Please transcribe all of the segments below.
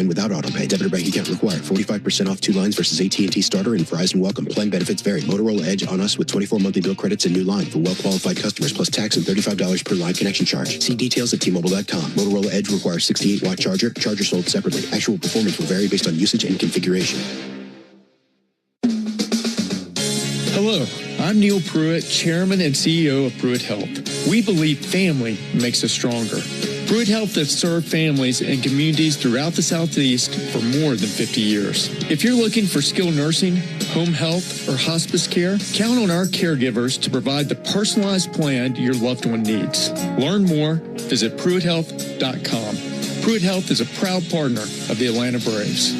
without autopay. Debit or bank account required. 45% off 2 lines versus AT&T Starter and Verizon Welcome. Plan benefits vary. Motorola Edge on us with 24 monthly bill credits and new line for well-qualified customers plus tax and $35 per line connection charge. See details at T-Mobile.com. Motorola Edge requires 68-watt charger. Charger sold separately. Actual performance will vary based on usage and configuration. Hello, I'm Neil Pruitt, Chairman and CEO of Pruitt Health. We believe family makes us stronger. Pruitt Health has served families and communities throughout the Southeast for more than 50 years. If you're looking for skilled nursing, home health, or hospice care, count on our caregivers to provide the personalized plan your loved one needs. Learn more, visit PruittHealth.com. Pruitt Health is a proud partner of the Atlanta Braves.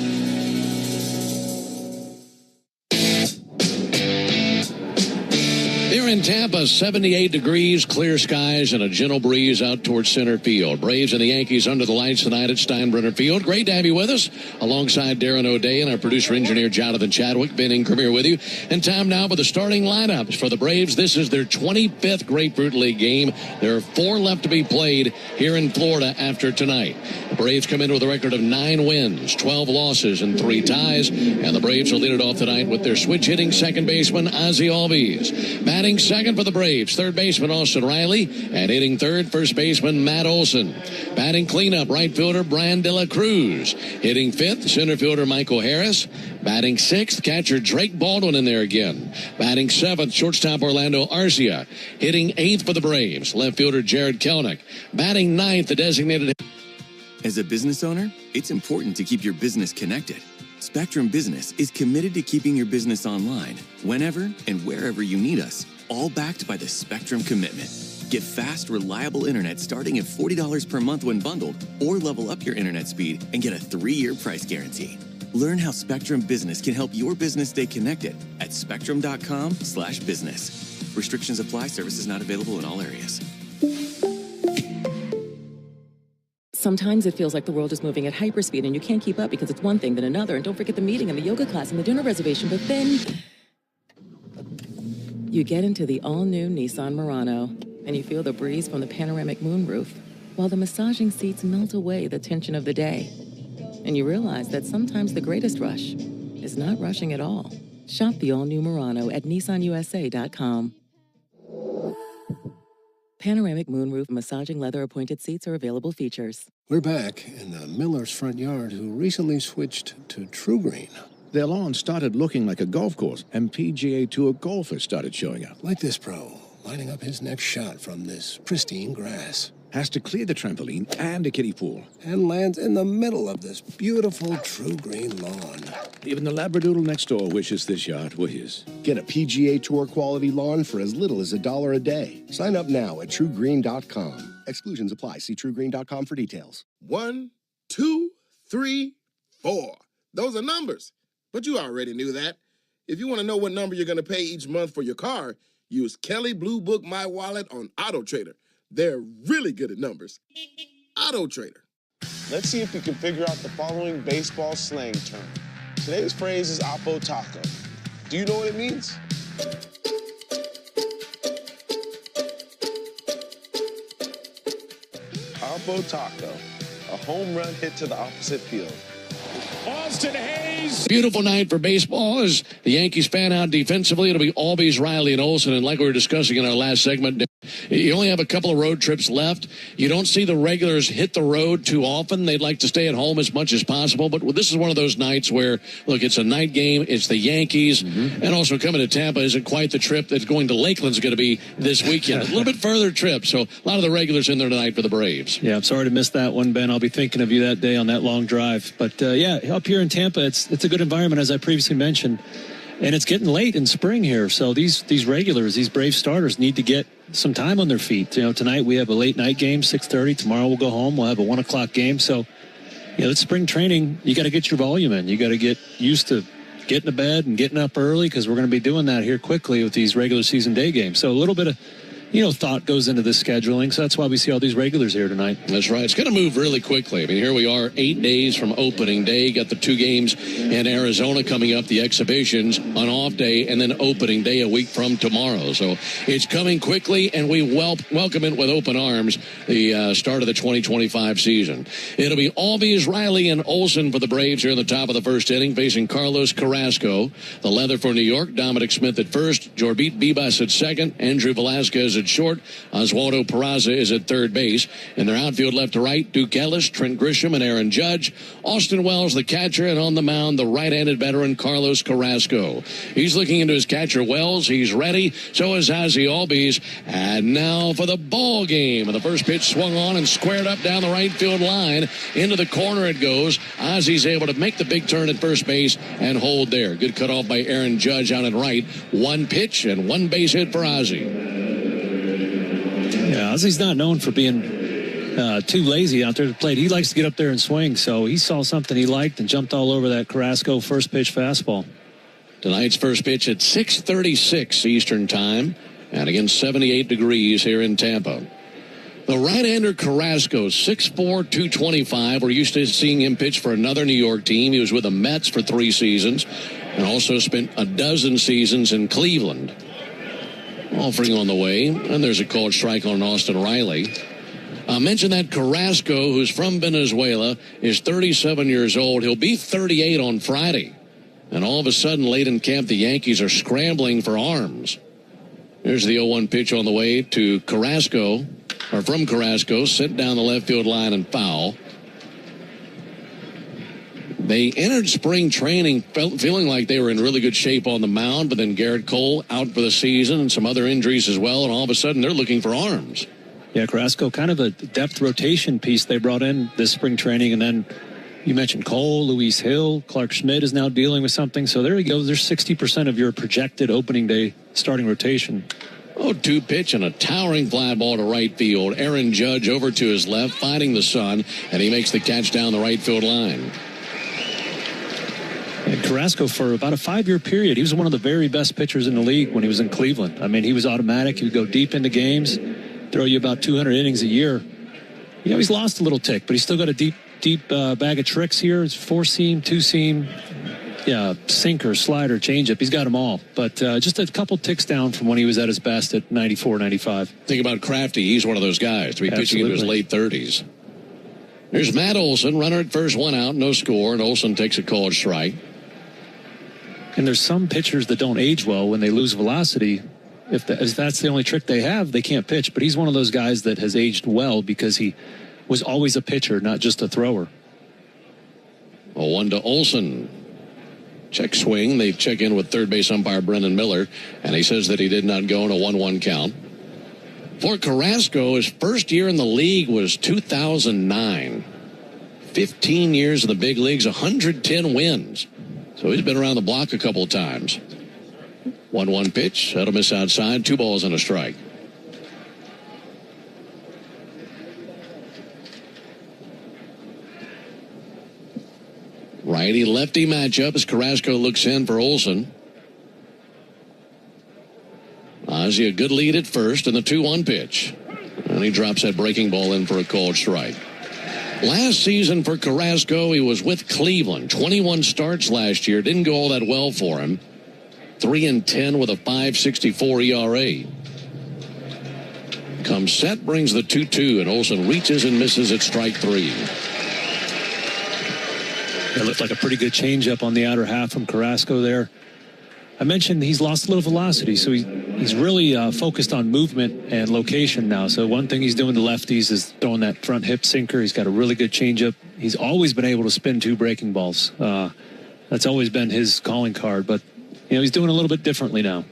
In Tampa, 78 degrees, clear skies, and a gentle breeze out towards center field. Braves and the Yankees under the lights tonight at Steinbrenner Field. Great to have you with us, alongside Darren O'Day and our producer-engineer Jonathan Chadwick. Ben Ingram here with you. And time now for the starting lineups for the Braves. This is their 25th Grapefruit League game. There are 4 left to be played here in Florida after tonight. The Braves come in with a record of 9 wins, 12 losses, and 3 ties. And the Braves will lead it off tonight with their switch-hitting second baseman, Ozzie Albies. Batting second for the Braves, third baseman Austin Riley, and hitting third, first baseman Matt Olson. Batting cleanup, right fielder Brian De La Cruz. Hitting fifth, center fielder Michael Harris. Batting sixth, catcher Drake Baldwin in there again. Batting seventh, shortstop Orlando Arcia. Hitting eighth for the Braves, left fielder Jared Kelnick. Batting ninth, the designated... As a business owner, it's important to keep your business connected. Spectrum Business is committed to keeping your business online, whenever and wherever you need us, all backed by the Spectrum Commitment. Get fast, reliable internet starting at $40 per month when bundled, or level up your internet speed and get a 3-year price guarantee. Learn how Spectrum Business can help your business stay connected at spectrum.com/business. Restrictions apply. Services not available in all areas. Sometimes it feels like the world is moving at hyperspeed and you can't keep up because it's one thing then another. And don't forget the meeting and the yoga class and the dinner reservation. But then you get into the all-new Nissan Murano and you feel the breeze from the panoramic moonroof while the massaging seats melt away the tension of the day. And you realize that sometimes the greatest rush is not rushing at all. Shop the all-new Murano at nissanusa.com. Panoramic moonroof massaging leather appointed seats are available features. We're back in the Miller's front yard who recently switched to True Green. Their lawn started looking like a golf course, and PGA Tour golfers started showing up. Like this pro, lining up his next shot from this pristine grass. Has to clear the trampoline and a kiddie pool. And lands in the middle of this beautiful True Green lawn. Even the Labradoodle next door wishes this yard were his. Get a PGA Tour quality lawn for as little as $1 a day. Sign up now at TrueGreen.com. Exclusions apply. See TrueGreen.com for details. 1, 2, 3, 4. Those are numbers. But you already knew that. If you want to know what number you're going to pay each month for your car, use Kelley Blue Book My Wallet on Auto Trader. They're really good at numbers. Auto Trader. Let's see if we can figure out the following baseball slang term. Today's phrase is Oppo Taco. Do you know what it means? Oppo Taco, a home run hit to the opposite field. Austin Hayes. Beautiful night for baseball as the Yankees fan out defensively. It'll be Albies, Riley, and Olson. And like we were discussing in our last segment, you only have a couple of road trips left. You don't see the regulars hit the road too often. They'd like to stay at home as much as possible. But this is one of those nights where, look, it's a night game. It's the Yankees. Mm-hmm. And also coming to Tampa isn't quite the trip that's going to Lakeland's going to be this weekend. A little bit further trip. So a lot of the regulars in there tonight for the Braves. Yeah, I'm sorry to miss that one, Ben. I'll be thinking of you that day on that long drive. But, yeah, up here in Tampa, it's a good environment, as I previously mentioned. And it's getting late in spring here, so these regulars, these Brave starters need to get some time on their feet. You know, tonight we have a late night game, 6:30. Tomorrow we'll go home. We'll have a 1 o'clock game. So, you know, it's spring training. You got to get your volume in. You got to get used to getting to bed and getting up early because we're going to be doing that here quickly with these regular season day games. So a little bit of thought goes into the scheduling. So that's why we see all these regulars here tonight. That's right. It's going to move really quickly. I mean, here we are 8 days from opening day. Got the 2 games in Arizona coming up, the exhibitions on off day, and then opening day a week from tomorrow. So it's coming quickly, and we welcome it with open arms, the start of the 2025 season. It'll be Albies, Riley, and Olsen for the Braves here in the top of the first inning, facing Carlos Carrasco. The leather for New York, Dominic Smith at first, Jorbit Bibas at second, Andrew Velasquez at short, Oswaldo Peraza is at third base. In their outfield left to right, Duke Ellis, Trent Grisham, and Aaron Judge. Austin Wells, the catcher, and on the mound, the right-handed veteran Carlos Carrasco. He's looking into his catcher, Wells. He's ready. So is Ozzie Albies. And now for the ball game. And the first pitch swung on and squared up down the right field line. Into the corner it goes. Ozzie's able to make the big turn at first base and hold there. Good cutoff by Aaron Judge out and right. 1 pitch and 1 base hit for Ozzie. Yeah, Ozzie's not known for being too lazy out there to play. He likes to get up there and swing, so he saw something he liked and jumped all over that Carrasco first pitch fastball. Tonight's first pitch at 6:36 Eastern Time, and again 78 degrees here in Tampa. The right-hander Carrasco, 6'4", 225. We're used to seeing him pitch for another New York team. He was with the Mets for 3 seasons and also spent a dozen seasons in Cleveland. Offering on the way, and there's a called strike on Austin Riley. I mentioned that Carrasco, who's from Venezuela, is 37 years old. He'll be 38 on Friday. And all of a sudden, late in camp, the Yankees are scrambling for arms. Here's the 0-1 pitch on the way to Carrasco, or from Carrasco, sent down the left field line and foul. They entered spring training feeling like they were in really good shape on the mound, but then Garrett Cole out for the season and some other injuries as well, and all of a sudden they're looking for arms. Yeah, Carrasco, kind of a depth rotation piece they brought in this spring training, and then you mentioned Cole, Luis Hill, Clark Schmidt is now dealing with something, so there you go. There's 60% of your projected opening day starting rotation. 0-2 pitch and a towering fly ball to right field. Aaron Judge over to his left, finding the sun, and he makes the catch down the right field line. And Carrasco, for about a 5-year period, he was one of the very best pitchers in the league when he was in Cleveland. I mean, he was automatic. He would go deep into games, throw you about 200 innings a year. He's lost a little tick, but he's still got a deep bag of tricks here. It's 4-seam, 2-seam, sinker, slider, changeup. He's got them all. But just a couple ticks down from when he was at his best at 94, 95. Think about Crafty. He's one of those guys to be pitching into his late 30s. Here's Matt Olson, runner at first, 1 out, no score, and Olson takes a called strike. And there's some pitchers that don't age well when they lose velocity. If that's the only trick they have, they can't pitch. But he's one of those guys that has aged well because he was always a pitcher, not just a thrower. 0-1 to Olson. Check swing. They check in with third base umpire Brendan Miller, and he says that he did not go in a 1-1 count. For Carrasco, his first year in the league was 2009. 15 years in the big leagues, 110 wins. So he's been around the block a couple of times. 1-1 pitch. That'll miss outside. 2 balls and a strike. Righty-lefty matchup as Carrasco looks in for Olson. Ozzie a good lead at first and the 2-1 pitch. And he drops that breaking ball in for a called strike. Last season for Carrasco, he was with Cleveland. 21 starts last year. Didn't go all that well for him. 3-10 with a 5.64 ERA. Comes set, brings the 2-2, and Olson reaches and misses at strike 3. It looked like a pretty good changeup on the outer half from Carrasco there. I mentioned he's lost a little velocity, so he's really focused on movement and location now. So one thing he's doing to lefties is throwing that front hip sinker. He's got a really good changeup. He's always been able to spin 2 breaking balls. That's always been his calling card, but he's doing a little bit differently now.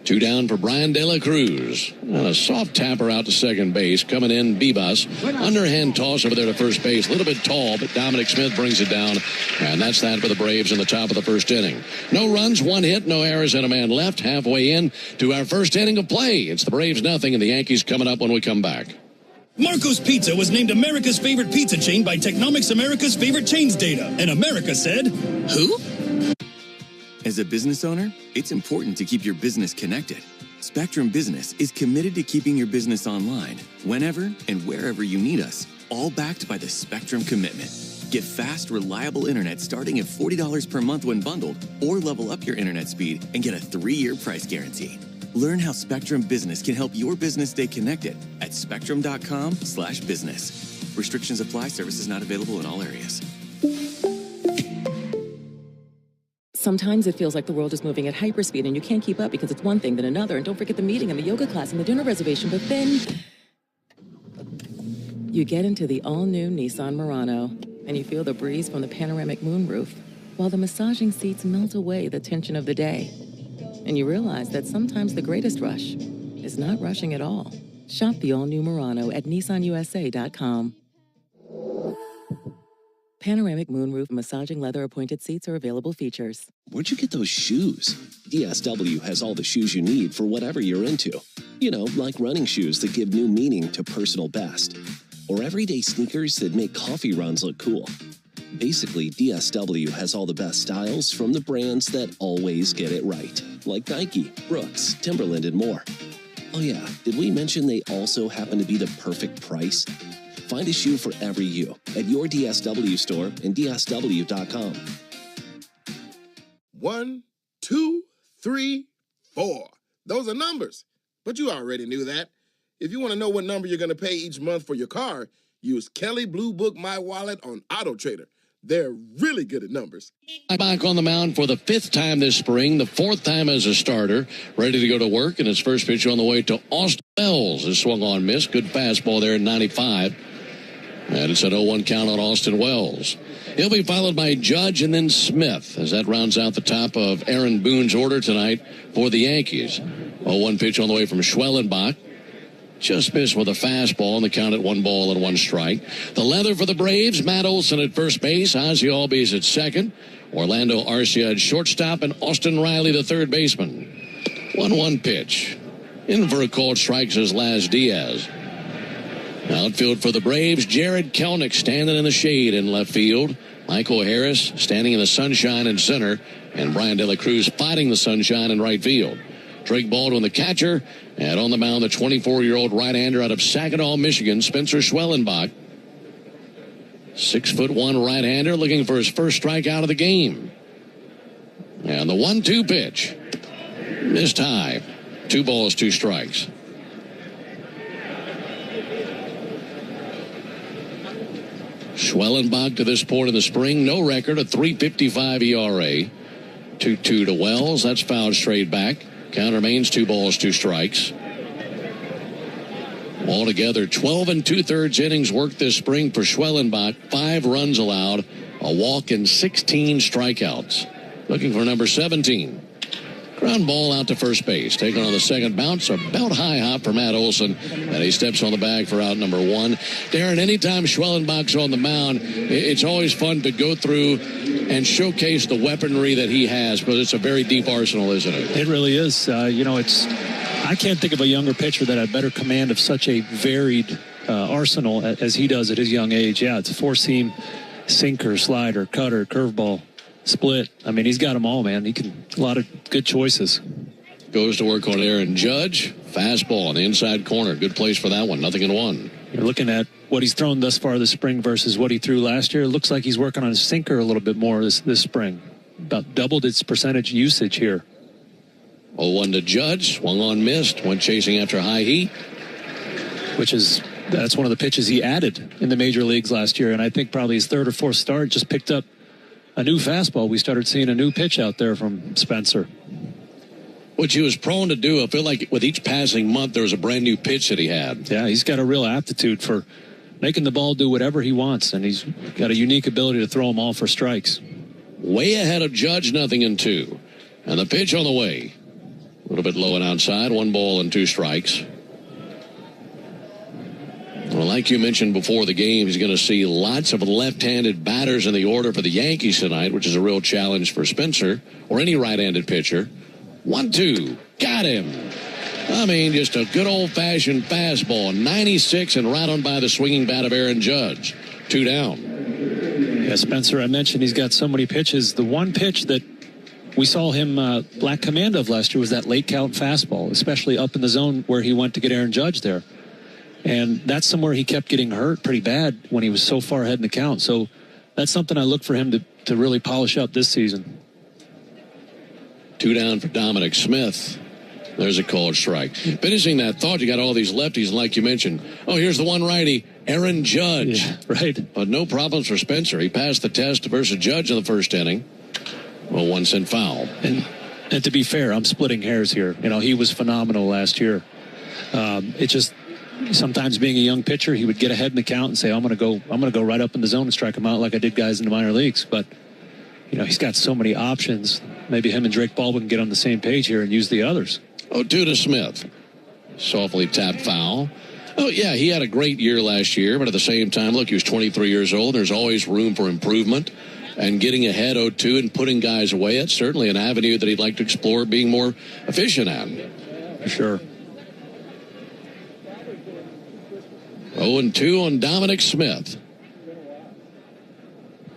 2 down for Brian De La Cruz. And a soft tapper out to second base. Coming in, Bibas. Underhand toss over there to first base. A little bit tall, but Dominic Smith brings it down. And that's that for the Braves in the top of the first inning. No runs, 1 hit, no errors, and a man left. Halfway in to our first inning of play. It's the Braves nothing, and the Yankees coming up when we come back. Marco's Pizza was named America's favorite pizza chain by Technomics America's favorite chains data. And America said, who? As a business owner, it's important to keep your business connected. Spectrum Business is committed to keeping your business online, whenever and wherever you need us, all backed by the Spectrum Commitment. Get fast, reliable internet starting at $40 per month when bundled, or level up your internet speed and get a 3-year price guarantee. Learn how Spectrum Business can help your business stay connected at spectrum.com/business. Restrictions apply. Services not available in all areas. Sometimes it feels like the world is moving at hyperspeed and you can't keep up because it's one thing then another. And don't forget the meeting and the yoga class and the dinner reservation. But then you get into the all-new Nissan Murano and you feel the breeze from the panoramic moonroof while the massaging seats melt away the tension of the day. And you realize that sometimes the greatest rush is not rushing at all. Shop the all-new Murano at nissanusa.com. Panoramic moonroof massaging leather appointed seats are available features. Where'd you get those shoes? DSW has all the shoes you need for whatever you're into. You know, like running shoes that give new meaning to personal best. Or everyday sneakers that make coffee runs look cool. Basically, DSW has all the best styles from the brands that always get it right. Like Nike, Brooks, Timberland, and more. Oh yeah, did we mention they also happen to be the perfect price? Find a shoe for every you at your DSW store and DSW.com. 1, 2, 3, 4. Those are numbers, but you already knew that. If you want to know what number you're going to pay each month for your car, use Kelly Blue Book My Wallet on Auto Trader. They're really good at numbers. Back on the mound for the 5th time this spring, the 4th time as a starter, ready to go to work, and his first pitch on the way to Austin Wells. Is swung on, miss. Good fastball there in 95. And it's an 0-1 count on Austin Wells. He'll be followed by Judge and then Smith as that rounds out the top of Aaron Boone's order tonight for the Yankees. 0-1 pitch on the way from Schwellenbach. Just missed with a fastball, and the count at 1 ball and 1 strike. The leather for the Braves, Matt Olson at first base, Ozzie Albies at second, Orlando Arcia at shortstop, and Austin Riley the third baseman. 1-1 pitch. In for a called strike says Laz Diaz. Outfield for the Braves, Jared Kelnick standing in the shade in left field. Michael Harris standing in the sunshine in center. And Brian De La Cruz fighting the sunshine in right field. Drake Baldwin, the catcher. And on the mound, the 24-year-old right-hander out of Saginaw, Michigan, Spencer Schwellenbach. 6'1" right-hander looking for his first strikeout of the game. And the 1-2 pitch. Missed high. 2 balls, 2 strikes. Schwellenbach to this point in the spring, no record, a 3.55 ERA. 2-2 to Wells. That's fouled straight back. Count remains 2 balls, 2 strikes. Altogether, 12 2/3 innings worked this spring for Schwellenbach. 5 runs allowed, a walk, and 16 strikeouts. Looking for number 17. Ground ball out to first base. Taking on the second bounce. About high hop for Matt Olson. And he steps on the bag for out number 1. Darren, anytime Schwellenbach's on the mound, it's always fun to go through and showcase the weaponry that he has, because it's a very deep arsenal, isn't it? It really is. I can't think of a younger pitcher that had better command of such a varied arsenal as he does at his young age. Yeah, it's a 4-seam, sinker, slider, cutter, curveball, split. I mean, he's got them all, man. A lot of good choices. Goes to work on Aaron Judge. Fastball on the inside corner. Good place for that one. 0-1. You're looking at what he's thrown thus far this spring versus what he threw last year. It looks like he's working on his sinker a little bit more this spring. About doubled its percentage usage here. 0-1 to Judge. Swung on, missed. Went chasing after high heat. That's one of the pitches he added in the major leagues last year. And I think probably his 3rd or 4th start just picked up a new fastball. We started seeing a new pitch out there from Spencer. Which he was prone to do. I feel like with each passing month, there was a brand new pitch that he had. Yeah, he's got a real aptitude for making the ball do whatever he wants, and he's got a unique ability to throw them all for strikes. Way ahead of Judge, 0-2. And the pitch on the way. A little bit low and outside. 1 ball and 2 strikes. Well, like you mentioned before the game, he's going to see lots of left-handed batters in the order for the Yankees tonight, which is a real challenge for Spencer or any right-handed pitcher. 1-2. Got him. I mean, just a good old-fashioned fastball. 96 and right on by the swinging bat of Aaron Judge. 2 down. Yeah, Spencer, I mentioned he's got so many pitches. The one pitch that we saw him lack command of last year was that late count fastball, especially up in the zone where he went to get Aaron Judge there. And that's somewhere he kept getting hurt pretty bad when he was so far ahead in the count. So that's something I look for him to really polish up this season. 2 down for Dominic Smith. There's a called strike. Finishing that thought, you got all these lefties, and like you mentioned, here's the one righty, Aaron Judge. Yeah, right. But no problems for Spencer. He passed the test versus Judge in the first inning. Well, 1 cent foul. And to be fair, I'm splitting hairs here. He was phenomenal last year. It just sometimes being a young pitcher, he would get ahead in the count and say, I'm going to go right up in the zone and strike him out like I did guys in the minor leagues. But he's got so many options. Maybe him and Drake Baldwin can get on the same page here and use the others. 0-2 to Smith. Softly tapped foul. Oh, yeah, he had a great year last year, but at the same time, look, he was 23 years old. There's always room for improvement. And getting ahead 0-2 and putting guys away, it's certainly an avenue that he'd like to explore being more efficient at. For sure. 0-2 on Dominic Smith.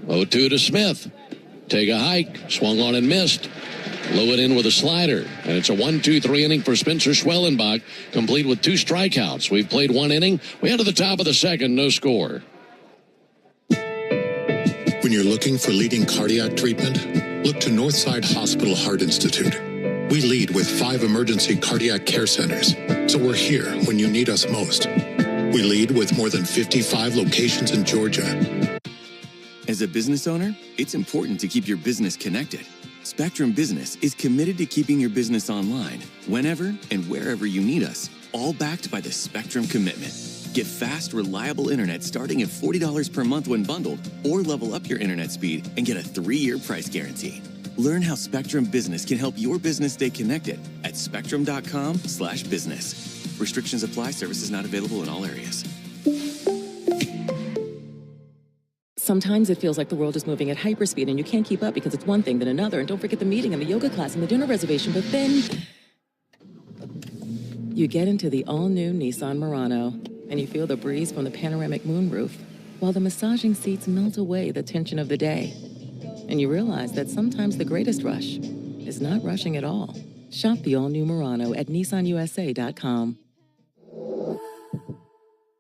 0-2 to Smith. Take a hike. Swung on and missed. Low it in with a slider. And it's a 1-2-3 inning for Spencer Schwellenbach, complete with 2 strikeouts. We've played 1 inning. We head to the top of the second, no score. When you're looking for leading cardiac treatment, look to Northside Hospital Heart Institute. We lead with 5 emergency cardiac care centers, so we're here when you need us most. We lead with more than 55 locations in Georgia. As a business owner, it's important to keep your business connected. Spectrum Business is committed to keeping your business online, whenever and wherever you need us, all backed by the Spectrum Commitment. Get fast, reliable internet starting at $40 per month when bundled, or level up your internet speed and get a 3-year price guarantee. Learn how Spectrum Business can help your business stay connected at spectrum.com/business. Restrictions apply. Services not available in all areas. Sometimes it feels like the world is moving at hyperspeed and you can't keep up because it's one thing then another. And don't forget the meeting and the yoga class and the dinner reservation. But then you get into the all-new Nissan Murano and you feel the breeze from the panoramic moonroof while the massaging seats melt away the tension of the day. And you realize that sometimes the greatest rush is not rushing at all. Shop the all-new Murano at nissanusa.com.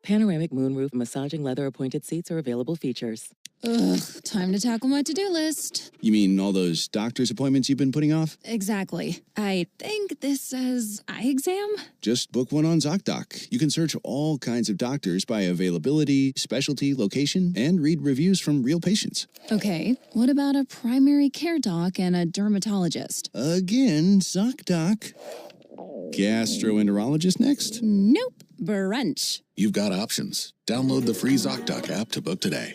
Panoramic moonroof massaging leather appointed seats are available features. Ugh, time to tackle my to-do list. You mean all those doctor's appointments you've been putting off? Exactly. I think this says eye exam? Just book one on ZocDoc. You can search all kinds of doctors by availability, specialty, location, and read reviews from real patients. Okay, what about a primary care doc and a dermatologist? Again, ZocDoc. Gastroenterologist next? Nope. Brunch. You've got options. Download the free ZocDoc app to book today.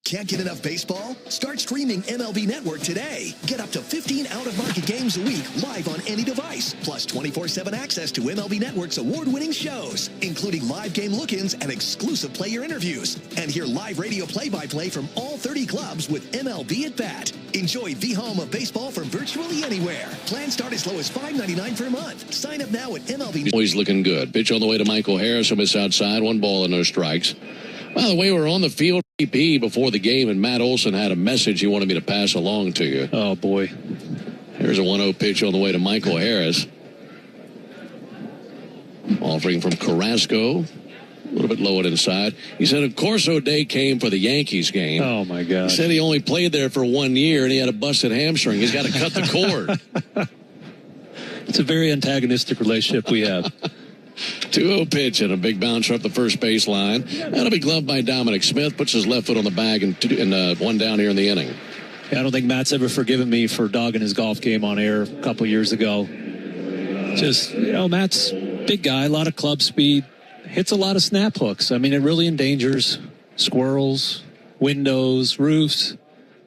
Can't get enough baseball? Start streaming MLB Network today. Get up to 15 out-of-market games a week live on any device, plus 24/7 access to MLB Network's award-winning shows, including live game look-ins and exclusive player interviews. And hear live radio play-by-play from all 30 clubs with MLB at Bat. Enjoy the home of baseball from virtually anywhere. Plans start as low as $5.99 per month. Sign up now at MLB. Always looking good. Pitch on the way to Michael Harris, who missed outside. 1 ball and no strikes. By the way, we're on the field before the game, and Matt Olson had a message he wanted me to pass along to you. Oh, boy. Here's a 1-0 pitch on the way to Michael Harris. Offering from Carrasco. A little bit low and inside. He said, of course, O'Day came for the Yankees game. Oh, my God. He said he only played there for 1 year, and he had a busted hamstring. He's got to cut the cord. It's a very antagonistic relationship we have. 2-0 pitch and a big bouncer up the first base line. That'll be gloved by Dominic Smith. Puts his left foot on the bag and 1 down here in the inning. Yeah, I don't think Matt's ever forgiven me for dogging his golf game on air a couple years ago. Just, Matt's big guy, a lot of club speed, hits a lot of snap hooks. I mean, it really endangers squirrels, windows, roofs.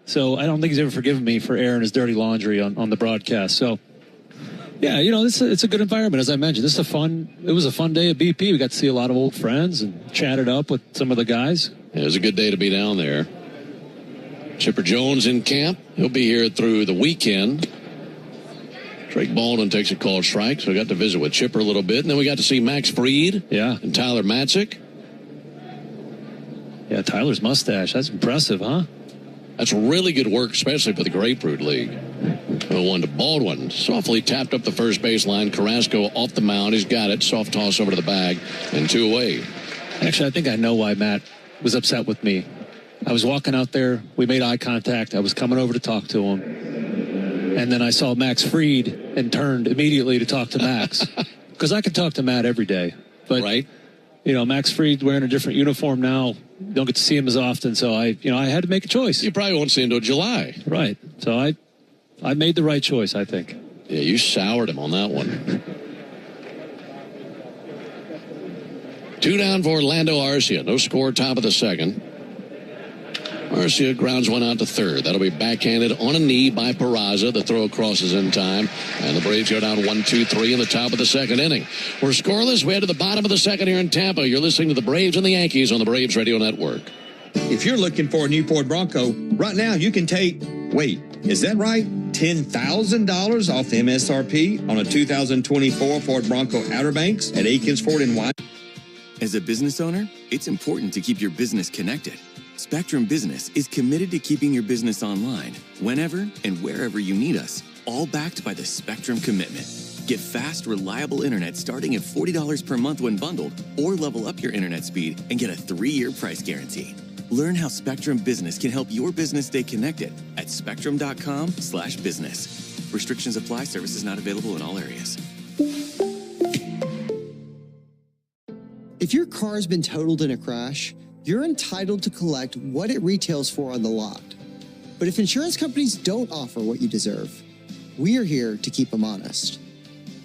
So I don't think he's ever forgiven me for airing his dirty laundry on the broadcast. So, yeah, it's a good environment, as I mentioned. It was a fun day at BP. We got to see a lot of old friends and chatted up with some of the guys. It was a good day to be down there. Chipper Jones in camp. He'll be here through the weekend. Drake Baldwin takes a called strike, so we got to visit with Chipper a little bit. And then we got to see Max Fried and Tyler Matzik. Yeah, Tyler's mustache. That's impressive, huh? That's really good work, especially for the Grapefruit League. 0-1 to Baldwin. Softly tapped up the first baseline. Carrasco off the mound. He's got it. Soft toss over to the bag and 2 away. Actually, I think I know why Matt was upset with me. I was walking out there. We made eye contact. I was coming over to talk to him. And then I saw Max Fried and turned immediately to talk to Max. Because I can talk to Matt every day. But, right. You know, Max Fried wearing a different uniform now. Don't get to see him as often. So I had to make a choice. You probably won't see him until July. Right. So I made the right choice, I think. Yeah, you soured him on that one. 2 down for Orlando Arcia. No score, top of the second. Arcia grounds one out to third. That'll be backhanded on a knee by Peraza. The throw crosses in time. And the Braves go down 1-2-3 in the top of the second inning. We're scoreless. We head to the bottom of the second here in Tampa. You're listening to the Braves and the Yankees on the Braves Radio Network. If you're looking for a new Ford Bronco, right now you can take, wait, is that right? $10,000 off the MSRP on a 2024 Ford Bronco Outer Banks at Aikens Ford in White. As a business owner, it's important to keep your business connected. Spectrum Business is committed to keeping your business online whenever and wherever you need us, all backed by the Spectrum Commitment. Get fast, reliable internet starting at $40 per month when bundled, or level up your internet speed and get a 3-year price guarantee. Learn how Spectrum Business can help your business stay connected at spectrum.com/business. Restrictions apply. Services not available in all areas. If your car's been totaled in a crash, you're entitled to collect what it retails for on the lot. But if insurance companies don't offer what you deserve, we are here to keep them honest.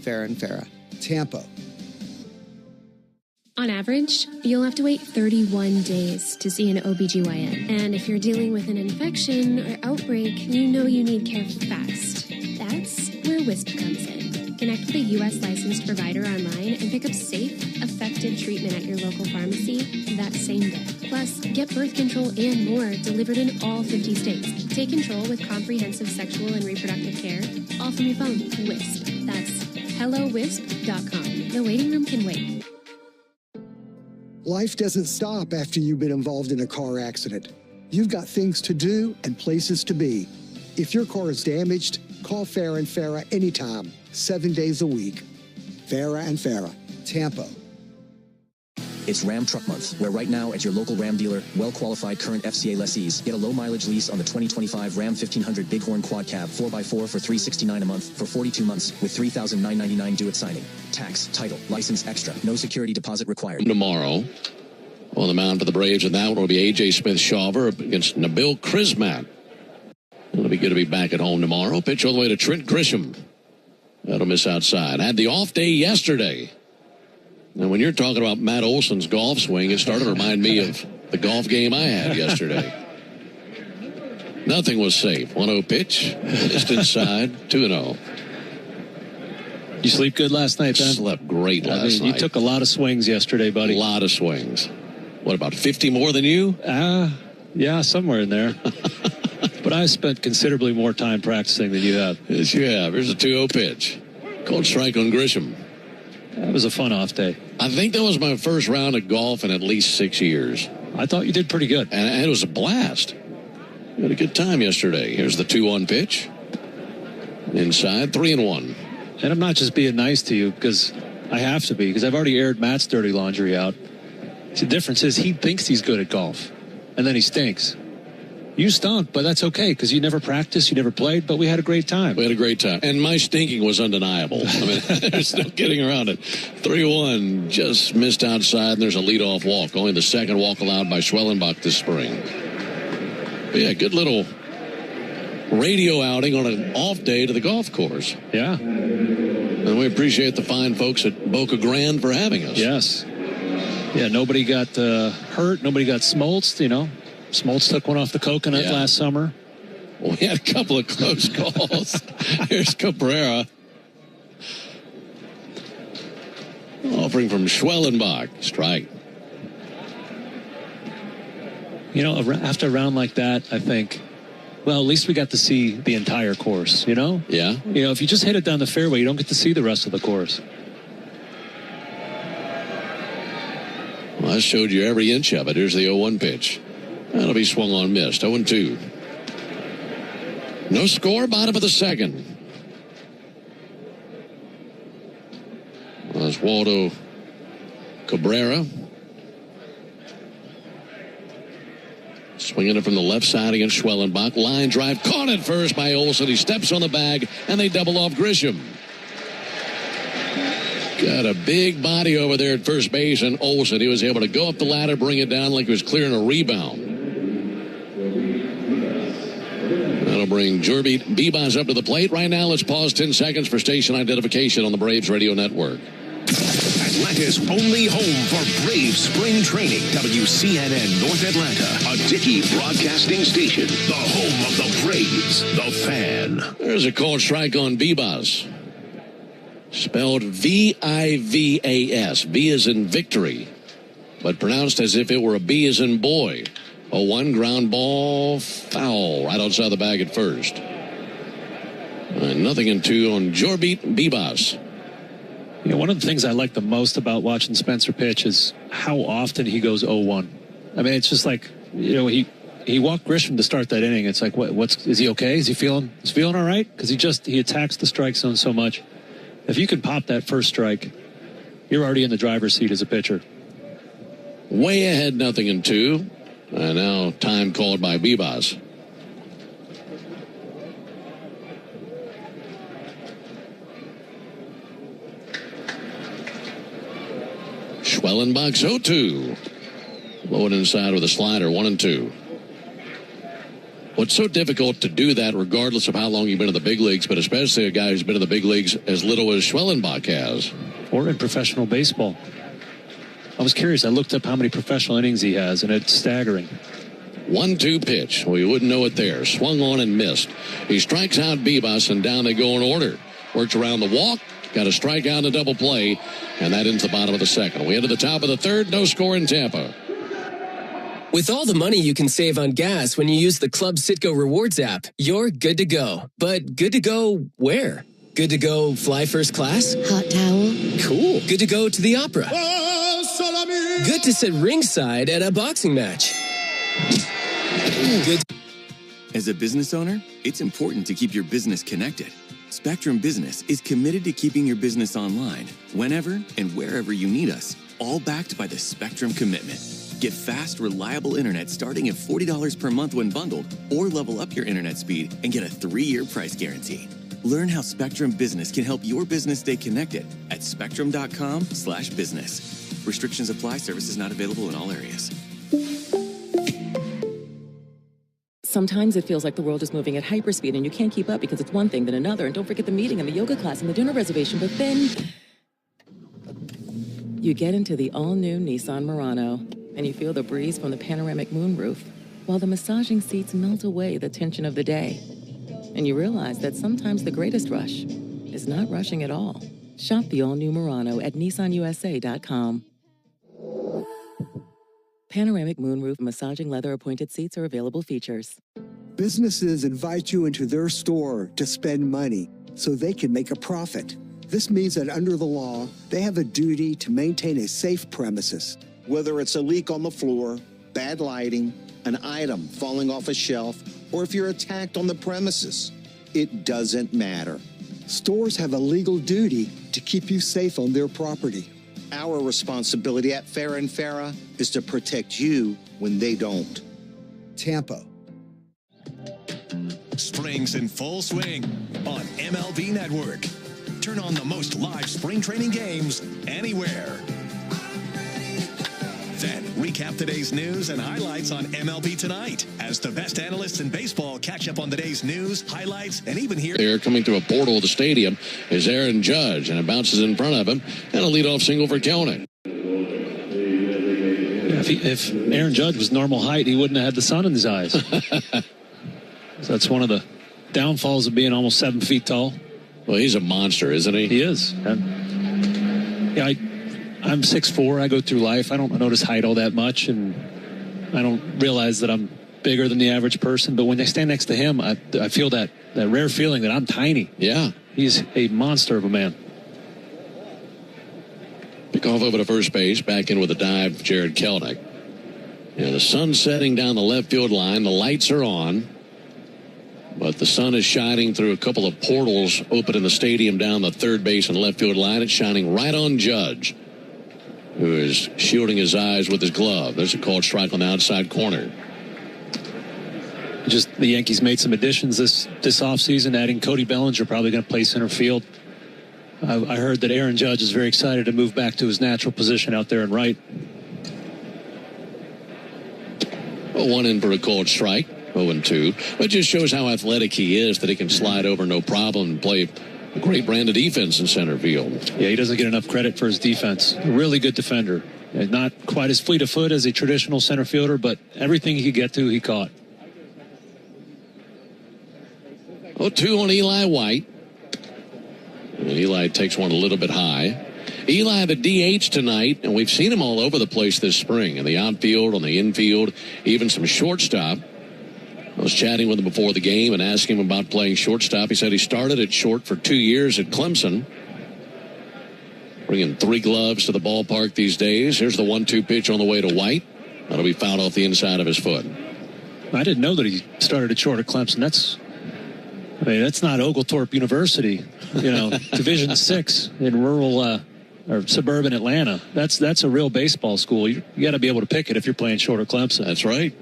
Farah and Farah, Tampa. On average, you'll have to wait 31 days to see an OBGYN. And if you're dealing with an infection or outbreak, you know you need care fast. That's where WISP comes in. Connect with a U.S. licensed provider online and pick up safe, effective treatment at your local pharmacy that same day. Plus, get birth control and more delivered in all 50 states. Take control with comprehensive sexual and reproductive care, all from your phone. WISP. That's HelloWisp.com. The waiting room can wait. Life doesn't stop after you've been involved in a car accident. You've got things to do and places to be. If your car is damaged, call Farah and Farah anytime, 7 days a week. Farah and Farah, Tampa. It's Ram Truck Month, where right now at your local Ram dealer, well-qualified current FCA lessees get a low-mileage lease on the 2025 Ram 1500 Bighorn Quad Cab 4x4 for $369 a month for 42 months with $3,999 due at signing. Tax, title, license extra. No security deposit required. Tomorrow, on the mound for the Braves, and that one will be A.J. Smith-Shawver against Nabil Krismat. It'll be good to be back at home tomorrow. Pitch all the way to Trent Grisham. That'll miss outside. Had the off day yesterday. Now, when you're talking about Matt Olson's golf swing, it started to remind me of the golf game I had yesterday. Nothing was safe. 1-0 pitch. Just inside. 2-0. You sleep good last night, Ben? Slept great last night. You took a lot of swings yesterday, buddy. A lot of swings. What, about 50 more than you? Yeah, somewhere in there. But I spent considerably more time practicing than you have. Yes, you have. Here's a 2-0 pitch. Cold strike on Grisham. That was a fun off day. I think that was my first round of golf in at least 6 years. I thought you did pretty good. And it was a blast. We had a good time yesterday. Here's the 2-1 pitch. Inside, 3-1. And I'm not just being nice to you because I have to be, because I've already aired Matt's dirty laundry out. The difference is he thinks he's good at golf, and then he stinks. You stunk, but that's okay because you never practiced, you never played, but we had a great time. We had a great time. And my stinking was undeniable. I mean, there's no getting around it. 3-1, just missed outside, and there's a leadoff walk. Only the second walk allowed by Schwellenbach this spring. But yeah, good little radio outing on an off day to the golf course. Yeah. And we appreciate the fine folks at Boca Grande for having us. Yes. Yeah, nobody got hurt, nobody got smoltzed, you know. Smoltz took one off the coconut last summer. Well, we had a couple of close calls. Here's Cabrera. Offering from Schwellenbach. Strike. You know, after a round like that, I think, well, at least we got to see the entire course, you know? Yeah. You know, if you just hit it down the fairway, you don't get to see the rest of the course. Well, I showed you every inch of it. Here's the 0-1 pitch. That'll be swung on, missed. 0-2. No score, bottom of the second. Oswaldo Cabrera. Swinging it from the left side against Schwellenbach. Line drive caught at first by Olsen. He steps on the bag, and they double off Grisham. Got a big body over there at first base, and Olsen, he was able to go up the ladder, bring it down like he was clearing a rebound. That'll bring Jorby Bebas up to the plate. Right now, let's pause 10 seconds for station identification on the Braves Radio Network. Atlanta's only home for Braves spring training. WCNN North Atlanta, a Dickey broadcasting station. The home of the Braves, the Fan. There's a called strike on Bebas. Spelled V-I-V-A-S. V as in victory, but pronounced as if it were a B as in boy. 0-1 ground ball, foul right outside the bag at first. 0-2 on Jorby Bebas. You know, one of the things I like the most about watching Spencer pitch is how often he goes 0-1. I mean, it's just like, you know, he walked Grisham to start that inning. It's like, is he okay? Is he feeling all right? Because he attacks the strike zone so much. If you can pop that first strike, you're already in the driver's seat as a pitcher. Way ahead, 0-2. And now time called by Bebas. Schwellenbach's 0-2. Low and inside with a slider, 1-2. What's so difficult to do that regardless of how long you've been in the big leagues, but especially a guy who's been in the big leagues as little as Schwellenbach has. Or in professional baseball. I was curious. I looked up how many professional innings he has, and it's staggering. 1-2 pitch. Well, you wouldn't know it there. Swung on and missed. He strikes out Bebas, and down they go in order. Works around the walk. Got a strikeout and a double play, and that ends the bottom of the second. We head to the top of the third. No score in Tampa. With all the money you can save on gas when you use the Club Citgo Rewards app, you're good to go. But good to go where? Good to go fly first class? Hot towel? Cool. Good to go to the opera? Good to sit ringside at a boxing match? Good. As a business owner, it's important to keep your business connected. Spectrum Business is committed to keeping your business online, whenever and wherever you need us, all backed by the Spectrum Commitment. Get fast, reliable internet starting at $40 per month when bundled, or level up your internet speed and get a 3-year price guarantee. Learn how Spectrum Business can help your business stay connected at spectrum.com/business. Restrictions apply. Services not available in all areas. Sometimes it feels like the world is moving at hyperspeed and you can't keep up because it's one thing, then another. And don't forget the meeting and the yoga class and the dinner reservation. But then you get into the all-new Nissan Murano and you feel the breeze from the panoramic moonroof while the massaging seats melt away the tension of the day. And you realize that sometimes the greatest rush is not rushing at all. Shop the all-new Murano at nissanusa.com. Panoramic moonroof massaging leather appointed seats are available features. Businesses invite you into their store to spend money so they can make a profit. This means that under the law, they have a duty to maintain a safe premises. Whether it's a leak on the floor, bad lighting, an item falling off a shelf, or if you're attacked on the premises, it doesn't matter. Stores have a legal duty to keep you safe on their property. Our responsibility at Farah & Farah is to protect you when they don't. Tampa. Spring's in full swing on MLB Network. Turn on the most live spring training games anywhere. Then recap today's news and highlights on MLB Tonight as the best analysts in baseball catch up on the day's news, highlights, and even hear. There coming through a portal of the stadium is Aaron Judge, and it bounces in front of him, and a leadoff single for Kelnick. Yeah, if Aaron Judge was normal height, he wouldn't have had the sun in his eyes. So that's one of the downfalls of being almost 7 feet tall. Well, he's a monster, isn't he? He is. Yeah, I'm 6'4". I go through life. I don't notice height all that much, and I don't realize that I'm bigger than the average person. But when I stand next to him, I feel that rare feeling that I'm tiny. Yeah. He's a monster of a man. Pick off over to first base. Back in with a dive, Jared Kelnick. Yeah, the sun's setting down the left field line. The lights are on. But the sun is shining through a couple of portals open in the stadium down the third base and left field line. It's shining right on Judge, who is shielding his eyes with his glove. There's a called strike on the outside corner. Just the Yankees made some additions this offseason, adding Cody Bellinger, probably going to play center field. I heard that Aaron Judge is very excited to move back to his natural position out there in right. 1 in for a called strike. 0-2. But it just shows how athletic he is, that he can slide over no problem and play a great brand of defense in center field. Yeah, he doesn't get enough credit for his defense. A really good defender. Not quite as fleet of foot as a traditional center fielder, but everything he could get to, he caught. 0-2 on Eli White. And Eli takes one a little bit high. Eli, the DH tonight, and we've seen him all over the place this spring, in the outfield, on the infield, even some shortstop. I was chatting with him before the game and asking him about playing shortstop. He said he started at short for 2 years at Clemson. Bringing 3 gloves to the ballpark these days. Here's the 1-2 pitch on the way to White. That'll be fouled off the inside of his foot. I didn't know that he started at short at Clemson. That's not Oglethorpe University, Division VI in rural or suburban Atlanta. That's a real baseball school. You got to be able to pick it if you're playing short at Clemson. That's right.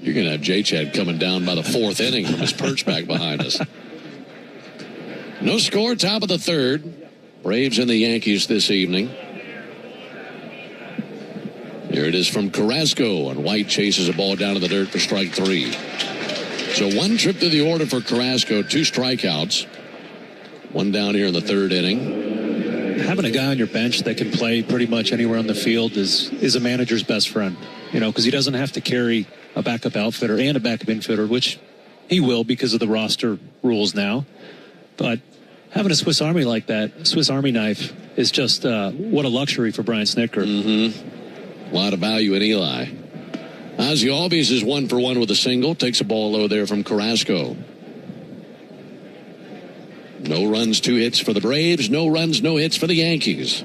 You're going to have J-Chad coming down by the 4th inning from his perch back behind us. No score, top of the 3rd. Braves and the Yankees this evening. Here it is from Carrasco, and White chases a ball down to the dirt for strike 3. So 1 trip through the order for Carrasco, 2 strikeouts. 1 down here in the 3rd inning. Having a guy on your bench that can play pretty much anywhere on the field is a manager's best friend, because he doesn't have to carry a backup outfitter and a backup infielder, which he will because of the roster rules now. But having a Swiss Army like that, Swiss Army knife, is just what a luxury for Brian Snitker. Mm-hmm. A lot of value in Eli. Ozzie Albies is 1 for 1 with a single. Takes a ball low there from Carrasco. No runs, 2 hits for the Braves. No runs, no hits for the Yankees.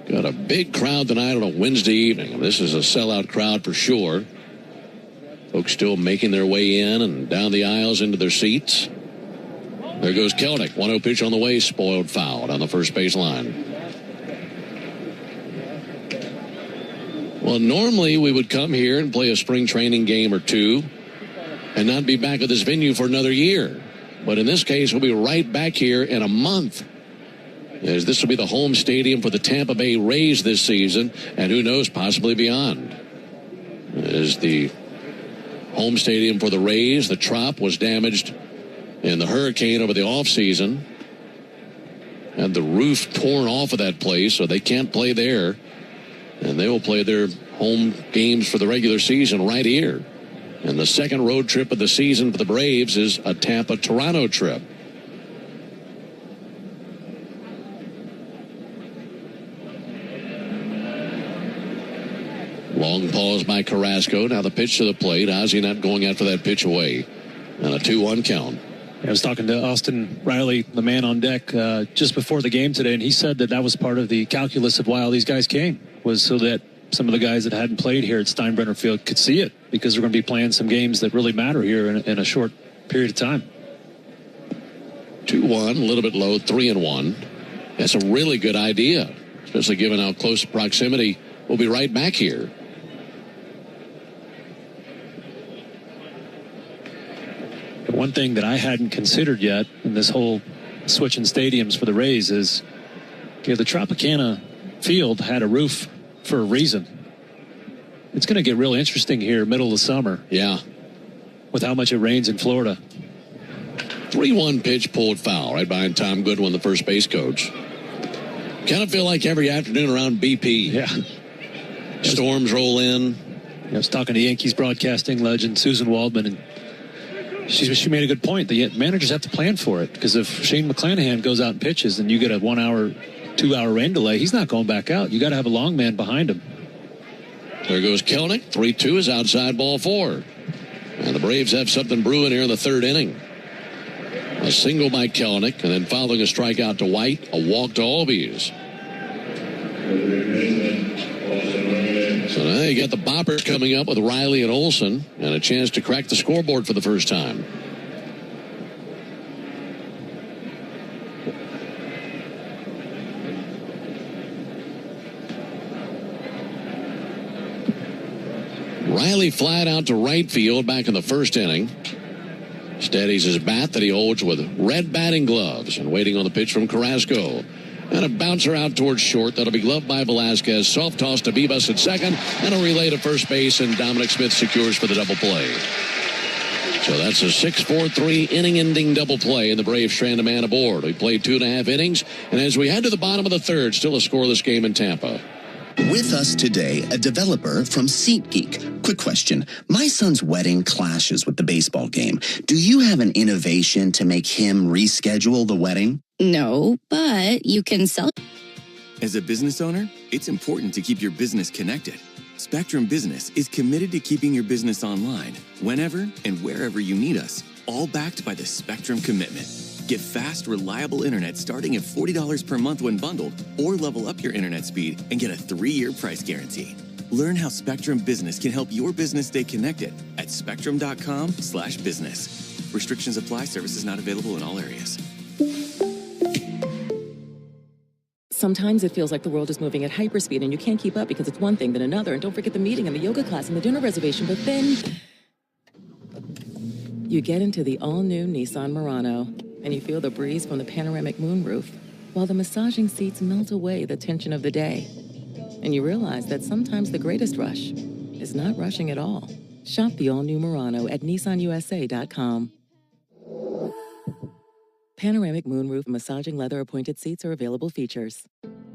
Got a big crowd tonight on a Wednesday evening. This is a sellout crowd for sure. Folks still making their way in and down the aisles into their seats. There goes Kelnick. 1-0 pitch on the way. Spoiled foul down the first base line. Well, normally we would come here and play a spring training game or 2 and not be back at this venue for another year. But in this case, we'll be right back here in a month, as this will be the home stadium for the Tampa Bay Rays this season, and who knows, possibly beyond. As the home stadium for the Rays, the Trop was damaged in the hurricane over the offseason. Had the roof torn off of that place, so they can't play there. And they will play their home games for the regular season right here. And the second road trip of the season for the Braves is a Tampa-Toronto trip. Long pause by Carrasco. Now the pitch to the plate. Ozzie not going after that pitch away. And a 2-1 count. I was talking to Austin Riley, the man on deck, just before the game today, and he said that was part of the calculus of why all these guys came, was so that some of the guys that hadn't played here at Steinbrenner Field could see it, because they're going to be playing some games that really matter here in a short period of time. 2-1, a little bit low, 3-1. That's a really good idea, especially given how close proximity. We'll be right back here. One thing that I hadn't considered yet in this whole switching stadiums for the Rays is, the Tropicana field had a roof for a reason. It's going to get real interesting here middle of summer. Yeah. With how much it rains in Florida. 3-1 pitch pulled foul right behind Tom Goodwin, the first base coach. Kind of feel like every afternoon around BP. Yeah. Storms roll in. I was talking to Yankees broadcasting legend Susan Waldman, and she made a good point. The managers have to plan for it, because if Shane McClanahan goes out and pitches and you get a 1 hour, 2 hour rain delay, he's not going back out. You got to have a long man behind him. There goes Kelnick. 3-2 is outside ball 4. And the Braves have something brewing here in the 3rd inning. A single by Kelnick, and then following a strikeout to White, a walk to Albies. So now you got the boppers coming up with Riley and Olson, and a chance to crack the scoreboard for the first time. Riley flat out to right field back in the first inning. Steadies his bat that he holds with red batting gloves, and waiting on the pitch from Carrasco. And a bouncer out towards short. That'll be gloved by Velasquez. Soft toss to Vivas at second, and a relay to first base, and Dominic Smith secures for the double play. So that's a 6-4-3 inning-ending double play, and the Braves strand a man aboard. We played 2.5 innings, and as we head to the bottom of the third, still a scoreless game in Tampa. With us today, a developer from SeatGeek. Quick question. My son's wedding clashes with the baseball game. Do you have an innovation to make him reschedule the wedding? No, but you can sell. As a business owner, it's important to keep your business connected. Spectrum Business is committed to keeping your business online, whenever and wherever you need us, all backed by the Spectrum Commitment. Get fast, reliable internet starting at $40 per month when bundled, or level up your internet speed and get a 3-year price guarantee. Learn how Spectrum Business can help your business stay connected at spectrum.com/business. Restrictions apply. Services not available in all areas. Sometimes it feels like the world is moving at hyperspeed and you can't keep up because it's one thing then another. And don't forget the meeting and the yoga class and the dinner reservation. But then you get into the all-new Nissan Murano and you feel the breeze from the panoramic moonroof while the massaging seats melt away the tension of the day. And you realize that sometimes the greatest rush is not rushing at all. Shop the all-new Murano at nissanusa.com. Panoramic moonroof massaging leather appointed seats are available features.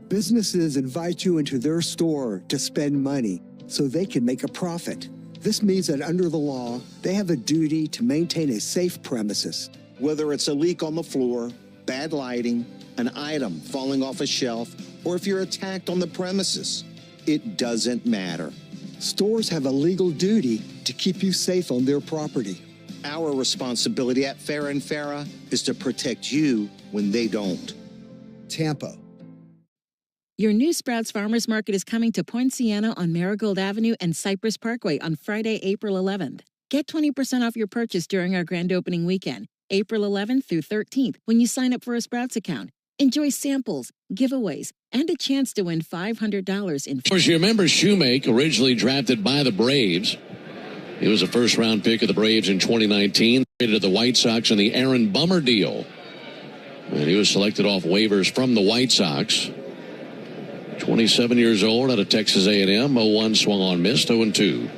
Businesses invite you into their store to spend money so they can make a profit. This means that under the law, they have a duty to maintain a safe premises. Whether it's a leak on the floor, bad lighting, an item falling off a shelf, or if you're attacked on the premises, it doesn't matter. Stores have a legal duty to keep you safe on their property. Our responsibility at Farah & Farah is to protect you when they don't. Tampa. Your new Sprouts Farmers Market is coming to Poinciana on Marigold Avenue and Cypress Parkway on Friday, April 11th. Get 20% off your purchase during our grand opening weekend, April 11th through 13th, when you sign up for a Sprouts account. Enjoy samples, giveaways, and a chance to win $500 in... Of course, you remember Shoemake, originally drafted by the Braves. He was a first-round pick of the Braves in 2019, traded to the White Sox in the Aaron Bummer deal. And he was selected off waivers from the White Sox. 27 years old, out of Texas A&M, 0-1 swung on, missed, 0-2.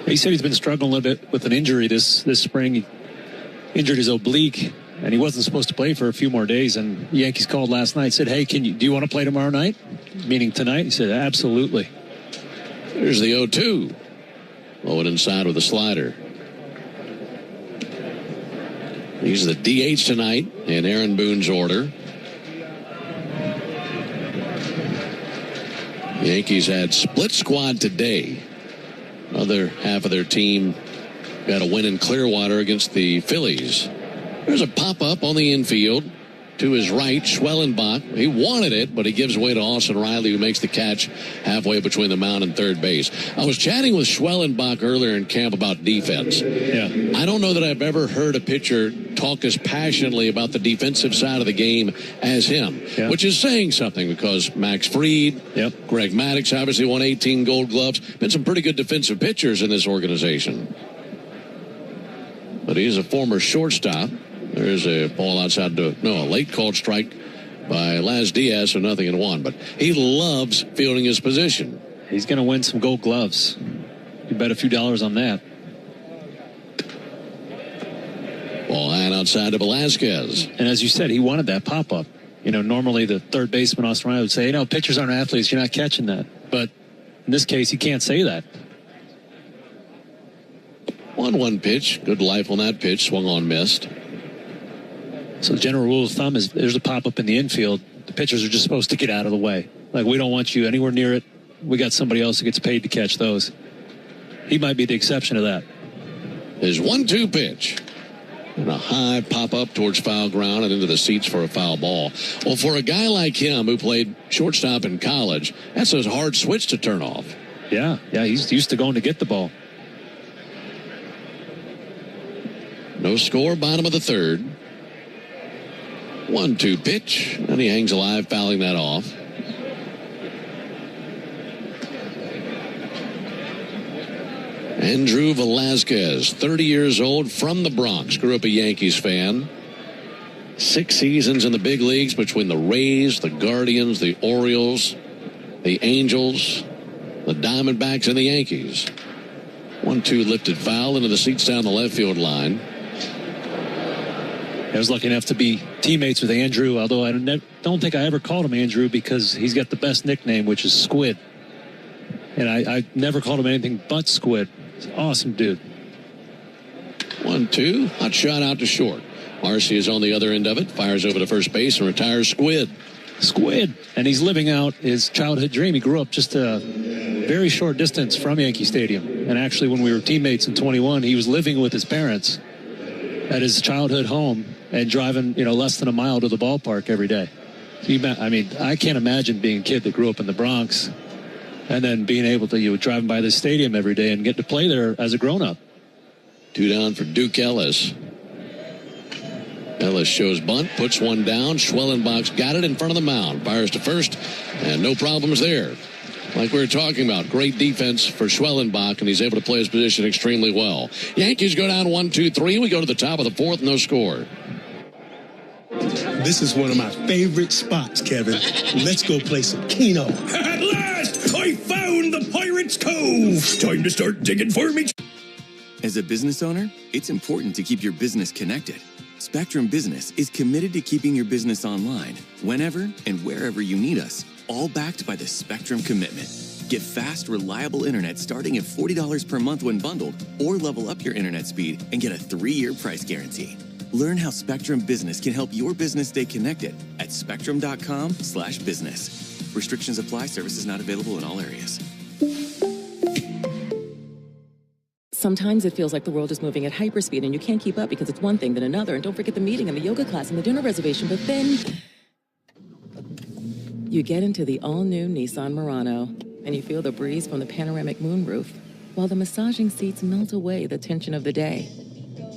He said he's been struggling a little bit with an injury this spring. He injured his oblique, and he wasn't supposed to play for a few more days. And the Yankees called last night, said, "Hey, do you want to play tomorrow night?" Meaning tonight. He said, "Absolutely." Here's the 0-2. Low and inside with a slider. He's the DH tonight in Aaron Boone's order. The Yankees had split squad today. Other half of their team got a win in Clearwater against the Phillies. There's a pop-up on the infield. To his right, Schwellenbach. He wanted it, but he gives way to Austin Riley, who makes the catch halfway between the mound and third base. I was chatting with Schwellenbach earlier in camp about defense. Yeah. I don't know that I've ever heard a pitcher talk as passionately about the defensive side of the game as him, which is saying something because Max Fried, Greg Maddux obviously won 18 Gold Gloves. Been some pretty good defensive pitchers in this organization. But he's a former shortstop. There's a ball outside a late called strike by Laz Diaz, so 0-1. But he loves fielding his position. He's going to win some Gold Gloves. You bet a few dollars on that. Ball high outside to Velasquez. And as you said, he wanted that pop-up. You know, normally the third baseman, Austin Riley, would say, pitchers aren't athletes. You're not catching that. But in this case, you can't say that. 1-1 pitch. Good life on that pitch. Swung on, missed. So the general rule of thumb is there's a pop-up in the infield. The pitchers are just supposed to get out of the way. Like, we don't want you anywhere near it. We got somebody else who gets paid to catch those. He might be the exception to that. His 1-2 pitch. And a high pop-up towards foul ground and into the seats for a foul ball. Well, for a guy like him who played shortstop in college, that's a hard switch to turn off. Yeah, he's used to going to get the ball. No score, bottom of the third. 1-2 pitch, and he hangs alive, fouling that off. Andrew Velazquez, 30 years old, from the Bronx. Grew up a Yankees fan. 6 seasons in the big leagues between the Rays, the Guardians, the Orioles, the Angels, the Diamondbacks, and the Yankees. 1-2 lifted foul into the seats down the left field line. I was lucky enough to be teammates with Andrew, although I don't think I ever called him Andrew because he's got the best nickname, which is Squid. And I never called him anything but Squid. He's an awesome dude. 1-2, hot shot out to short. Marcy is on the other end of it, fires over to first base and retires Squid. And he's living out his childhood dream. He grew up just a very short distance from Yankee Stadium. And actually, when we were teammates in 21, he was living with his parents at his childhood home and driving, less than a mile to the ballpark every day. I can't imagine being a kid that grew up in the Bronx and then being able to, driving by the stadium every day and get to play there as a grown-up. 2 down for Duke Ellis. Ellis shows bunt, puts one down. Schwellenbach's got it in front of the mound. Fires to first, and no problems there. Like we were talking about, great defense for Schwellenbach, and he's able to play his position extremely well. Yankees go down 1-2-3. We go to the top of the fourth, no score. This is one of my favorite spots, Kevin. Let's go play some Keno. At last, I found the Pirate's Cove. Time to start digging for me. As a business owner, it's important to keep your business connected. Spectrum Business is committed to keeping your business online, whenever and wherever you need us, all backed by the Spectrum Commitment. Get fast, reliable internet starting at $40 per month when bundled, or level up your internet speed and get a 3-year price guarantee. Learn how Spectrum Business can help your business stay connected at spectrum.com/business. Restrictions apply. Services not available in all areas. Sometimes it feels like the world is moving at hyperspeed and you can't keep up because it's one thing then another. And don't forget the meeting and the yoga class and the dinner reservation. But then you get into the all-new Nissan Murano and you feel the breeze from the panoramic moonroof while the massaging seats melt away the tension of the day.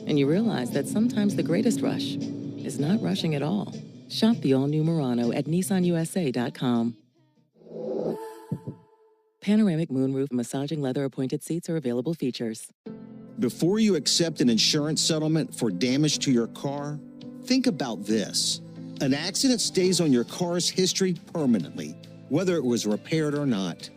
And you realize that sometimes the greatest rush is not rushing at all. Shop the all-new Murano at nissanusa.com. Panoramic moonroof massaging leather appointed seats are available features. Before you accept an insurance settlement for damage to your car, think about this. An accident stays on your car's history permanently, whether it was repaired or not.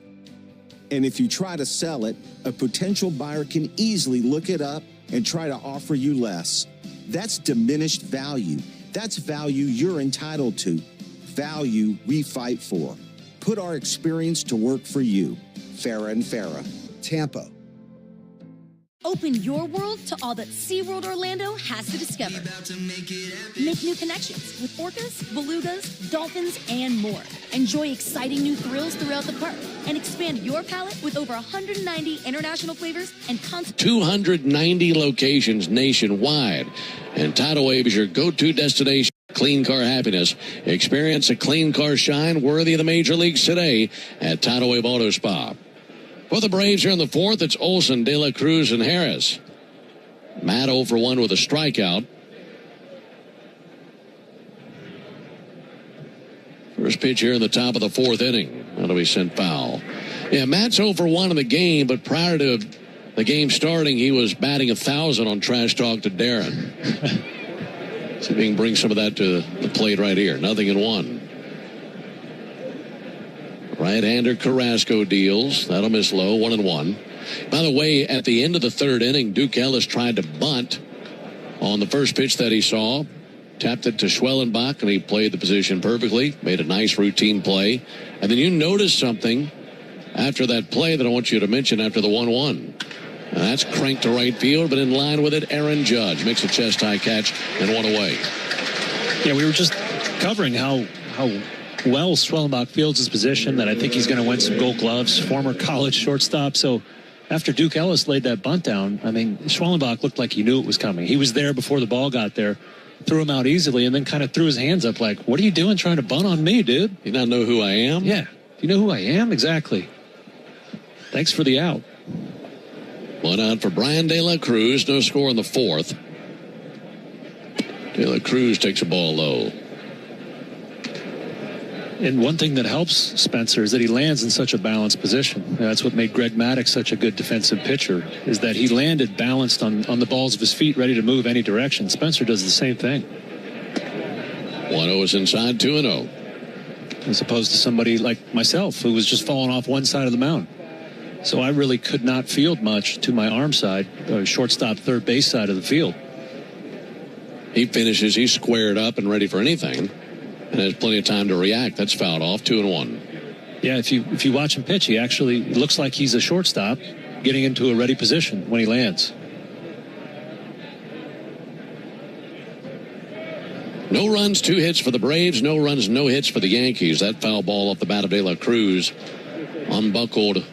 And if you try to sell it, a potential buyer can easily look it up and try to offer you less. That's diminished value. That's value you're entitled to. Value we fight for. Put our experience to work for you. Farah & Farah, Tampa. Open your world to all that SeaWorld Orlando has to discover. Make new connections with orcas, belugas, dolphins, and more. Enjoy exciting new thrills throughout the park and expand your palate with over 190 international flavors and 290 locations nationwide. And Tidal Wave is your go-to destination. Clean car happiness. Experience a clean car shine worthy of the major leagues today at Tidal Wave Auto Spa. For the Braves here in the fourth, it's Olsen, De La Cruz, and Harris. Matt 0 for 1 with a strikeout. First pitch here in the top of the fourth inning. That'll be sent foul. Yeah, Matt's 0 for 1 in the game, but prior to the game starting, he was batting 1,000 on Trash Talk to Darren. See if we can bring some of that to the plate right here. 0-1. Right-hander Carrasco deals. That'll miss low. 1-1. By the way, at the end of the third inning, Duke Ellis tried to bunt on the first pitch that he saw. Tapped it to Schwellenbach, and he played the position perfectly. Made a nice routine play. And then you noticed something after that play that I want you to mention after the 1-1. And that's cranked to right field, but in line with it, Aaron Judge makes a chest-high catch and one away. Yeah, we were just covering how well Schwellenbach fields his position, that I think he's going to win some gold gloves, former college shortstop. So after Duke Ellis laid that bunt down, I mean, Schwellenbach looked like he knew it was coming. He was there before the ball got there, threw him out easily, and then kind of threw his hands up like, what are you doing trying to bunt on me, dude? You not know who I am? Yeah. Do you know who I am? Exactly. Thanks for the out. One out for Brian De La Cruz. No score in the fourth. De La Cruz takes a ball low. And one thing that helps Spencer is that he lands in such a balanced position. That's what made Greg Maddux such a good defensive pitcher, is that he landed balanced on the balls of his feet, ready to move any direction. Spencer does the same thing. 1-0 is inside, 2-0. As opposed to somebody like myself who was just falling off one side of the mound. So I really could not field much to my arm side, or shortstop third base side of the field. He finishes, he's squared up and ready for anything, and has plenty of time to react. That's fouled off, 2-1. Yeah, if you watch him pitch, he actually looks like he's a shortstop getting into a ready position when he lands. No runs, 2 hits for the Braves. No runs, no hits for the Yankees. That foul ball off the bat of De La Cruz unbuckled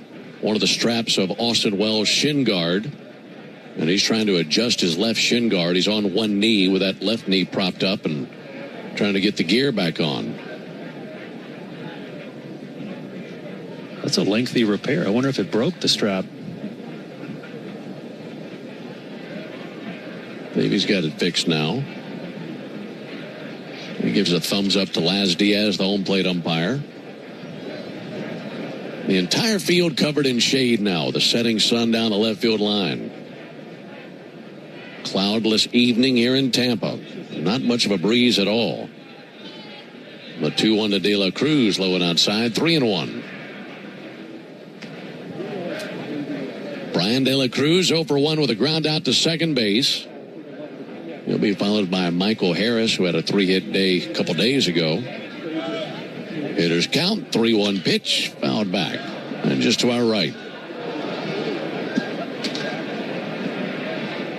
one of the straps of Austin Wells' shin guard. And he's trying to adjust his left shin guard. He's on one knee with that left knee propped up and trying to get the gear back on. That's a lengthy repair. I wonder if it broke the strap. Maybe he's got it fixed now. He gives a thumbs up to Laz Diaz, the home plate umpire. The entire field covered in shade now. The setting sun down the left field line. Cloudless evening here in Tampa. Not much of a breeze at all. The 2-1 to De La Cruz, low and outside, 3-1. Brian De La Cruz 0 for 1 with a ground out to second base. He'll be followed by Michael Harris, who had a 3-hit day a couple days ago. Hitters count, 3-1 pitch, fouled back, and just to our right.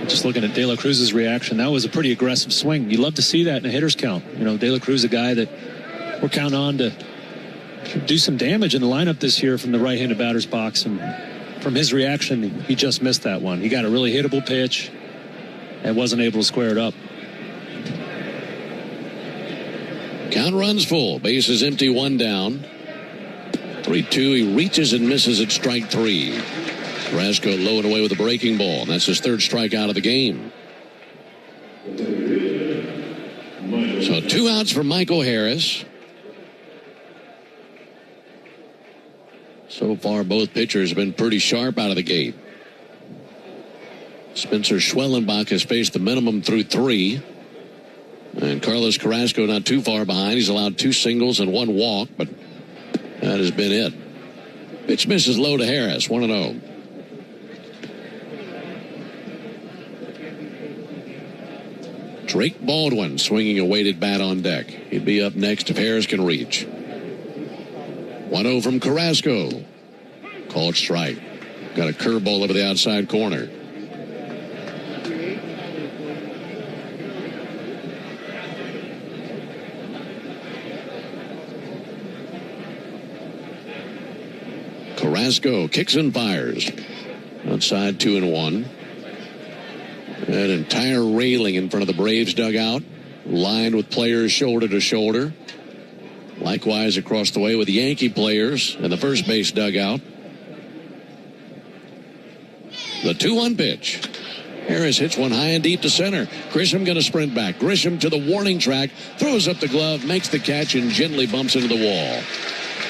Just looking at De La Cruz's reaction, that was a pretty aggressive swing. You love to see that in a hitter's count. You know, De La Cruz, a guy that we're counting on to do some damage in the lineup this year from the right-handed batter's box, and from his reaction, he just missed that one. He got a really hittable pitch and wasn't able to square it up. Count runs full. Base is empty, 1 down. 3-2. He reaches and misses at strike 3. Carrasco low and away with a breaking ball. And that's his 3rd strikeout of the game. So 2 outs for Michael Harris. So far, both pitchers have been pretty sharp out of the gate. Spencer Schwellenbach has faced the minimum through 3. And Carlos Carrasco not too far behind. He's allowed 2 singles and 1 walk, but that has been it. Pitch misses low to Harris, 1-0. Drake Baldwin swinging a weighted bat on deck. He'd be up next if Harris can reach. 1-0 from Carrasco. Called strike. Got a curveball over the outside corner. Carrasco kicks and fires. Outside, 2-1. That entire railing in front of the Braves dugout, lined with players shoulder to shoulder. Likewise across the way with the Yankee players in the first base dugout. The 2-1 pitch. Harris hits one high and deep to center. Grisham going to sprint back. Grisham to the warning track, throws up the glove, makes the catch, and gently bumps into the wall.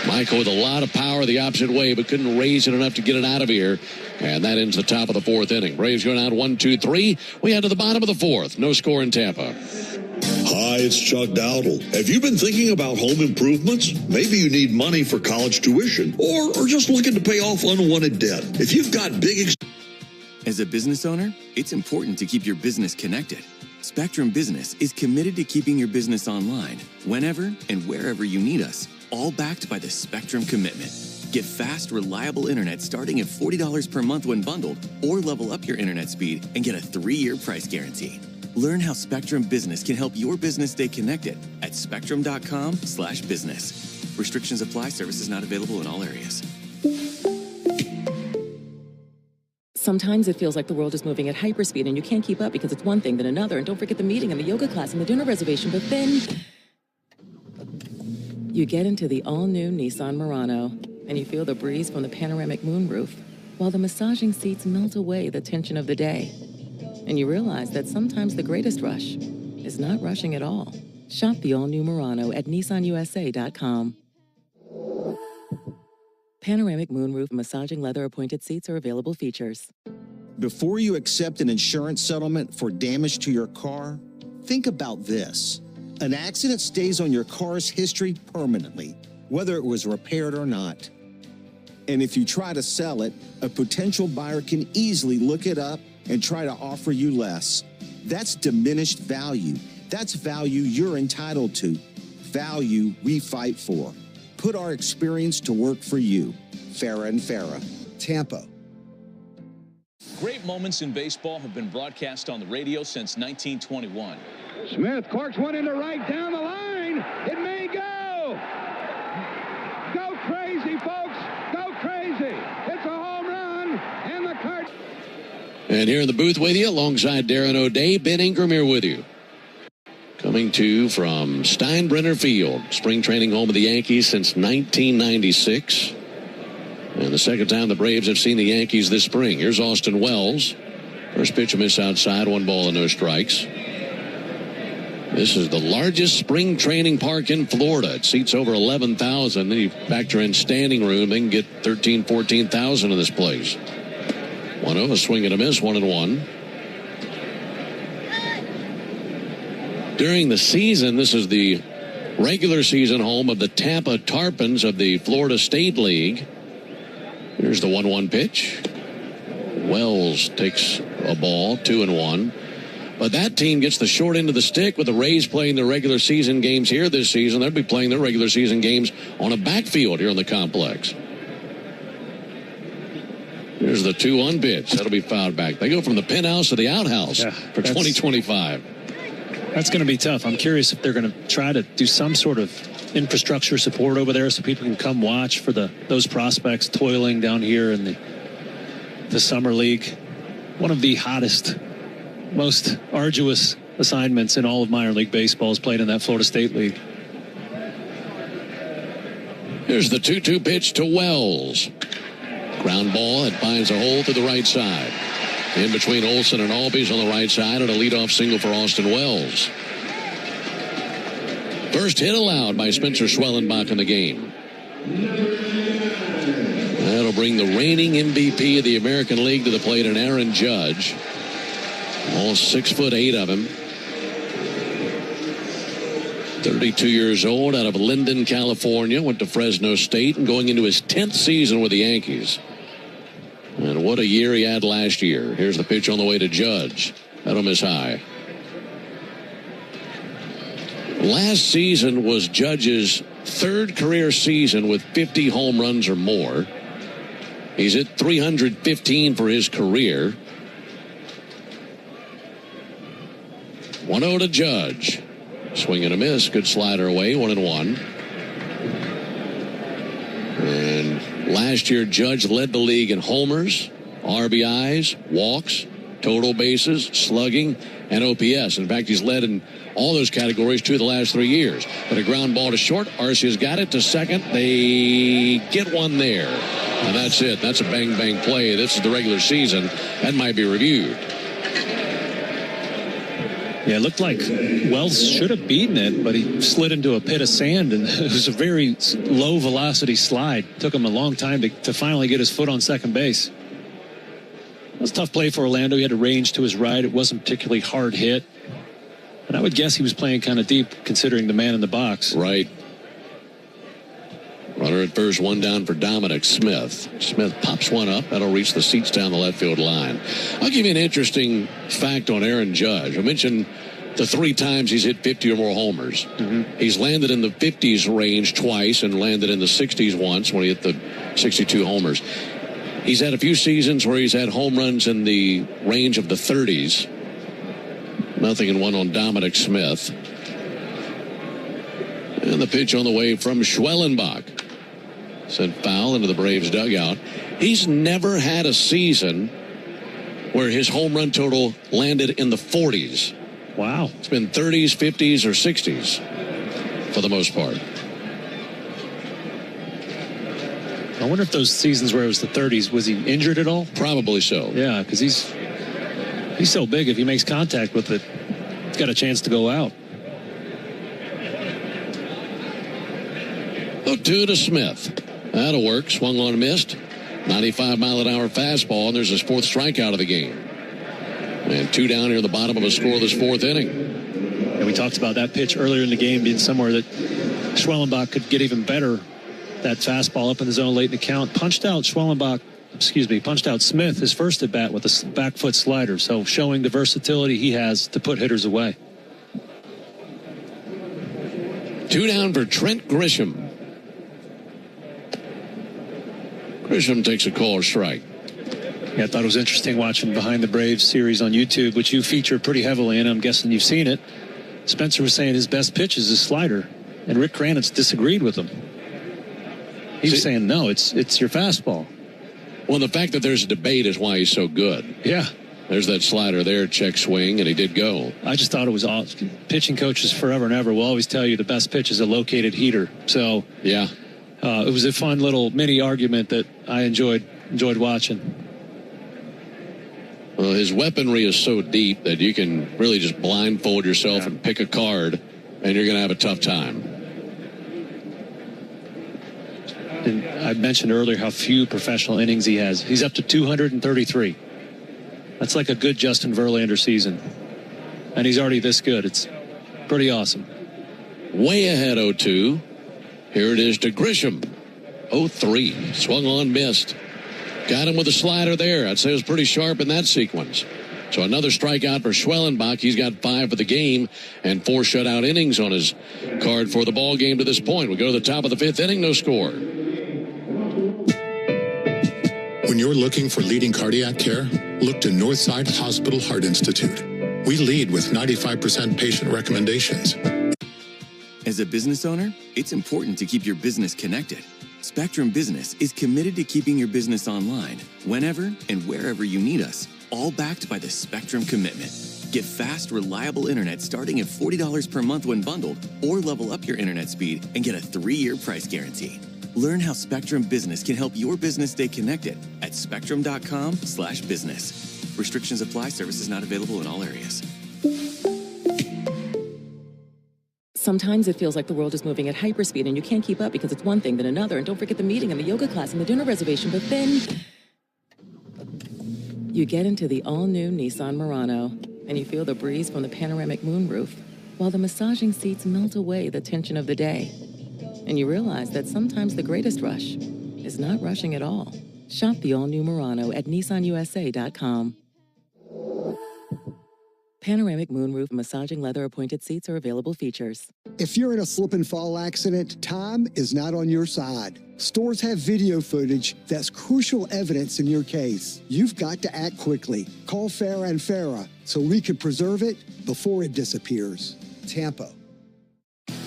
Michael with a lot of power the opposite way, but couldn't raise it enough to get it out of here. And that ends the top of the 4th inning. Braves going out 1-2-3. We head to the bottom of the 4th. No score in Tampa. Hi, it's Chuck Dowdle. Have you been thinking about home improvements? Maybe you need money for college tuition or just looking to pay off unwanted debt. If you've got big... As a business owner, it's important to keep your business connected. Spectrum Business is committed to keeping your business online whenever and wherever you need us, all backed by the Spectrum Commitment. Get fast, reliable internet starting at $40 per month when bundled, or level up your internet speed and get a 3-year price guarantee. Learn how Spectrum Business can help your business stay connected at spectrum.com/business. Restrictions apply. Services not available in all areas. Sometimes it feels like the world is moving at hyperspeed and you can't keep up because it's one thing then another. And don't forget the meeting and the yoga class and the dinner reservation. But then you get into the all-new Nissan Murano and you feel the breeze from the panoramic moonroof while the massaging seats melt away the tension of the day. And you realize that sometimes the greatest rush is not rushing at all. Shop the all-new Murano at nissanusa.com. Panoramic moonroof massaging leather appointed seats are available features. Before you accept an insurance settlement for damage to your car, think about this. An accident stays on your car's history permanently, whether it was repaired or not. And if you try to sell it, a potential buyer can easily look it up and try to offer you less. That's diminished value. That's value you're entitled to. Value we fight for. Put our experience to work for you. Farah and Farah, Tampa. Great moments in baseball have been broadcast on the radio since 1921. Smith corks one into right down the line. It may go. Go crazy, folks. Go crazy. It's a home run. And the card. And here in the booth with you, alongside Darren O'Day, Ben Ingram here with you. Coming to you from Steinbrenner Field, spring training home of the Yankees since 1996. And the second time the Braves have seen the Yankees this spring. Here's Austin Wells. First pitch, a miss outside, 1 ball and no strikes. This is the largest spring training park in Florida. It seats over 11,000. Then you factor in standing room, they can get 13,000, 14,000 in this place. 1-0, a swing and a miss, 1-1. During the season, this is the regular season home of the Tampa Tarpons of the Florida State League. Here's the 1-1 pitch. Wells takes a ball, 2-1. But that team gets the short end of the stick with the Rays playing their regular season games here this season. They'll be playing their regular season games on a backfield here in the complex. Here's the 2-1 pitch. That'll be fouled back. They go from the penthouse to the outhouse for 2025. That's going to be tough. I'm curious if they're going to try to do some sort of infrastructure support over there so people can come watch for those prospects toiling down here in the summer league. One of the hottest, most arduous assignments in all of minor league baseball is played in that Florida State League. Here's the 2-2 pitch to Wells. Ground ball. It finds a hole to the right side. In between Olsen and Albies on the right side, and a leadoff single for Austin Wells. First hit allowed by Spencer Schwellenbach in the game. That'll bring the reigning MVP of the American League to the plate, and Aaron Judge. All 6'8" of him. 32 years old, out of Linden, California. Went to Fresno State and going into his 10th season with the Yankees. And what a year he had last year. Here's the pitch on the way to Judge. That'll miss high. Last season was Judge's third career season with 50 home runs or more. He's at 315 for his career. 1-0 to Judge. Swing and a miss. Good slider away. 1-1. And last year, Judge led the league in homers, RBIs, walks, total bases, slugging, and OPS. In fact, he's led in all those categories 2 of the last 3 years. But a ground ball to short. Arcia's got it to second. They get one there. And that's it. That's a bang-bang play. This is the regular season. That might be reviewed. Yeah, it looked like Wells should have beaten it, but he slid into a pit of sand, and it was a very low-velocity slide. Took him a long time to finally get his foot on second base. It was a tough play for Orlando. He had a range to his right. It wasn't particularly hard hit. And I would guess he was playing kind of deep, considering the man in the box. Right. Runner at first, 1 down for Dominic Smith. Smith pops one up. That'll reach the seats down the left field line. I'll give you an interesting fact on Aaron Judge. I mentioned the 3 times he's hit 50 or more homers. He's landed in the 50s range twice and landed in the 60s once when he hit the 62 homers. He's had a few seasons where he's had home runs in the range of the 30s. Nothing in one on Dominic Smith. And the pitch on the way from Schwellenbach. Sent foul into the Braves dugout. He's never had a season where his home run total landed in the 40s. Wow. It's been 30s, 50s, or 60s for the most part. I wonder if those seasons where it was the 30s, was he injured at all? Probably so. Yeah, because he's so big. If he makes contact with it, he's got a chance to go out. 0-2 to Smith. That'll work. Swung on and missed. 95-mile-an-hour fastball, and there's his fourth strikeout of the game. And 2 down here in the bottom of a scoreless fourth inning. And we talked about that pitch earlier in the game being somewhere that Schwellenbach could get even better. That fastball up in the zone late in the count. Punched out Smith his first at bat with a back foot slider. So showing the versatility he has to put hitters away. 2 down for Trent Grisham. Grisham takes a call strike. Yeah, I thought it was interesting watching Behind the Braves series on YouTube, which you feature pretty heavily, and I'm guessing you've seen it. Spencer was saying his best pitch is his slider, and Rick Kranitz disagreed with him. He was saying, no, it's your fastball. Well, the fact that there's a debate is why he's so good. Yeah. There's that slider there, check swing, and he did go. I just thought it was awesome. Pitching coaches forever and ever will always tell you the best pitch is a located heater. So yeah, it was a fun little mini argument that I enjoyed watching. Well, his weaponry is so deep that you can really just blindfold yourself and pick a card, and you're going to have a tough time. And I mentioned earlier how few professional innings he has. He's up to 233. That's like a good Justin Verlander season. And he's already this good. It's pretty awesome. Way ahead 0-2. Here it is to Grisham. 0-3. Swung on, missed. Got him with a slider there. I'd say it was pretty sharp in that sequence. So another strikeout for Schwellenbach. He's got 5 for the game and 4 shutout innings on his card for the ball game to this point. We go to the top of the 5th inning, no score. When you're looking for leading cardiac care, look to Northside Hospital Heart Institute. We lead with 95% patient recommendations. As a business owner, it's important to keep your business connected. Spectrum Business is committed to keeping your business online, whenever and wherever you need us, all backed by the Spectrum Commitment. Get fast, reliable internet starting at $40 per month when bundled, or level up your internet speed and get a 3-year price guarantee. Learn how Spectrum Business can help your business stay connected at spectrum.com/business. Restrictions apply. Services not available in all areas. Sometimes it feels like the world is moving at hyperspeed and you can't keep up because it's one thing then another. And don't forget the meeting and the yoga class and the dinner reservation. But then you get into the all-new Nissan Murano and you feel the breeze from the panoramic moonroof while the massaging seats melt away the tension of the day. And you realize that sometimes the greatest rush is not rushing at all. Shop the all-new Murano at nissanusa.com. Panoramic moonroof massaging leather appointed seats are available features. If you're in a slip and fall accident, time is not on your side. Stores have video footage that's crucial evidence in your case. You've got to act quickly. Call Farah and Farah so we can preserve it before it disappears. Tampa.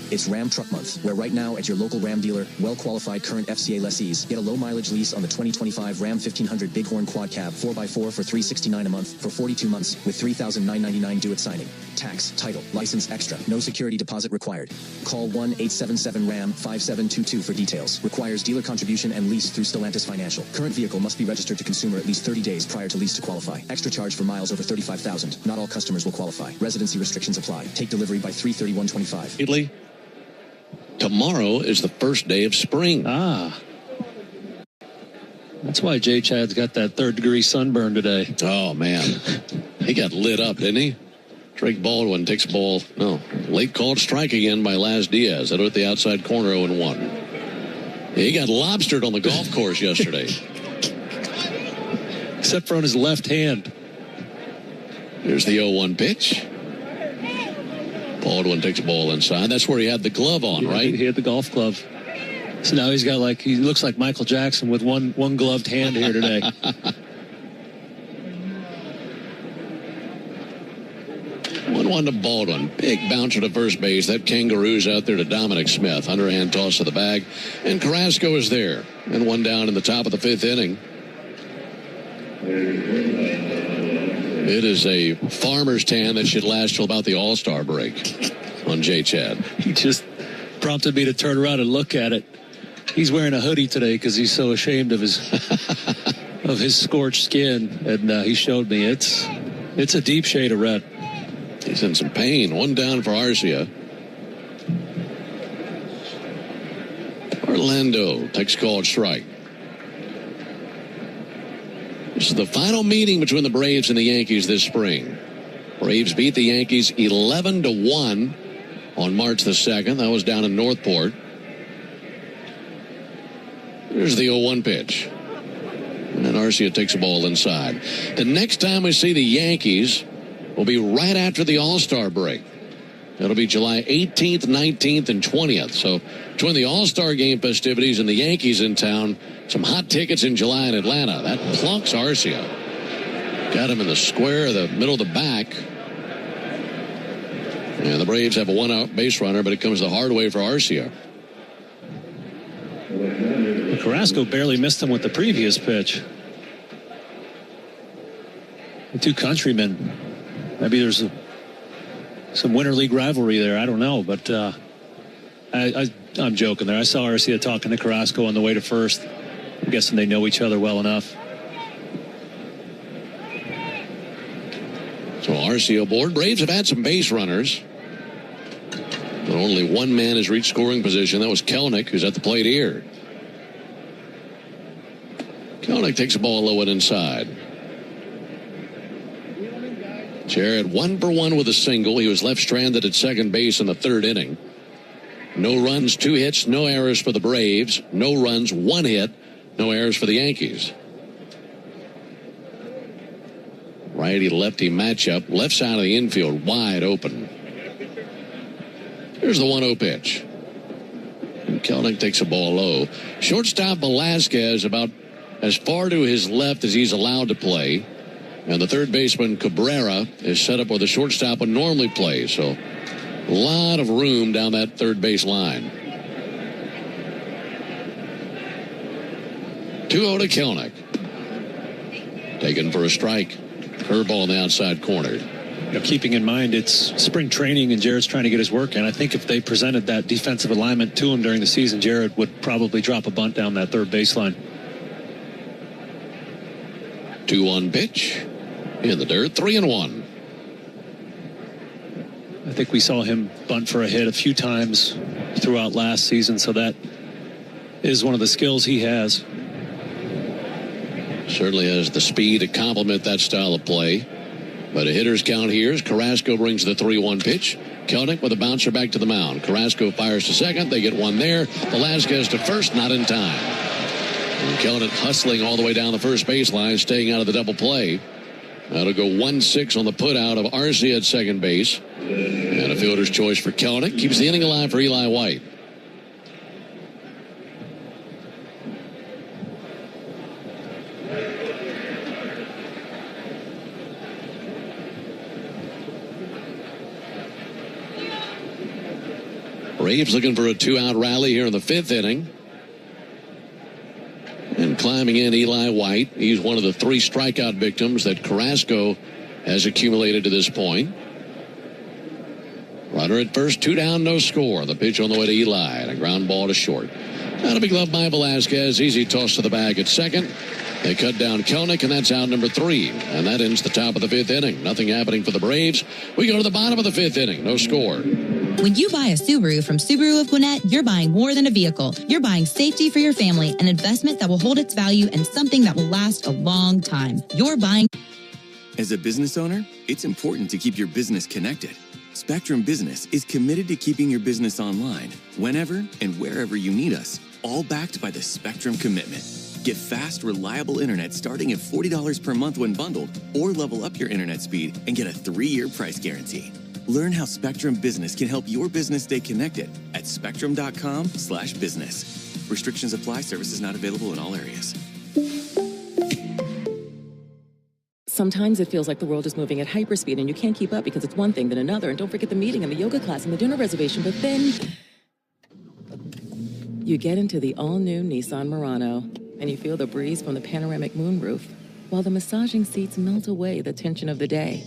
It's Ram Truck Month, where right now at your local Ram dealer, well-qualified current FCA lessees get a low-mileage lease on the 2025 Ram 1500 Bighorn Quad Cab 4x4 for $369 a month for 42 months with $3,999 due at signing. Tax, title, license extra, no security deposit required. Call 1-877-RAM-5722 for details. Requires dealer contribution and lease through Stellantis Financial. Current vehicle must be registered to consumer at least 30 days prior to lease to qualify. Extra charge for miles over 35,000. Not all customers will qualify. Residency restrictions apply. Take delivery by 3/31/25. Italy. Tomorrow is the first day of spring. That's why J. Chad's got that 3rd-degree sunburn today. Oh, man. He got lit up, didn't he? Drake Baldwin takes ball. No. Late called strike again by Laz Diaz. That at the outside corner 0-1. He got lobstered on the golf course yesterday. Except for on his left hand. Here's the 0-1 pitch. Baldwin takes a ball inside. That's where he had the glove on, right? He had the golf glove. So now he's got he looks like Michael Jackson with one gloved hand here today. 1-1 to Baldwin. Big bouncer to first base. That kangaroo's out there to Dominic Smith. Underhand toss to the bag. And Carrasco is there. And 1 down in the top of the 5th inning. It is a farmer's tan that should last till about the All-Star break on J-Chad. He just prompted me to turn around and look at it. He's wearing a hoodie today because he's so ashamed of his of his scorched skin, and he showed me it's a deep shade of red. He's in some pain. One down for Arcia. Orlando takes called strike. This is the final meeting between the Braves and the Yankees this spring. Braves beat the Yankees 11-1 on March the 2nd. That was down in Northport. Here's the 0-1 pitch. And then Arcia takes the ball inside. The next time we see the Yankees will be right after the All-Star break. It'll be July 18th, 19th, and 20th. So between the All-Star game festivities and the Yankees in town, some hot tickets in July in Atlanta. That plunks Arcia. Got him in the square, the middle of the back. And the Braves have a one-out base runner, but it comes the hard way for Arcia. Carrasco barely missed him with the previous pitch. The two countrymen. Maybe there's some Winter League rivalry there. I don't know, but I'm joking there. I saw Arcia talking to Carrasco on the way to first. I'm guessing they know each other well enough. So Arcia aboard. Braves have had some base runners, but only one man has reached scoring position. That was Kelenic, who's at the plate here. Kelenic takes the ball low and inside. Jarrett 1 for 1 with a single. He was left stranded at second base in the third inning. No runs, 2 hits, no errors for the Braves. No runs, 1 hit, no errors for the Yankees. Righty-lefty matchup. Left side of the infield wide open. Here's the 1-0 pitch. And Kelenic takes the ball low. Shortstop Velasquez about as far to his left as he's allowed to play. And the third baseman Cabrera is set up where the shortstop would normally play. So a lot of room down that third base line. 2-0 to Kelenic. Taken for a strike. Curveball on the outside corner. You know, keeping in mind it's spring training and Jarrett's trying to get his work in. I think if they presented that defensive alignment to him during the season, Jarrett would probably drop a bunt down that third baseline. 2-1 pitch. In the dirt, 3-1. I think we saw him bunt for a hit a few times throughout last season, so that is one of the skills he has. Certainly has the speed to complement that style of play. But a hitter's count here as Carrasco brings the 3-1 pitch. Kelenic with a bouncer back to the mound. Carrasco fires to second. They get one there. Velasquez to first, not in time. And Kelenic hustling all the way down the first baseline, staying out of the double play. That'll go 1-6 on the put out of Arcia at second base. And a fielder's choice for Kelenic. Keeps the inning alive for Eli White. Braves looking for a 2-out rally here in the 5th inning. And climbing in, Eli White. He's one of the 3 strikeout victims that Carrasco has accumulated to this point. Runner at first, 2 down, no score. The pitch on the way to Eli, and a ground ball to short. Not a big glove by Velasquez. Easy toss to the bag at second. They cut down Kelenic, and that's out number 3. And that ends the top of the 5th inning. Nothing happening for the Braves. We go to the bottom of the 5th inning. No score. When you buy a Subaru from Subaru of Gwinnett, you're buying more than a vehicle. You're buying safety for your family, an investment that will hold its value, and something that will last a long time. You're buying... As a business owner, it's important to keep your business connected. Spectrum Business is committed to keeping your business online, whenever and wherever you need us, all backed by the Spectrum Commitment. Get fast, reliable internet starting at $40 per month when bundled, or level up your internet speed and get a 3-year price guarantee. Learn how Spectrum Business can help your business stay connected at spectrum.com/business. Restrictions apply. Services not available in all areas. Sometimes it feels like the world is moving at hyperspeed and you can't keep up because it's one thing then another. And don't forget the meeting and the yoga class and the dinner reservation. But then you get into the all-new Nissan Murano and you feel the breeze from the panoramic moonroof. while the massaging seats melt away the tension of the day.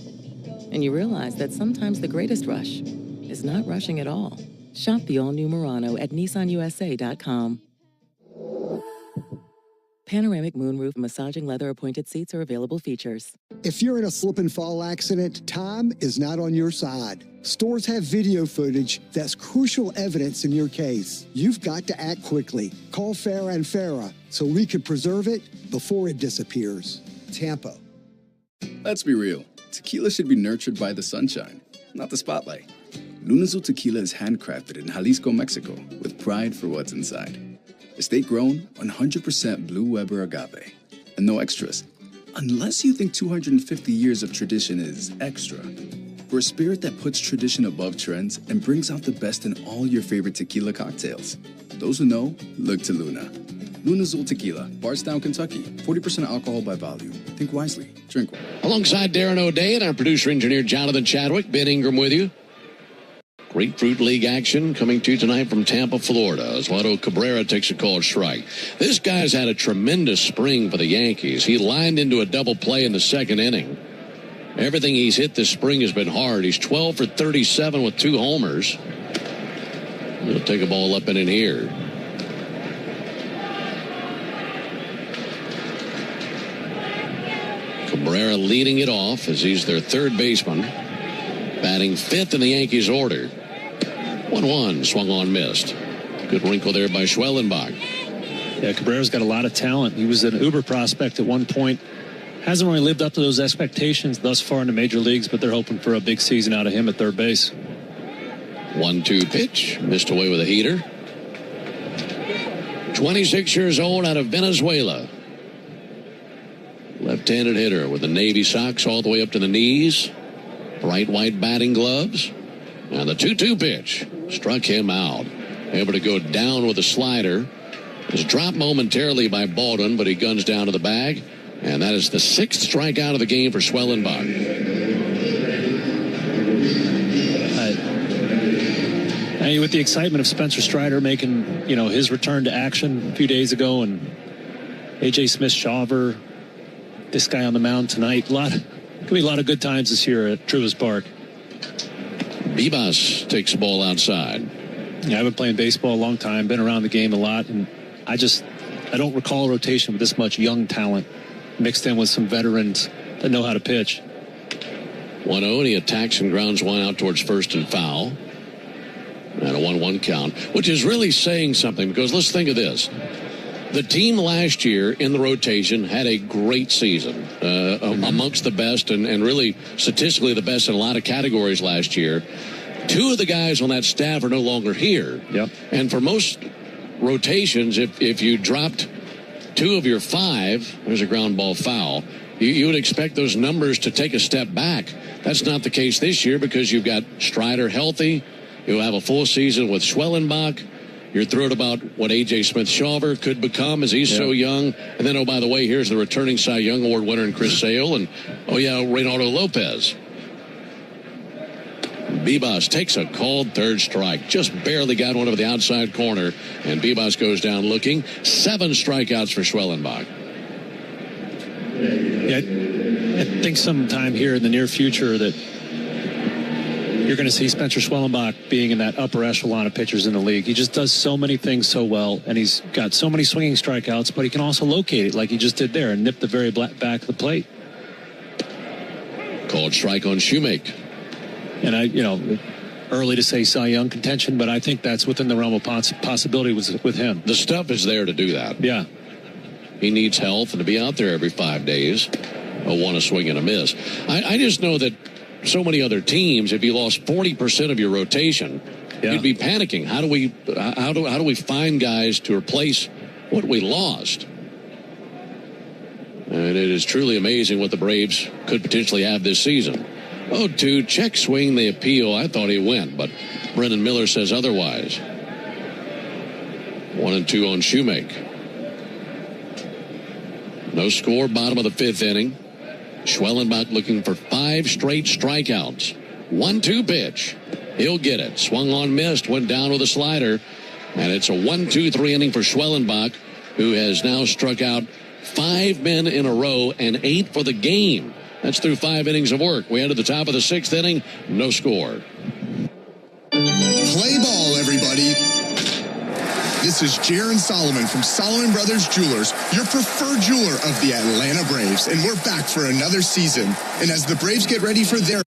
And you realize that sometimes the greatest rush is not rushing at all. Shop the all-new Murano at nissanusa.com. Panoramic moonroof massaging leather appointed seats are available features. If you're in a slip and fall accident, time is not on your side. Stores have video footage that's crucial evidence in your case. You've got to act quickly. Call Farah and Farah so we can preserve it before it disappears. Tampa. Let's be real. Tequila should be nurtured by the sunshine, not the spotlight. Lunazul tequila is handcrafted in Jalisco, Mexico, with pride for what's inside. Estate-grown, 100% Blue Weber agave. And no extras. Unless you think 250 years of tradition is extra. We're a spirit that puts tradition above trends and brings out the best in all your favorite tequila cocktails. Those who know, look to Luna. Lunazul Tequila, Bardstown, Kentucky. 40% alcohol by volume. Think wisely. Drink well. Alongside Darren O'Day and our producer-engineer Jonathan Chadwick, Ben Ingram with you. Grapefruit League action coming to you tonight from Tampa, Florida. Oswaldo Cabrera takes a called strike. This guy's had a tremendous spring for the Yankees. He lined into a double play in the second inning. Everything he's hit this spring has been hard. He's 12 for 37 with 2 homers. He'll take a ball up and in here. Cabrera leading it off as he's their third baseman. Batting 5th in the Yankees order. 1-1, swung on, missed. Good wrinkle there by Schwellenbach. Yeah, Cabrera's got a lot of talent. He was an uber prospect at one point. Hasn't really lived up to those expectations thus far in the major leagues, but they're hoping for a big season out of him at third base. 1-2 pitch, missed away with a heater. 26 years old out of Venezuela. Left-handed hitter with the navy socks all the way up to the knees. Bright white batting gloves. And the 2-2 pitch struck him out. Able to go down with a slider. Was dropped momentarily by Baldwin, but he guns down to the bag. And that is the 6th strikeout of the game for Schwellenbach. With the excitement of Spencer Strider making, his return to action a few days ago, and A.J. Smith-Shawver, this guy on the mound tonight, could be a lot of good times this year at Truist Park. Bibas takes the ball outside. Yeah, I've been playing baseball a long time, been around the game a lot, and I don't recall a rotation with this much young talent mixed in with some veterans that know how to pitch. 1-0, and he attacks and grounds one out towards first and foul. And a 1-1 count, which is really saying something, because let's think of this. The team last year in the rotation had a great season, amongst the best and really statistically the best in a lot of categories last year. 2 of the guys on that staff are no longer here. Yep. And for most rotations, if you dropped 2 of your 5, there's a ground ball foul, you would expect those numbers to take a step back. That's not the case this year because you've got Strider healthy. You'll have a full season with Schwellenbach. You're thrilled about what A.J. Smith-Shawver could become as he's so young. And then, oh, by the way, here's the returning Cy Young Award winner in Chris Sale. And, Reynaldo Lopez. Bibas takes a called third strike. Just barely got one over the outside corner. And Bibas goes down looking. 7 strikeouts for Schwellenbach. Yeah, I think sometime here in the near future that you're going to see Spencer Schwellenbach being in that upper echelon of pitchers in the league. He just does so many things so well, and he's got so many swinging strikeouts, but he can also locate it like he just did there and nip the very back of the plate. Called strike on Shoemake. And early to say Cy Young contention, but I think that's within the realm of possibility with him. The stuff is there to do that. Yeah. He needs health and to be out there every 5 days. Want to swing and a miss. I just know that so many other teams, if you lost 40% of your rotation, you'd be panicking. How do we find guys to replace what we lost? And it is truly amazing what the Braves could potentially have this season. 0-2, check swing, the appeal. I thought he went, but Brendan Miller says otherwise. 1-2 on Shoemake. No score, bottom of the 5th inning. Schwellenbach looking for 5 straight strikeouts. 1-2 pitch. He'll get it. Swung on, missed, went down with a slider. And it's a 1-2-3 inning for Schwellenbach, who has now struck out 5 men in a row and 8 for the game. That's through 5 innings of work. We head to the top of the 6th inning. No score. Play ball, everybody. This is Jaron Solomon from Solomon Brothers Jewelers, your preferred jeweler of the Atlanta Braves. And we're back for another season. And as the Braves get ready for their...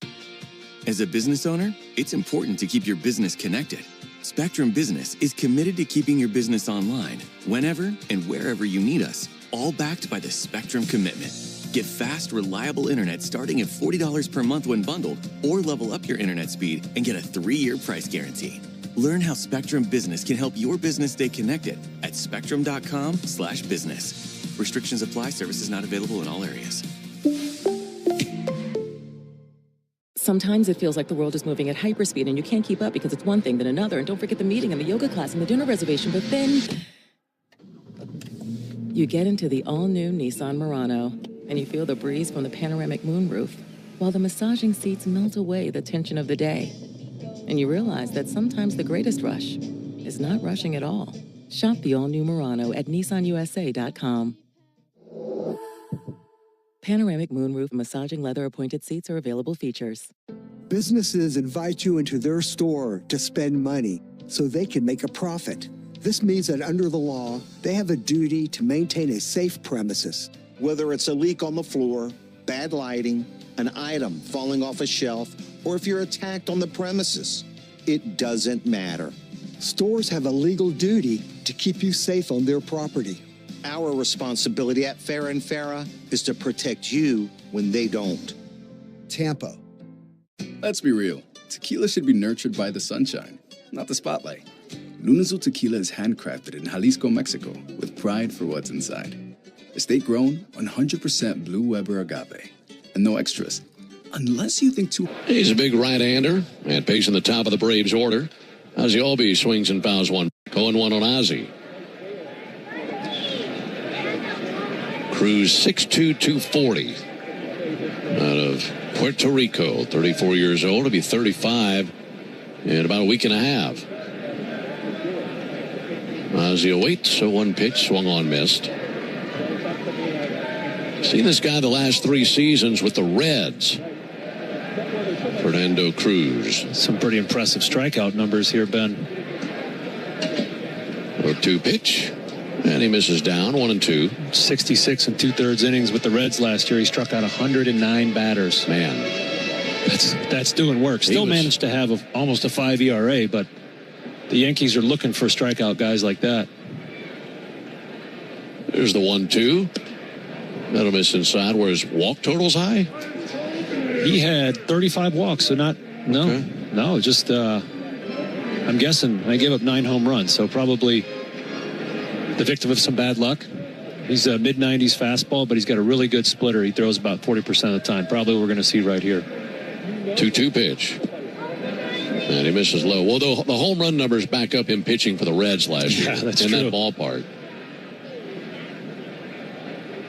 As a business owner, it's important to keep your business connected. Spectrum Business is committed to keeping your business online, whenever and wherever you need us, all backed by the Spectrum Commitment. Get fast, reliable internet starting at $40 per month when bundled, or level up your internet speed and get a 3-year price guarantee. Learn how Spectrum Business can help your business stay connected at spectrum.com/business. Restrictions apply. Services not available in all areas. Sometimes it feels like the world is moving at hyperspeed and you can't keep up because it's one thing then another. And don't forget the meeting and the yoga class and the dinner reservation. But then you get into the all-new Nissan Murano and you feel the breeze from the panoramic moonroof while the massaging seats melt away the tension of the day. And you realize that sometimes the greatest rush is not rushing at all. Shop the all-new Murano at nissanusa.com. Panoramic moonroof massaging leather appointed seats are available features. Businesses invite you into their store to spend money so they can make a profit. This means that under the law, they have a duty to maintain a safe premises. Whether it's a leak on the floor, bad lighting, an item falling off a shelf, or if you're attacked on the premises, it doesn't matter. Stores have a legal duty to keep you safe on their property. Our responsibility at Farah & Farah is to protect you when they don't. Tampa. Let's be real. Tequila should be nurtured by the sunshine, not the spotlight. Lunazul Tequila is handcrafted in Jalisco, Mexico, with pride for what's inside. Estate-grown, 100% Blue Weber agave. And no extras. Unless you think too... He's a big right-hander and pacing the top of the Braves order. Ozzie Albies swings and fouls one. 0-1 on Ozzie. Cruz 6'2", 240. Out of Puerto Rico, 34 years old. He'll be 35 in about a week and a half. Ozzie awaits, so one pitch, swung on, missed. Seen this guy the last 3 seasons with the Reds. Fernando Cruz. Some pretty impressive strikeout numbers here, Ben. 0-2 pitch. And he misses down, 1-2. 66 and 2/3 innings with the Reds last year. He struck out 109 batters. Man, that's doing work. Still managed to have almost a 5 ERA, but the Yankees are looking for strikeout guys like that. There's the 1-2. That'll miss inside. Where his walk total's high? He had 35 walks, so I'm guessing I gave up 9 home runs, so probably the victim of some bad luck. He's a mid-90s fastball, but he's got a really good splitter. He throws about 40% of the time. Probably what we're going to see right here. 2-2 pitch. And he misses low. Well, the home run numbers back up him pitching for the Reds last year. Yeah, that's in true. that ballpark.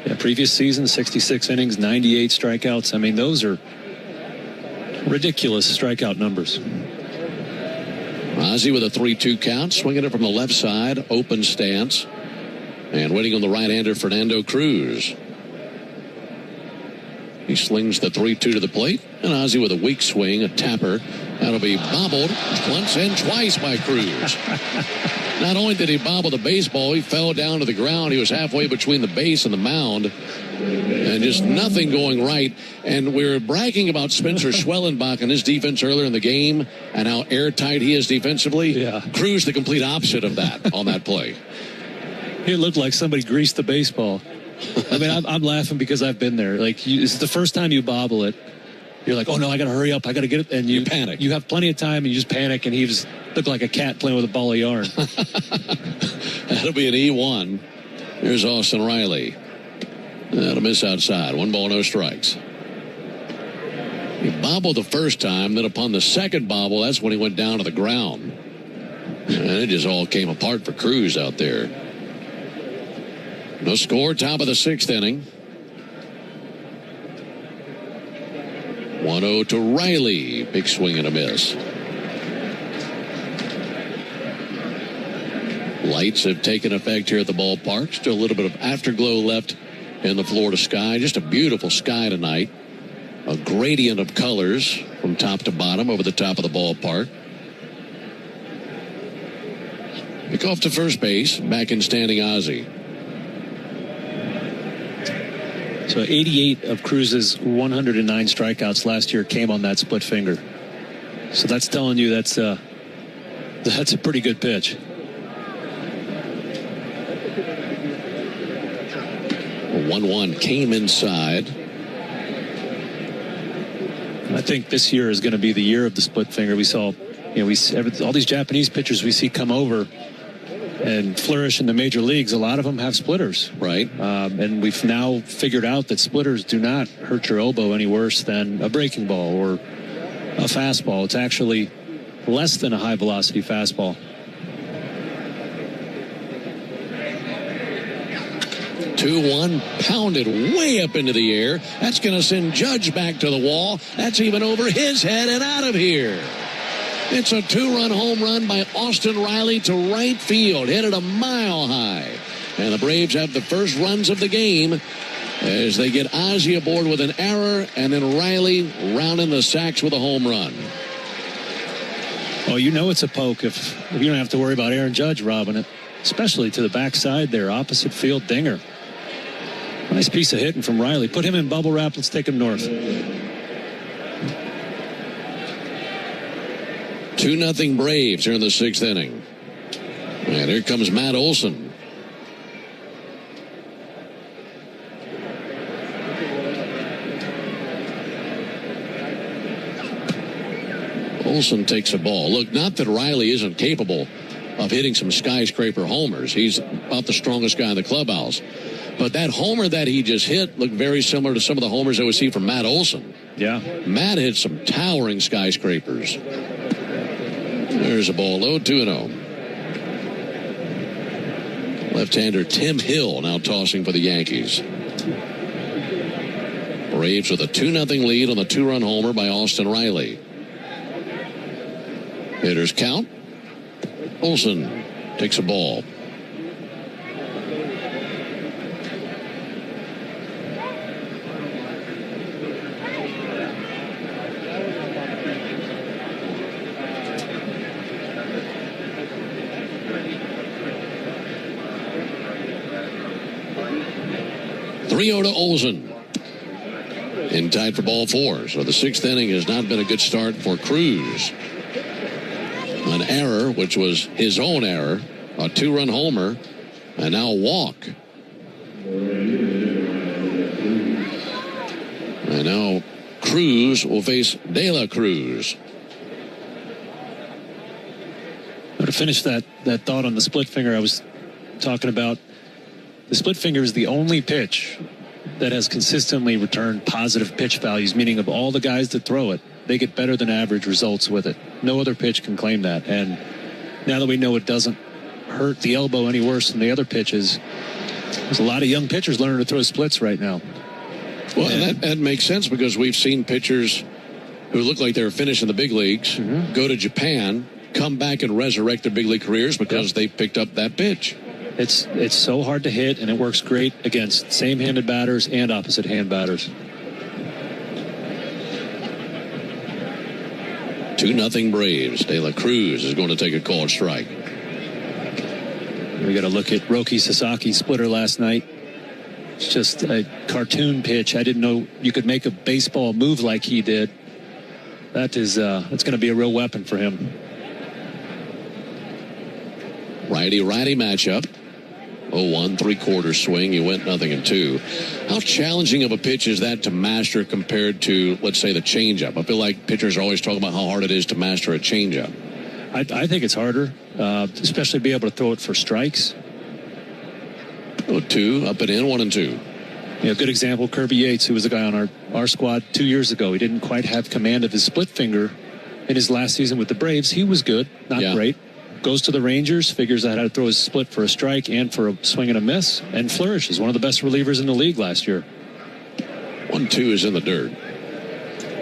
Yeah, previous season, 66 innings, 98 strikeouts. I mean, those are ridiculous strikeout numbers. Ozzie with a 3-2 count, swinging it from the left side, open stance, and waiting on the right-hander Fernando Cruz. He slings the 3-2 to the plate, and Ozzie with a weak swing, a tapper. That'll be bobbled once and twice by Cruz. Not only did he bobble the baseball, he fell down to the ground. He was halfway between the base and the mound, and just nothing going right. And we were bragging about Spencer Schwellenbach and his defense earlier in the game and how airtight he is defensively. Yeah. Cruz, the complete opposite of that on that play. It looked like somebody greased the baseball. I mean, I'm laughing because I've been there. Like, it's the first time you bobble it. You're like, oh, no, I got to hurry up. I got to get it. And you panic. You have plenty of time, and you just panic, and he just looked like a cat playing with a ball of yarn. That'll be an E1. Here's Austin Riley. That'll miss outside. 1 ball, no strikes. He bobbled the first time. Then upon the second bobble, that's when he went down to the ground. And it just all came apart for Cruz out there. No score, top of the 6th inning. 1-0 to Riley. Big swing and a miss. Lights have taken effect here at the ballpark. Still a little bit of afterglow left in the Florida sky. Just a beautiful sky tonight. A gradient of colors from top to bottom over the top of the ballpark. Pick off to first base. Back in standing Ozzie. So 88 of Cruz's 109 strikeouts last year came on that split finger. So that's telling you that's a pretty good pitch. 1-1 came inside. I think this year is going to be the year of the split finger. We saw, all these Japanese pitchers we see come over and flourish in the major leagues. A lot of them have splitters. Right. And we've now figured out that splitters do not hurt your elbow any worse than a breaking ball or a fastball. It's actually less than a high velocity fastball. 2-1 pounded way up into the air. That's going to send Judge back to the wall. That's even over his head and out of here. It's a 2-run home run by Austin Riley to right field. Hit it a mile high. And the Braves have the first runs of the game as they get Ozzie aboard with an error, and then Riley rounding the sacks with a home run. Oh, it's a poke if you don't have to worry about Aaron Judge robbing it, especially to the backside there, opposite field dinger. Nice piece of hitting from Riley. Put him in bubble wrap. Let's take him north. 2-0 Braves here in the 6th inning. And here comes Matt Olson. Olson takes a ball. Look, not that Riley isn't capable of hitting some skyscraper homers. He's about the strongest guy in the clubhouse. But that homer that he just hit looked very similar to some of the homers that we see from Matt Olson. Yeah. Matt hit some towering skyscrapers. There's a ball low, 2-0. Left-hander Tim Hill now tossing for the Yankees. Braves with a 2-0 lead on the 2-run homer by Austin Riley. Hitters count. Olson takes a ball. To Olson. In tied for ball 4. So the 6th inning has not been a good start for Cruz. An error, which was his own error. A 2-run homer. And now a walk. And now Cruz will face De La Cruz. To finish that thought on the split finger I was talking about, the split finger is the only pitch that has consistently returned positive pitch values, meaning of all the guys that throw it, they get better than average results with it. No other pitch can claim that. And now that we know it doesn't hurt the elbow any worse than the other pitches, there's a lot of young pitchers learning to throw splits right now. Well, and that makes sense because we've seen pitchers who look like they're finishing the big leagues go to Japan, come back and resurrect their big league careers because they picked up that pitch. It's so hard to hit, and it works great against same-handed batters and opposite-hand batters. 2-0 Braves. De La Cruz is going to take a called strike. We got to look at Roki Sasaki's splitter last night. It's just a cartoon pitch. I didn't know you could make a baseball move like he did. That's going to be a real weapon for him. Righty-righty matchup. 0-1, 3/4 swing. You went 0-2. How challenging of a pitch is that to master compared to, let's say, the changeup? I feel like pitchers are always talking about how hard it is to master a changeup. I think it's harder, especially to be able to throw it for strikes. 0-2, up and in, 1-2. Yeah, good example, Kirby Yates, who was a guy on our squad 2 years ago. He didn't quite have command of his split finger in his last season with the Braves. He was good, not great. Goes to the Rangers, figures out how to throw his split for a strike and for a swing and a miss, and flourishes. One of the best relievers in the league last year. 1-2 is in the dirt.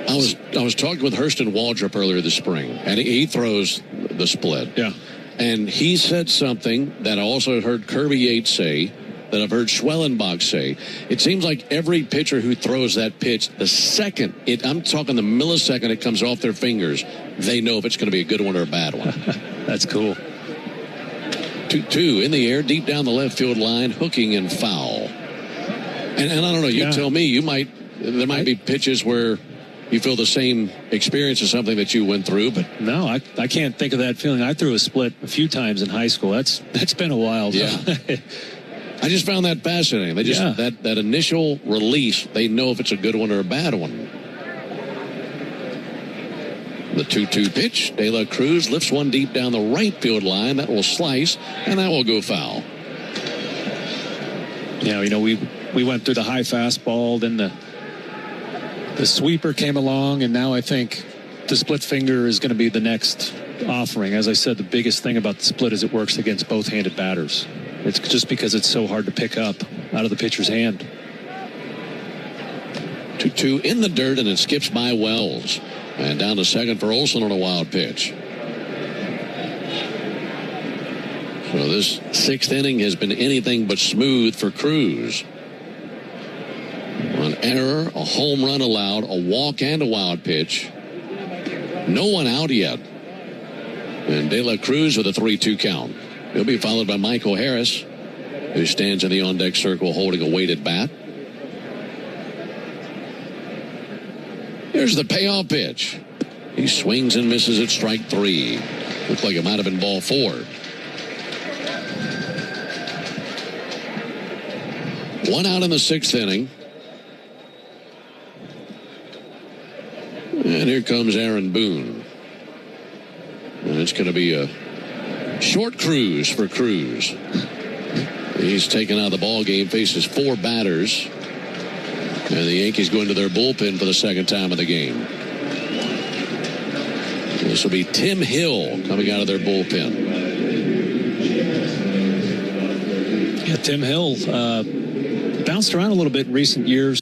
I was talking with Hurston Waldrop earlier this spring, and he throws the split. Yeah. And he said something that I also heard Kirby Yates say that I've heard Schwellenbach say. It seems like every pitcher who throws that pitch, the second, I'm talking the millisecond it comes off their fingers, they know if it's going to be a good one or a bad one. That's cool. 2-2 in the air, deep down the left field line, hooking and foul. And I don't know, you tell me, there might be pitches where you feel the same experience as something that you went through, but no, I can't think of that feeling. I threw a split a few times in high school. That's been a while. Yeah. I just found that fascinating. They just that initial release, they know if it's a good one or a bad one. The 2-2 pitch. De La Cruz lifts one deep down the right field line. That will slice, and that will go foul. Yeah, we went through the high fastball, then the sweeper came along, and now I think the split finger is going to be the next offering. As I said, the biggest thing about the split is it works against both-handed batters. It's just because it's so hard to pick up out of the pitcher's hand. 2-2 in the dirt, and it skips by Wells. And down to second for Olsen on a wild pitch. So this sixth inning has been anything but smooth for Cruz. An error, a home run allowed, a walk, and a wild pitch. No one out yet. And De La Cruz with a 3-2 count. He'll be followed by Michael Harris, who stands in the on-deck circle holding a weighted bat. Here's the payoff pitch. He swings and misses at strike 3. Looked like it might have been ball 4. 1 out in the 6th inning. And here comes Aaron Boone. And it's going to be a short cruise for Cruz. He's taken out of the ball game, faces 4 batters. And the Yankees go into their bullpen for the second time of the game. This will be Tim Hill coming out of their bullpen. Yeah, Tim Hill bounced around a little bit in recent years.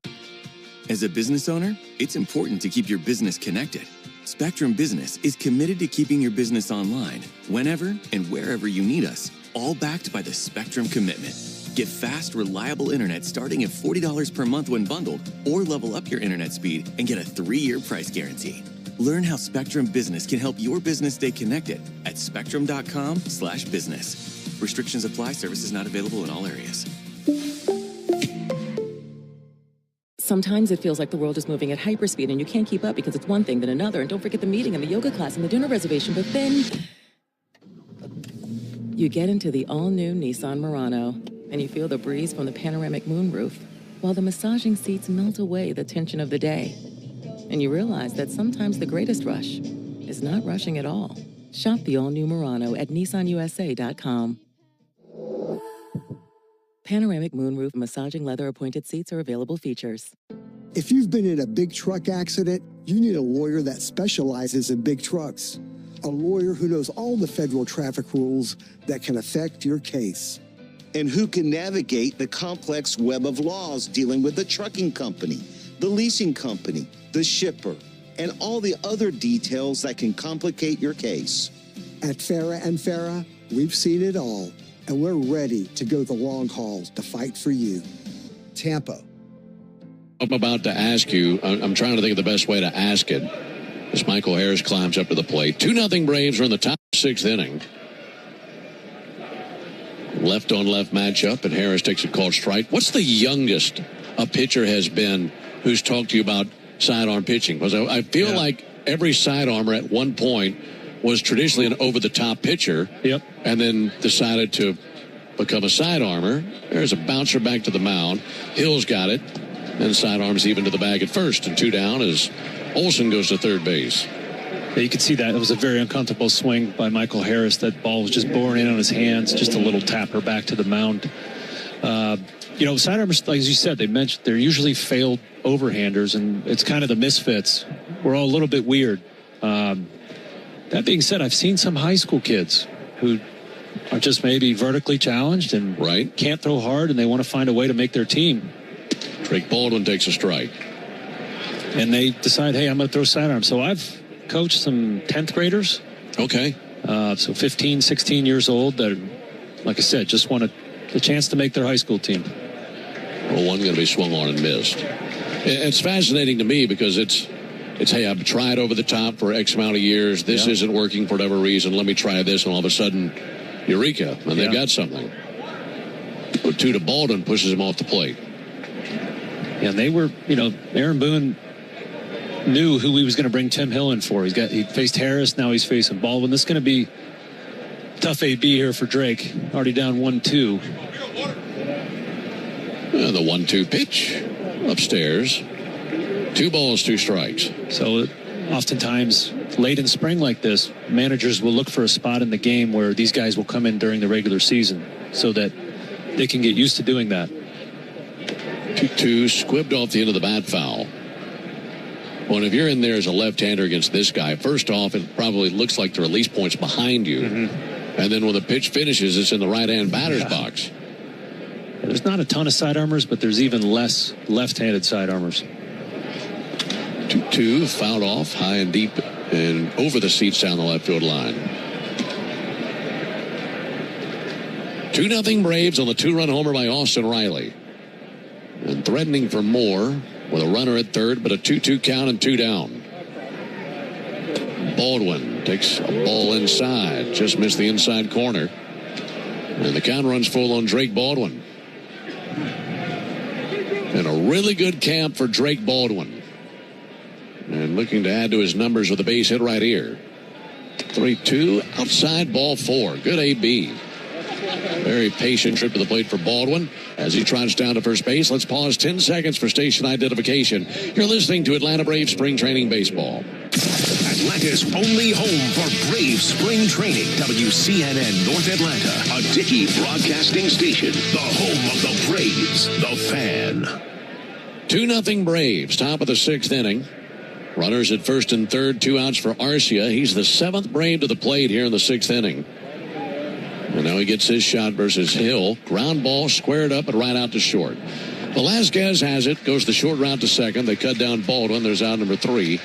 As a business owner, it's important to keep your business connected. Spectrum Business is committed to keeping your business online whenever and wherever you need us, all backed by the Spectrum Commitment. Get fast, reliable internet starting at $40 per month when bundled, or level up your internet speed and get a 3-year price guarantee. Learn how Spectrum Business can help your business stay connected at spectrum.com/business. Restrictions apply. Services not available in all areas. Sometimes it feels like the world is moving at hyperspeed and you can't keep up because it's one thing then another. And don't forget the meeting and the yoga class and the dinner reservation. But then you get into the all-new Nissan Murano and you feel the breeze from the panoramic moonroof while the massaging seats melt away the tension of the day. And you realize that sometimes the greatest rush is not rushing at all. Shop the all-new Murano at nissanusa.com. Panoramic moonroof massaging leather-appointed seats are available features. If you've been in a big truck accident, you need a lawyer that specializes in big trucks. A lawyer who knows all the federal traffic rules that can affect your case. And who can navigate the complex web of laws dealing with the trucking company, the leasing company, the shipper, and all the other details that can complicate your case. At Farah and Farah, we've seen it all, and we're ready to go the long haul to fight for you. Tampa. I'm about to ask you, I'm trying to think of the best way to ask it, as Michael Harris climbs up to the plate. 2-0 Braves are in the top 6th inning. Left-on-left matchup, and Harris takes a called strike. What's the youngest a pitcher has been who's talked to you about sidearm pitching? Because I feel like every sidearmer at one point was traditionally an over-the-top pitcher, and then decided to become a sidearmer. There's a bouncer back to the mound. Hill's got it, and sidearms even to the bag at first, and 2 down as Olsen goes to third base. Yeah, you could see that. It was a very uncomfortable swing by Michael Harris. That ball was just boring in on his hands, just a little tapper back to the mound. Sidearmers, like as you said, they're usually failed overhanders, and it's kind of the misfits. We're all a little bit weird. That being said, I've seen some high school kids who are just maybe vertically challenged and can't throw hard, and they want to find a way to make their team. Drake Baldwin takes a strike. And they decide, hey, I'm going to throw sidearm. So I've coached some 10th graders. Okay. So 15, 16 years old that, like I said, just want to the chance to make their high school team. Well, one going to be swung on and missed. It's fascinating to me because it's hey, I've tried over the top for X amount of years. This isn't working for whatever reason. Let me try this, and all of a sudden, eureka, and they've got something. 2 to Baldwin pushes him off the plate. Yeah, and they were, Aaron Boone knew who he was going to bring Tim Hill in for. He faced Harris, now he's facing Baldwin. This is going to be tough AB here for Drake. Already down 1-2. The 1-2 pitch upstairs. 2 balls, 2 strikes. So oftentimes late in spring like this, managers will look for a spot in the game where these guys will come in during the regular season so that they can get used to doing that. 2-2, squibbed off the end of the bat foul. Well, if you're in there as a left-hander against this guy, first off, it probably looks like the release point's behind you. And then when the pitch finishes, it's in the right-hand batter's box. There's not a ton of sidearmers, but there's even less left-handed sidearmers. 2-2, fouled off, high and deep, and over the seats down the left field line. 2-0 Braves on the 2-run homer by Austin Riley. And threatening for more with a runner at third, but a 2-2 count and 2 down. Baldwin takes a ball inside, just missed the inside corner. And the count runs full on Drake Baldwin. And a really good camp for Drake Baldwin. And looking to add to his numbers with a base hit right here. 3-2, outside ball 4. Good AB. Very patient trip to the plate for Baldwin as he trots down to first base. Let's pause 10 seconds for station identification. You're listening to Atlanta Braves Spring Training Baseball. Atlanta's only home for Braves spring training. WCNN North Atlanta, a Dickey broadcasting station. The home of the Braves, the Fan. 2-0 Braves, top of the 6th inning. Runners at first and third, 2 outs for Arcia. He's the 7th Brave to the plate here in the 6th inning. And now he gets his shot versus Hill. Ground ball squared up and right out to short. Velazquez has it, goes the short route to second. They cut down Baldwin. There's out number 3.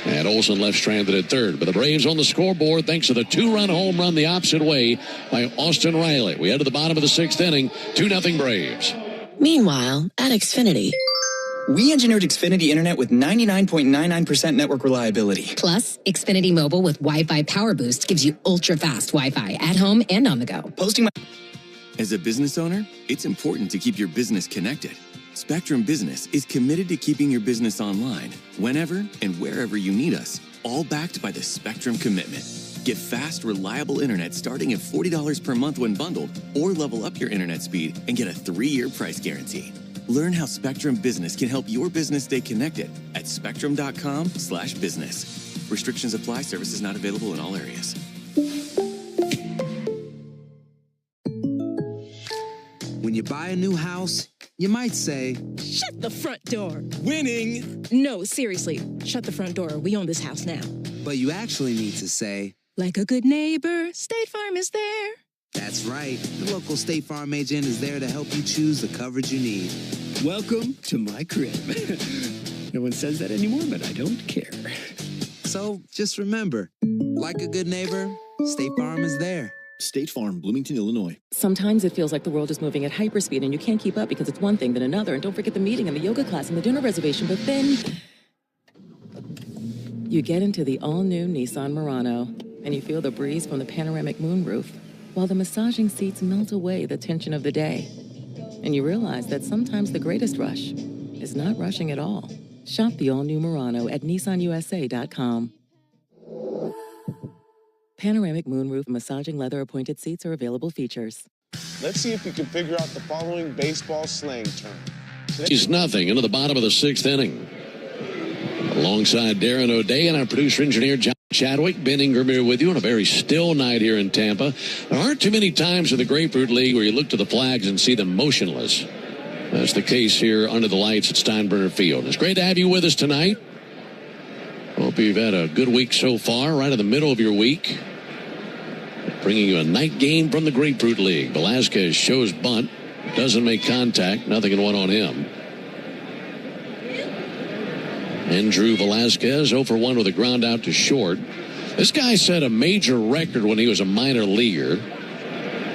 And Olsen left stranded at third. But the Braves on the scoreboard thanks to the 2-run home run the opposite way by Austin Riley. We head to the bottom of the 6th inning. 2-0 Braves. Meanwhile, at Xfinity. We engineered Xfinity Internet with 99.99% network reliability. Plus, Xfinity Mobile with Wi-Fi Power Boost gives you ultra-fast Wi-Fi at home and on the go. As a business owner, it's important to keep your business connected. Spectrum Business is committed to keeping your business online whenever and wherever you need us, all backed by the Spectrum Commitment. Get fast, reliable internet starting at $40 per month when bundled, or level up your internet speed and get a 3-year price guarantee. Learn how Spectrum Business can help your business stay connected at spectrum.com/business. Restrictions apply. Services not available in all areas. When you buy a new house, you might say, "Shut the front door." Winning! No, seriously, shut the front door. We own this house now. But you actually need to say, "Like a good neighbor, State Farm is there." That's right. The local State Farm agent is there to help you choose the coverage you need. Welcome to my crib. No one says that anymore, but I don't care. So just remember, like a good neighbor, State Farm is there. State Farm, Bloomington, Illinois. Sometimes it feels like the world is moving at hyperspeed and you can't keep up because it's one thing then another. And don't forget the meeting and the yoga class and the dinner reservation. But then you get into the all-new Nissan Murano and you feel the breeze from the panoramic moonroof while the massaging seats melt away the tension of the day. And you realize that sometimes the greatest rush is not rushing at all. Shop the all-new Murano at nissanusa.com. Panoramic moonroof massaging leather appointed seats are available features. Let's see if you can figure out the following baseball slang term. He's nothing into the bottom of the 6th inning. Alongside Darren O'Day and our producer engineer John Chadwick, Ben Ingram here with you on a very still night here in Tampa. There aren't too many times in the Grapefruit League where you look to the flags and see them motionless. That's the case here under the lights at Steinbrenner Field. It's great to have you with us tonight. Hope you've had a good week so far, right in the middle of your week. Bringing you a night game from the Grapefruit League. Velazquez shows bunt, doesn't make contact, nothing in 1 on him. Andrew Velazquez 0 for 1 with a ground out to short. This guy set a major record when he was a minor leaguer.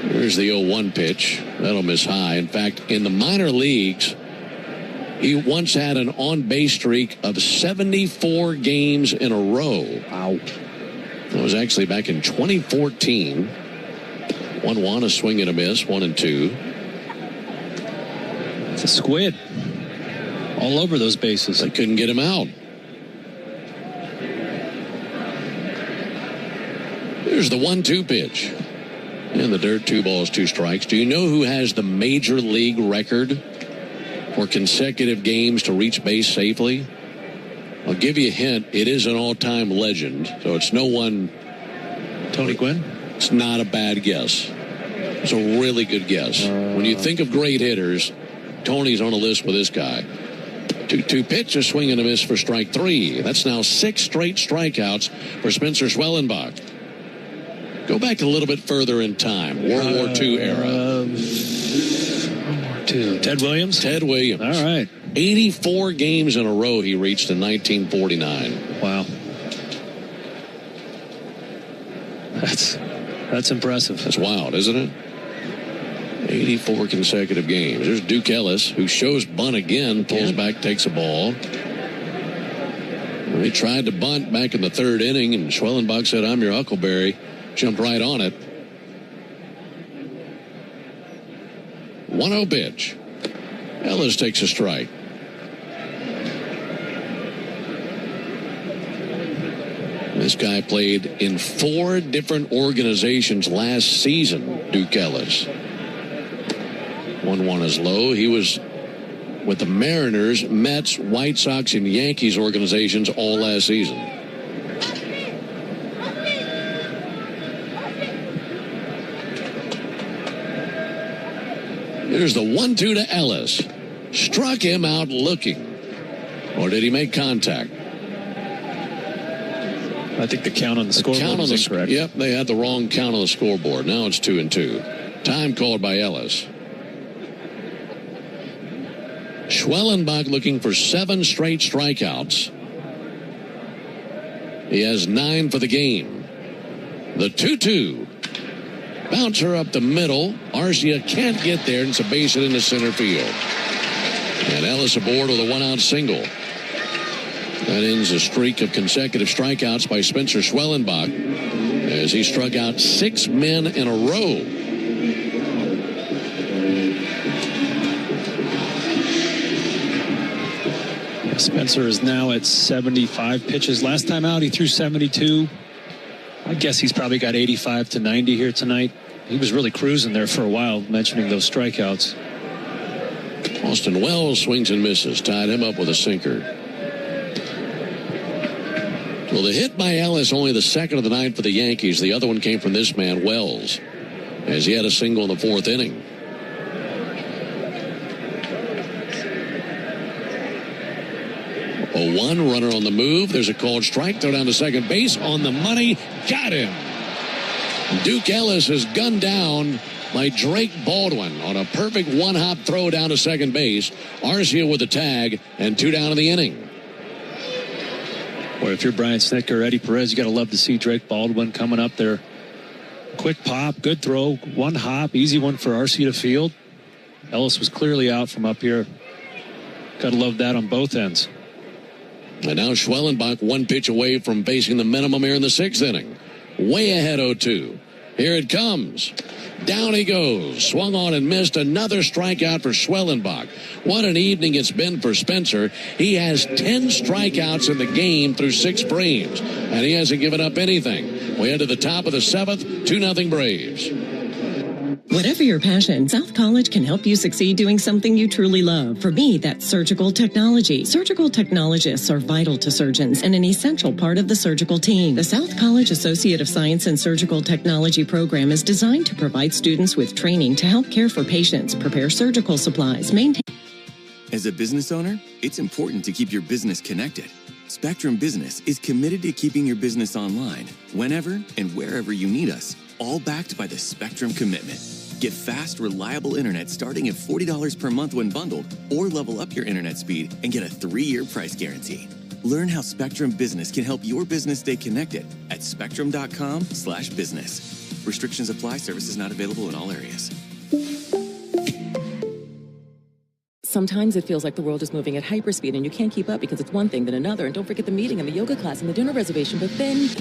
Here's the 0-1 pitch. That'll miss high. In fact, in the minor leagues, he once had an on-base streak of 74 games in a row. Wow. That was actually back in 2014. 1-1, a swing and a miss, 1-2. It's a squid. All over those bases. They couldn't get him out. Here's the 1-2 pitch. In the dirt, 2 balls, 2 strikes. Do you know who has the major league record for consecutive games to reach base safely? I'll give you a hint. It is an all-time legend, so it's no one. Tony Gwynn? It's not a bad guess. It's a really good guess. When you think of great hitters, Tony's on a list with this guy. 2-2 pitch, a swing and a miss for strike 3. That's now 6 straight strikeouts for Spencer Schwellenbach. Go back a little bit further in time. World War II era. World War II. Ted Williams? Ted Williams. All right. 84 games in a row he reached in 1949. Wow. That's impressive. That's wild, isn't it? 84 consecutive games. There's Duke Ellis, who shows bunt again, pulls back, takes a ball. They tried to bunt back in the 3rd inning, and Schwellenbach said, "I'm your Huckleberry." Jumped right on it. 1-0 pitch. Ellis takes a strike. This guy played in 4 different organizations last season, Duke Ellis. 1-1 is low. He was with the Mariners, Mets, White Sox, and Yankees organizations all last season. Here's the 1-2 to Ellis. Struck him out looking. Or did he make contact? I think the count on the scoreboard is incorrect. Yep, they had the wrong count on the scoreboard. Now it's 2-2. Time called by Ellis. Schwellenbach looking for 7 straight strikeouts. He has 9 for the game. The 2-2. Bouncer up the middle. Arcia can't get there, and it's a base hit into center field. And Ellis aboard with a 1-out single. That ends a streak of consecutive strikeouts by Spencer Schwellenbach as he struck out 6 men in a row. Spencer is now at 75 pitches. Last time out, he threw 72. I guess he's probably got 85 to 90 here tonight. He was really cruising there for a while, mentioning those strikeouts. Austin Wells swings and misses, tied him up with a sinker. Well, the hit by Ellis, only the 2nd of the night for the Yankees. The other one came from this man, Wells, as he had a single in the 4th inning. A 1 runner on the move. There's a called strike. Throw down to second base. On the money. Got him. Duke Ellis is gunned down by Drake Baldwin on a perfect 1-hop throw down to second base. Arcia with the tag and 2 down in the inning. Boy, if you're Brian Snitker or Eddie Perez, you got to love to see Drake Baldwin coming up there. Quick pop, good throw, 1 hop, easy one for Arcia to field. Ellis was clearly out from up here. Got to love that on both ends. And now Schwellenbach 1 pitch away from facing the minimum here in the 6th inning. Way ahead 0-2. Here it comes. Down he goes. Swung on and missed. Another strikeout for Schwellenbach. What an evening it's been for Spencer. He has 10 strikeouts in the game through 6 frames, and he hasn't given up anything. We head to the top of the 7th, 2-0 Braves. Whatever your passion, South College can help you succeed doing something you truly love. For me, that's surgical technology. Surgical technologists are vital to surgeons and an essential part of the surgical team. The South College Associate of Science and Surgical Technology program is designed to provide students with training to help care for patients, prepare surgical supplies, maintain. As a business owner, it's important to keep your business connected. Spectrum Business is committed to keeping your business online, whenever and wherever you need us, all backed by the Spectrum Commitment. Get fast, reliable internet starting at $40 per month when bundled, or level up your internet speed and get a 3-year price guarantee. Learn how Spectrum Business can help your business stay connected at spectrum.com/business. Restrictions apply. Services not available in all areas. Sometimes it feels like the world is moving at hyperspeed and you can't keep up because it's one thing then another. And don't forget the meeting and the yoga class and the dinner reservation. But then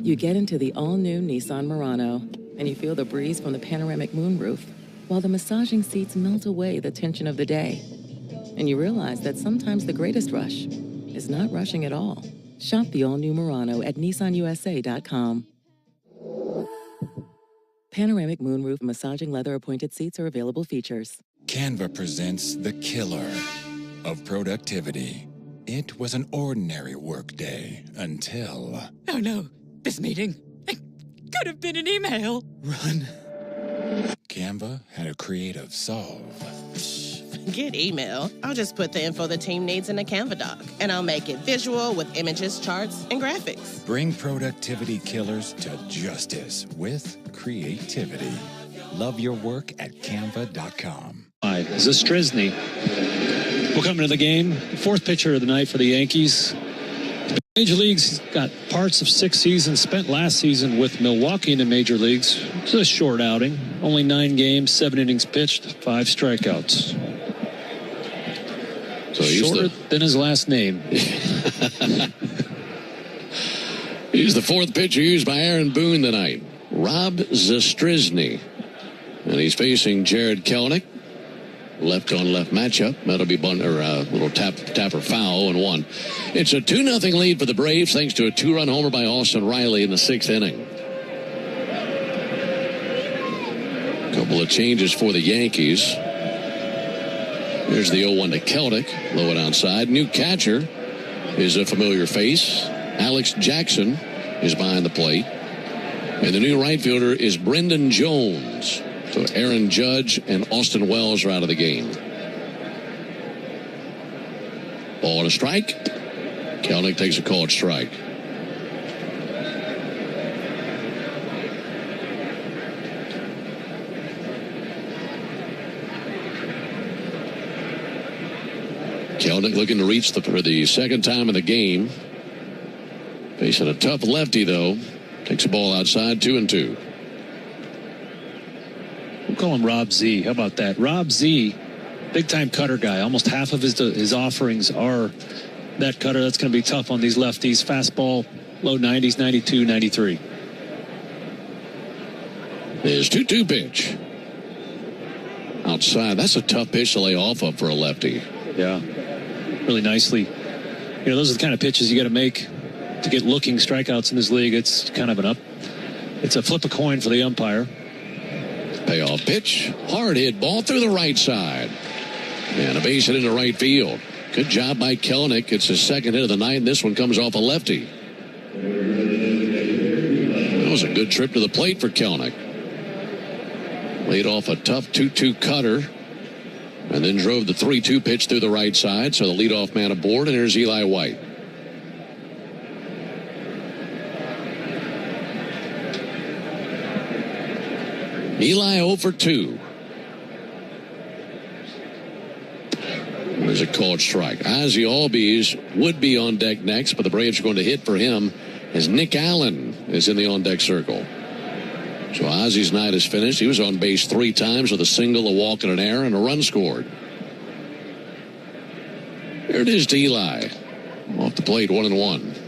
you get into the all-new Nissan Murano and you feel the breeze from the panoramic moonroof while the massaging seats melt away the tension of the day. And you realize that sometimes the greatest rush is not rushing at all. Shop the all-new Murano at nissanusa.com. Panoramic moonroof massaging leather-appointed seats are available features. Canva presents the killer of productivity. It was an ordinary workday until... Oh no, this meeting. It could have been an email. Run. Canva had a creative solve. Get email. I'll just put the info the team needs in a Canva doc, and I'll make it visual with images, charts, and graphics. Bring productivity killers to justice with creativity. Love your work at canva.com. Zastryzny will come into the game. Fourth pitcher of the night for the Yankees. Major Leagues got parts of 6 seasons, spent last season with Milwaukee in the Major Leagues. It's a short outing. Only 9 games, 7 innings pitched, 5 strikeouts. So shorter than his last name. He's the fourth pitcher used by Aaron Boone tonight. Rob Zastryzny. And he's facing Jared Kelenic. Left-on-left matchup. That'll be a little tapper foul and 1. It's a 2-0 lead for the Braves thanks to a 2-run homer by Austin Riley in the 6th inning. A couple of changes for the Yankees. Here's the 0-1 to Kelenic. Low and outside. New catcher is a familiar face. Alex Jackson is behind the plate. And the new right fielder is Brendan Jones. So Aaron Judge and Austin Wells are out of the game. Ball and a strike. Kelenic takes a called strike. Kelenic looking to reach for the second time in the game. Facing a tough lefty, though. Takes the ball outside, 2-2. We'll call him Rob Z. How about that? Rob Z, big-time cutter guy. Almost half of his offerings are that cutter. That's going to be tough on these lefties. Fastball, low 90s, 92, 93. His 2-2 pitch. Outside. That's a tough pitch to lay off of for a lefty. Yeah. Really nicely. You know, those are the kind of pitches you got to make to get looking strikeouts in this league. It's kind of it's a flip a coin for the umpire. Payoff pitch. Hard hit ball through the right side. And a base hit into right field. Good job by Kelenic. It's his second hit of the night, and this one comes off a lefty. That was a good trip to the plate for Kelenic. Laid off a tough 2-2 cutter. And then drove the 3-2 pitch through the right side. So the leadoff man aboard, and there's Eli White. Eli 0 for 2. There's a called strike. Ozzie Albies would be on deck next, but the Braves are going to hit for him as Nick Allen is in the on-deck circle. So Ozzie's night is finished. He was on base 3 times with a single, a walk, and an error, and a run scored. There it is to Eli. Off the plate, 1-1.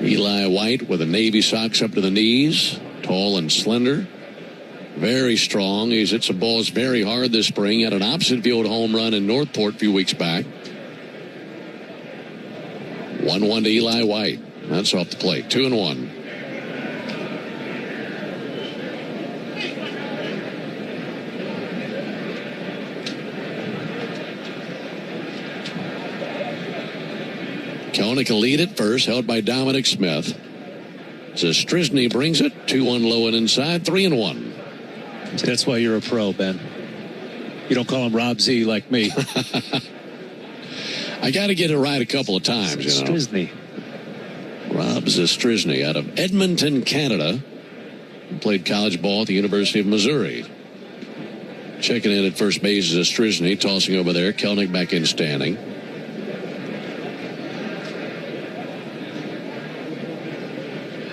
Eli White with the Navy socks up to the knees. Tall and slender. Very strong. He's hit some balls very hard this spring. He had an opposite field home run in Northport a few weeks back. 1-1 to Eli White. That's off the plate. 2-1. Kelenic will lead it first, held by Dominic Smith. Zastryzny brings it. 2-1 low and inside. 3-1. That's why you're a pro, Ben. You don't call him Rob Z like me. I got to get it right a couple of times, Zastryzny. Rob Zastryzny out of Edmonton, Canada. Played college ball at the University of Missouri. Checking in at first base is Strizny, tossing over there. Kelnick back in standing.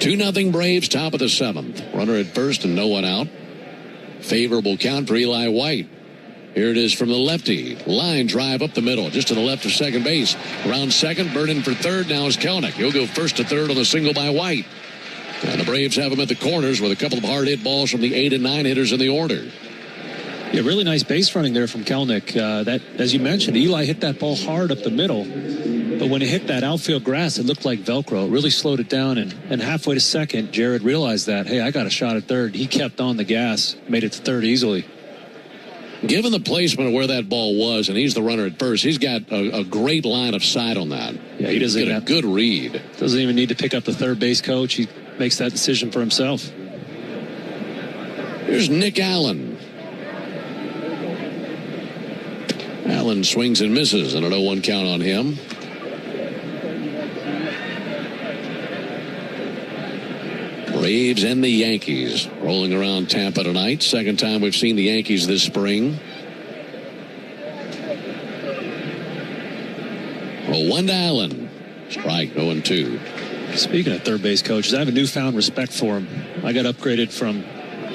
Two nothing Braves, top of the seventh. Runner at first and no one out. Favorable count for Eli White. Here it is from the lefty. Line drive up the middle, just to the left of second base. Around second, burning for third. Now is Kelnick. He'll go first to third on the single by White. And the Braves have him at the corners with a couple of hard hit balls from the 8 and 9 hitters in the order. Yeah, really nice base running there from Kelnick. That, as you mentioned, Eli hit that ball hard up the middle. But when it hit that outfield grass, it looked like Velcro. It really slowed it down. And halfway to second, Jared realized that, hey, I got a shot at third. He kept on the gas, made it to third easily. Given the placement of where that ball was, and he's the runner at first, he's got a great line of sight on that. Yeah, he doesn't get a good read. Doesn't even need to pick up the third base coach. He makes that decision for himself. Here's Nick Allen. Allen swings and misses, and an 0-1 count on him. Braves and the Yankees rolling around Tampa tonight. Second time we've seen the Yankees this spring. 0-1 to Allen. Strike, 0-2. Speaking of third base coaches, I have a newfound respect for him. I got upgraded from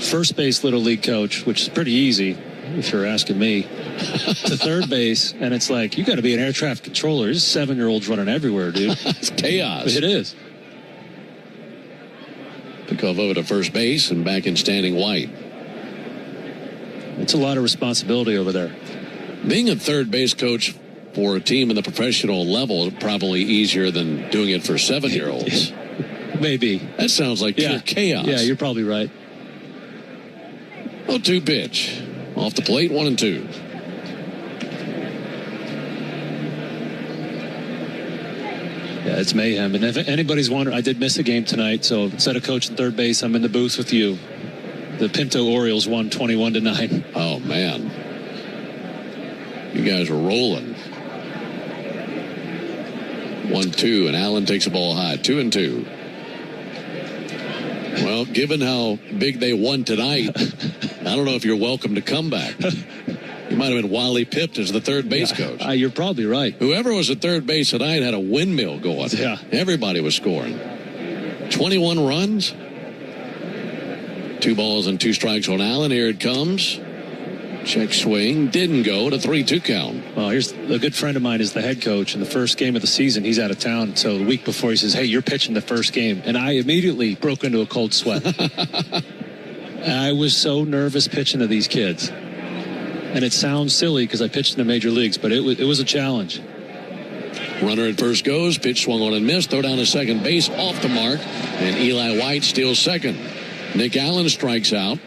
first base little league coach, which is pretty easy if you're asking me, to third base, and it's like, you got to be an air traffic controller. There's 7-year-olds running everywhere, dude. It's chaos. It is. Pickoff over to first base and back in standing White. It's a lot of responsibility over there. Being a third base coach for a team in the professional level is probably easier than doing it for 7-year-olds. Maybe. That sounds like pure chaos. Yeah, you're probably right. 0-2 pitch. Off the plate, 1-2. Yeah, it's mayhem. And if anybody's wondering, I did miss a game tonight, so instead of coaching third base, I'm in the booth with you. The Pinto Orioles won 21-9. Oh, man. You guys are rolling. 1-2, and Allen takes the ball high. 2-2. Well, given how big they won tonight, I don't know if you're welcome to come back. You might have been Wally pipped as the third base coach. You're probably right. Whoever was at third base tonight had a windmill going. Yeah. Everybody was scoring. 21 runs. 2 balls and 2 strikes on Allen. Here it comes. Check swing. Didn't go to 3-2 count. Well, here's a good friend of mine is the head coach. In the first game of the season, he's out of town. So the week before, he says, hey, you're pitching the first game. And I immediately broke into a cold sweat. I was so nervous pitching to these kids. And it sounds silly because I pitched in the major leagues, but it was a challenge. Runner at first goes. Pitch swung on and missed. Throw down to second base. Off the mark. And Eli White steals second. Nick Allen strikes out.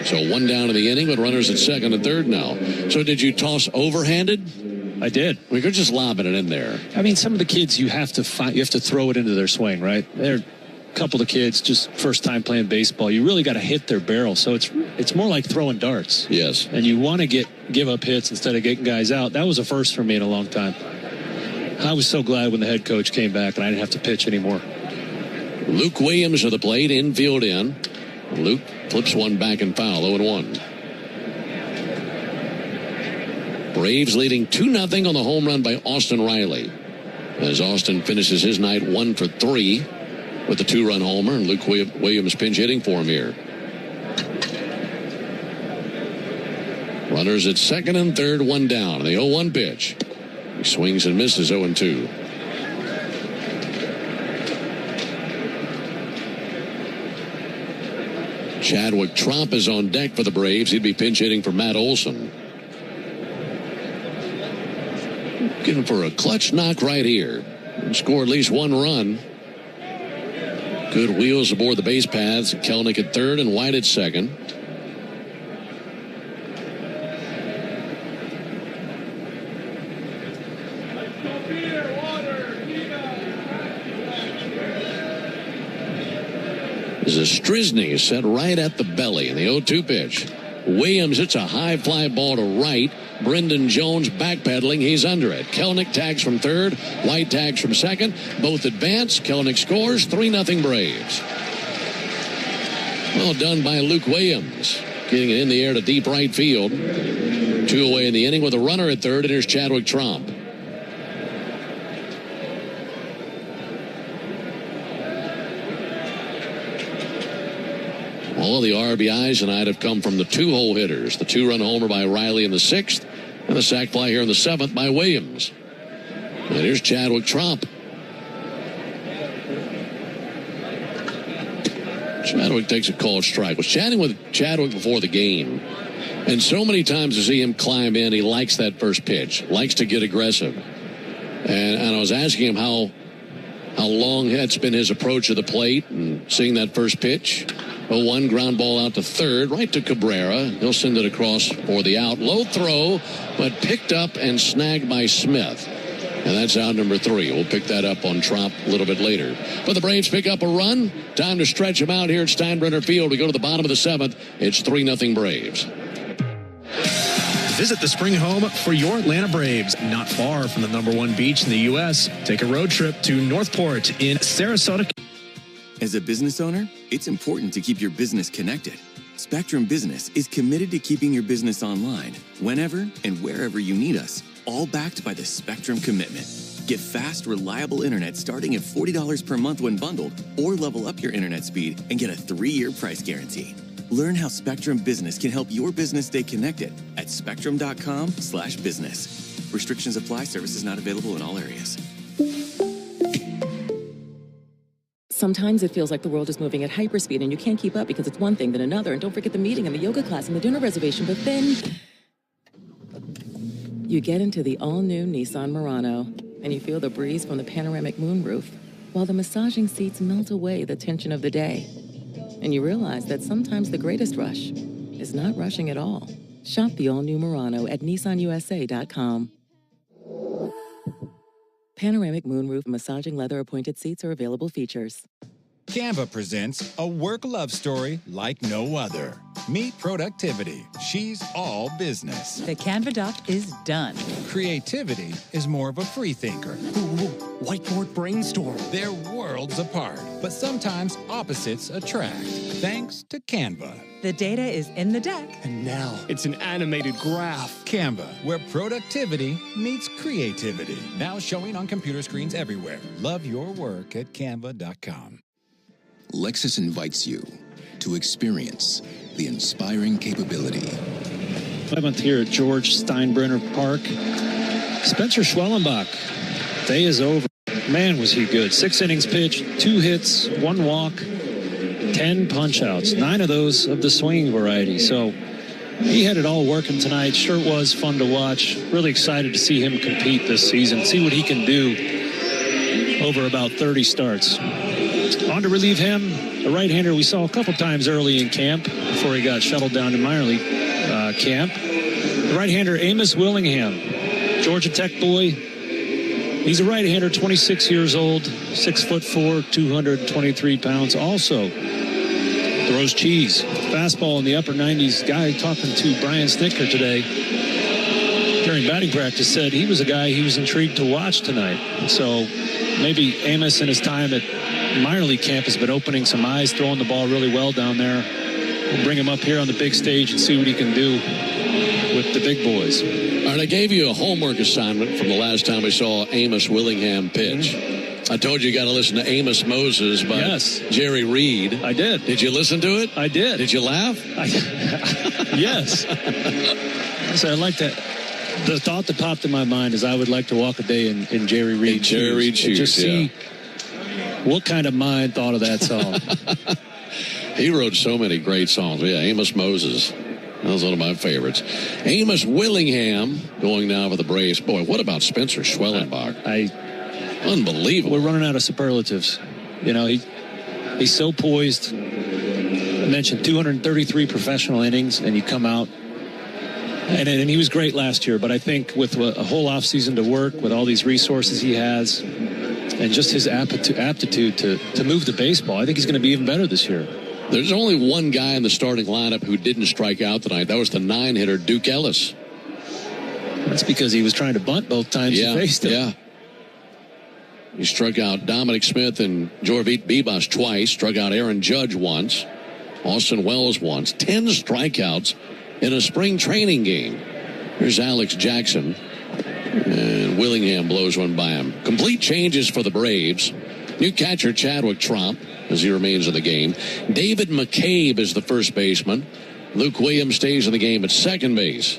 So 1 down in the inning, but runners at second and third now. So did you toss overhanded? I did. We could just lobbing it in there. I mean, some of the kids you have to throw it into their swing, right? They're a couple of kids just first time playing baseball. You really got to hit their barrel. So it's more like throwing darts. Yes. And you want to give up hits instead of getting guys out. That was a first for me in a long time. I was so glad when the head coach came back and I didn't have to pitch anymore. Luke Williams to the plate, infield in. Luke flips one back and foul, 0-1. Braves leading 2-0 on the home run by Austin Riley. As Austin finishes his night 1 for 3 with the 2-run homer, and Luke Williams pinch hitting for him here. Runners at second and third, 1 down. The 0-1 pitch. He swings and misses, 0-2. Chadwick Tromp is on deck for the Braves. He'd be pinch hitting for Matt Olson. Looking for a clutch knock right here. Score at least 1 run. Good wheels aboard the base paths. Kelnick at third and White at second. Strizny set right at the belly in the 0-2 pitch. Williams hits a high fly ball to right. Brendan Jones backpedaling. He's under it. Kelnick tags from third. White tags from second. Both advance. Kelnick scores. 3-0 Braves. Well done by Luke Williams. getting it in the air to deep right field. 2 away in the inning with a runner at third, and here's Chadwick Tromp. All of the RBIs tonight have come from the 2-hole hitters. The 2-run homer by Riley in the 6th, and the sac fly here in the 7th by Williams. And here's Chadwick Tromp. Chadwick takes a called strike. Was chatting with Chadwick before the game, and so many times to see him climb in, he likes that first pitch, likes to get aggressive. And I was asking him how long it's been his approach of the plate, and seeing that first pitch. 0-1 ground ball out to third, right to Cabrera. He'll send it across for the out. Low throw, but picked up and snagged by Smith. And that's out number 3. We'll pick that up on Tromp a little bit later. But the Braves pick up a run. Time to stretch them out here at Steinbrenner Field. We go to the bottom of the 7th. It's 3-0 Braves. Visit the spring home for your Atlanta Braves. Not far from the #1 beach in the U.S. Take a road trip to Northport in Sarasota. As a business owner, it's important to keep your business connected. Spectrum Business is committed to keeping your business online whenever and wherever you need us, all backed by the Spectrum Commitment. Get fast, reliable internet starting at $40 per month when bundled, or level up your internet speed and get a 3-year price guarantee. Learn how Spectrum Business can help your business stay connected at spectrum.com/business. Restrictions apply. Services not available in all areas. Sometimes it feels like the world is moving at hyperspeed and you can't keep up because it's one thing then another. And don't forget the meeting and the yoga class and the dinner reservation. But then you get into the all-new Nissan Murano and you feel the breeze from the panoramic moonroof while the massaging seats melt away the tension of the day. And you realize that sometimes the greatest rush is not rushing at all. Shop the all-new Murano at nissanusa.com. Panoramic moonroof massaging leather appointed seats are available features. Canva presents a work love story like no other. Meet Productivity. She's all business. The Canva doc is done. Creativity is more of a free thinker. Whiteboard brainstorm. They're worlds apart, but sometimes opposites attract. Thanks to Canva. The data is in the deck. And now it's an animated graph. Canva, where productivity meets creativity. Now showing on computer screens everywhere. Love your work at canva.com. Lexus invites you to experience the inspiring capability. 11th here at George Steinbrenner Park. Spencer Schwellenbach. Day is over. Man, was he good. 6 innings pitched, 2 hits, 1 walk, 10 punch-outs. 9 of those of the swinging variety. So he had it all working tonight. Sure was fun to watch. Really excited to see him compete this season. See what he can do over about 30 starts. On to relieve him, the right-hander we saw a couple times early in camp before he got shuttled down to minor league camp. The right-hander Amos Willingham, Georgia Tech boy. He's a right-hander, 26 years old, 6'4", 223 pounds. Also throws cheese. Fastball in the upper 90s. Guy talking to Brian Snicker today during batting practice said he was a guy he was intrigued to watch tonight. So maybe Amos in his time at minor league camp has been opening some eyes, throwing the ball really well down there. We'll bring him up here on the big stage and see what he can do with the big boys. All right, I gave you a homework assignment from the last time we saw Amos Willingham pitch. I told you got to listen to Amos Moses by Jerry Reed. I did. Did you listen to it? I did. Did you laugh? Yes. So I like that. The thought that popped in my mind is I would like to walk a day in Jerry Reed's shoes. Jerry Reed's shoes, just see what kind of mind thought of that song. He wrote so many great songs. Yeah, Amos Moses. That was one of my favorites. Amos Willingham going now for the Braves. Boy, what about Spencer Schwellenbach? Unbelievable. We're running out of superlatives. You know, he's so poised. I mentioned 233 professional innings, and you come out. And he was great last year, but I think with a whole offseason to work, with all these resources he has, and just his aptitude to move the baseball, I think he's going to be even better this year. There's only one guy in the starting lineup who didn't strike out tonight. That was the 9-hitter, Duke Ellis. That's because he was trying to bunt both times he faced him. Yeah. He struck out Dominic Smith and Jorvit Bibas twice, struck out Aaron Judge once. Austin Wells once. 10 strikeouts in a spring training game. Here's Alex Jackson. And Willingham blows one by him. Complete changes for the Braves. New catcher Chadwick Tromp as he remains in the game. David McCabe is the first baseman. Luke Williams stays in the game at second base.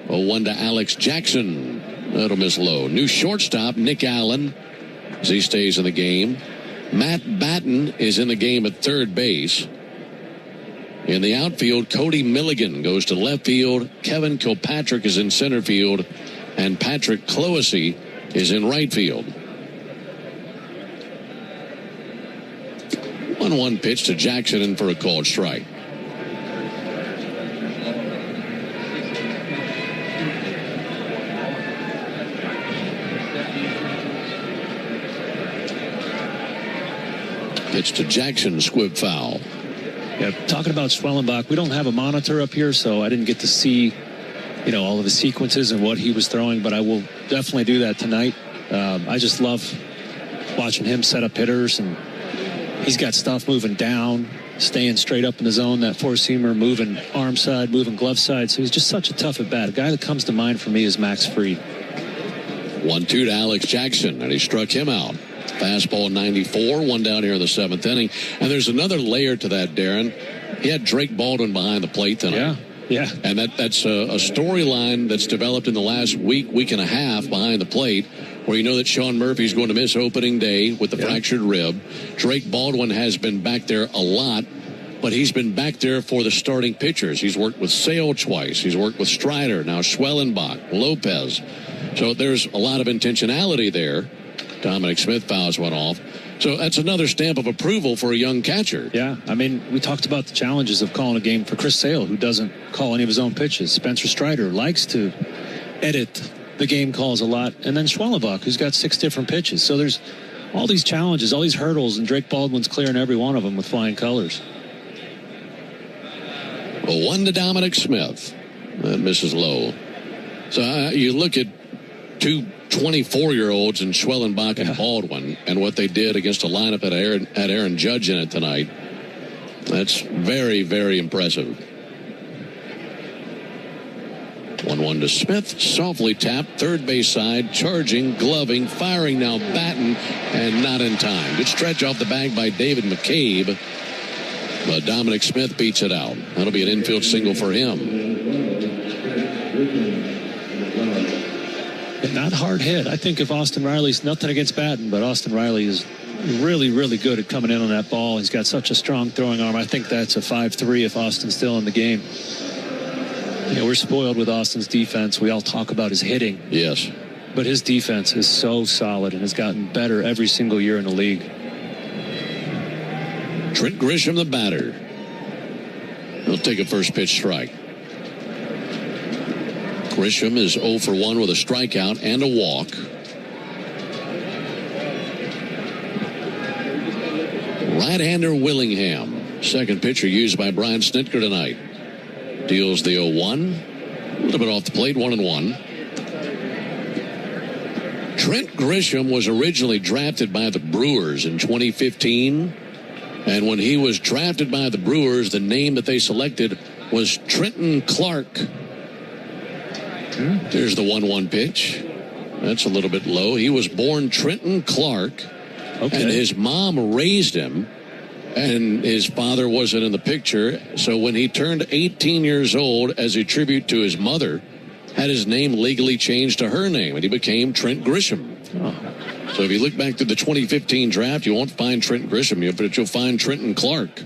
0-1 to Alex Jackson. That'll miss low. New shortstop Nick Allen as he stays in the game. Matt Batten is in the game at third base. In the outfield, Cody Milligan goes to left field. Kevin Kilpatrick is in center field. And Patrick Cloesy is in right field. 1-1 pitch to Jackson in for a called strike. Pitch to Jackson, squib foul. Yeah, talking about Schwellenbach, we don't have a monitor up here, so I didn't get to see, all of the sequences and what he was throwing, but I will definitely do that tonight. I just love watching him set up hitters, and he's got stuff moving down, staying straight up in the zone, that four-seamer, moving arm side, moving glove side, so he's just such a tough at-bat. A guy that comes to mind for me is Max Fried. 1-2 to Alex Jackson, and he struck him out. Fastball 94, one down here in the seventh inning. And there's another layer to that, Darren. He had Drake Baldwin behind the plate tonight. Yeah. And that's a storyline that's developed in the last week and a half behind the plate, where you know that Sean Murphy's going to miss opening day with the fractured rib. Drake Baldwin has been back there a lot, but he's been back there for the starting pitchers. He's worked with Sale twice. He's worked with Strider, now Schwellenbach, Lopez. So there's a lot of intentionality there. Dominic Smith fouls one off. So that's another stamp of approval for a young catcher. Yeah, I mean, we talked about the challenges of calling a game for Chris Sale, who doesn't call any of his own pitches. Spencer Strider likes to edit the game calls a lot. And then Schwellenbach, who's got 6 different pitches. So there's all these challenges, all these hurdles, and Drake Baldwin's clearing every one of them with flying colors. 1 to Dominic Smith. That misses low. So you look at two 24-year-olds in Schwellenbach and Baldwin, and what they did against a lineup that had Aaron Judge in it tonight. That's very, very impressive. 1-1 to Smith, softly tapped, third base side, charging, gloving, firing now, Batten, and not in time. Good stretch off the bag by David McCabe, but Dominic Smith beats it out. That'll be an infield single for him. Not hard hit. I think if Austin Riley's, nothing against Batten, but Austin Riley is really, really good at coming in on that ball. He's got such a strong throwing arm. I think that's a 5-3 if Austin's still in the game. We're spoiled with Austin's defense. We all talk about his hitting. Yes. But his defense is so solid and has gotten better every single year in the league. Trent Grisham, the batter. He'll take a first pitch strike. Grisham is 0 for 1 with a strikeout and a walk. Right-hander Willingham. Second pitcher used by Brian Snitker tonight. Deals the 0-1. A little bit off the plate, 1-1. Trent Grisham was originally drafted by the Brewers in 2015. And when he was drafted by the Brewers, the name that they selected was Trenton Clark. There's the 1-1 pitch. That's a little bit low. He was born Trenton Clark, and his mom raised him, and his father wasn't in the picture. So when he turned 18 years old, as a tribute to his mother, had his name legally changed to her name, and he became Trent Grisham. So if you look back to the 2015 draft, you won't find Trent Grisham, but you'll find Trenton Clark.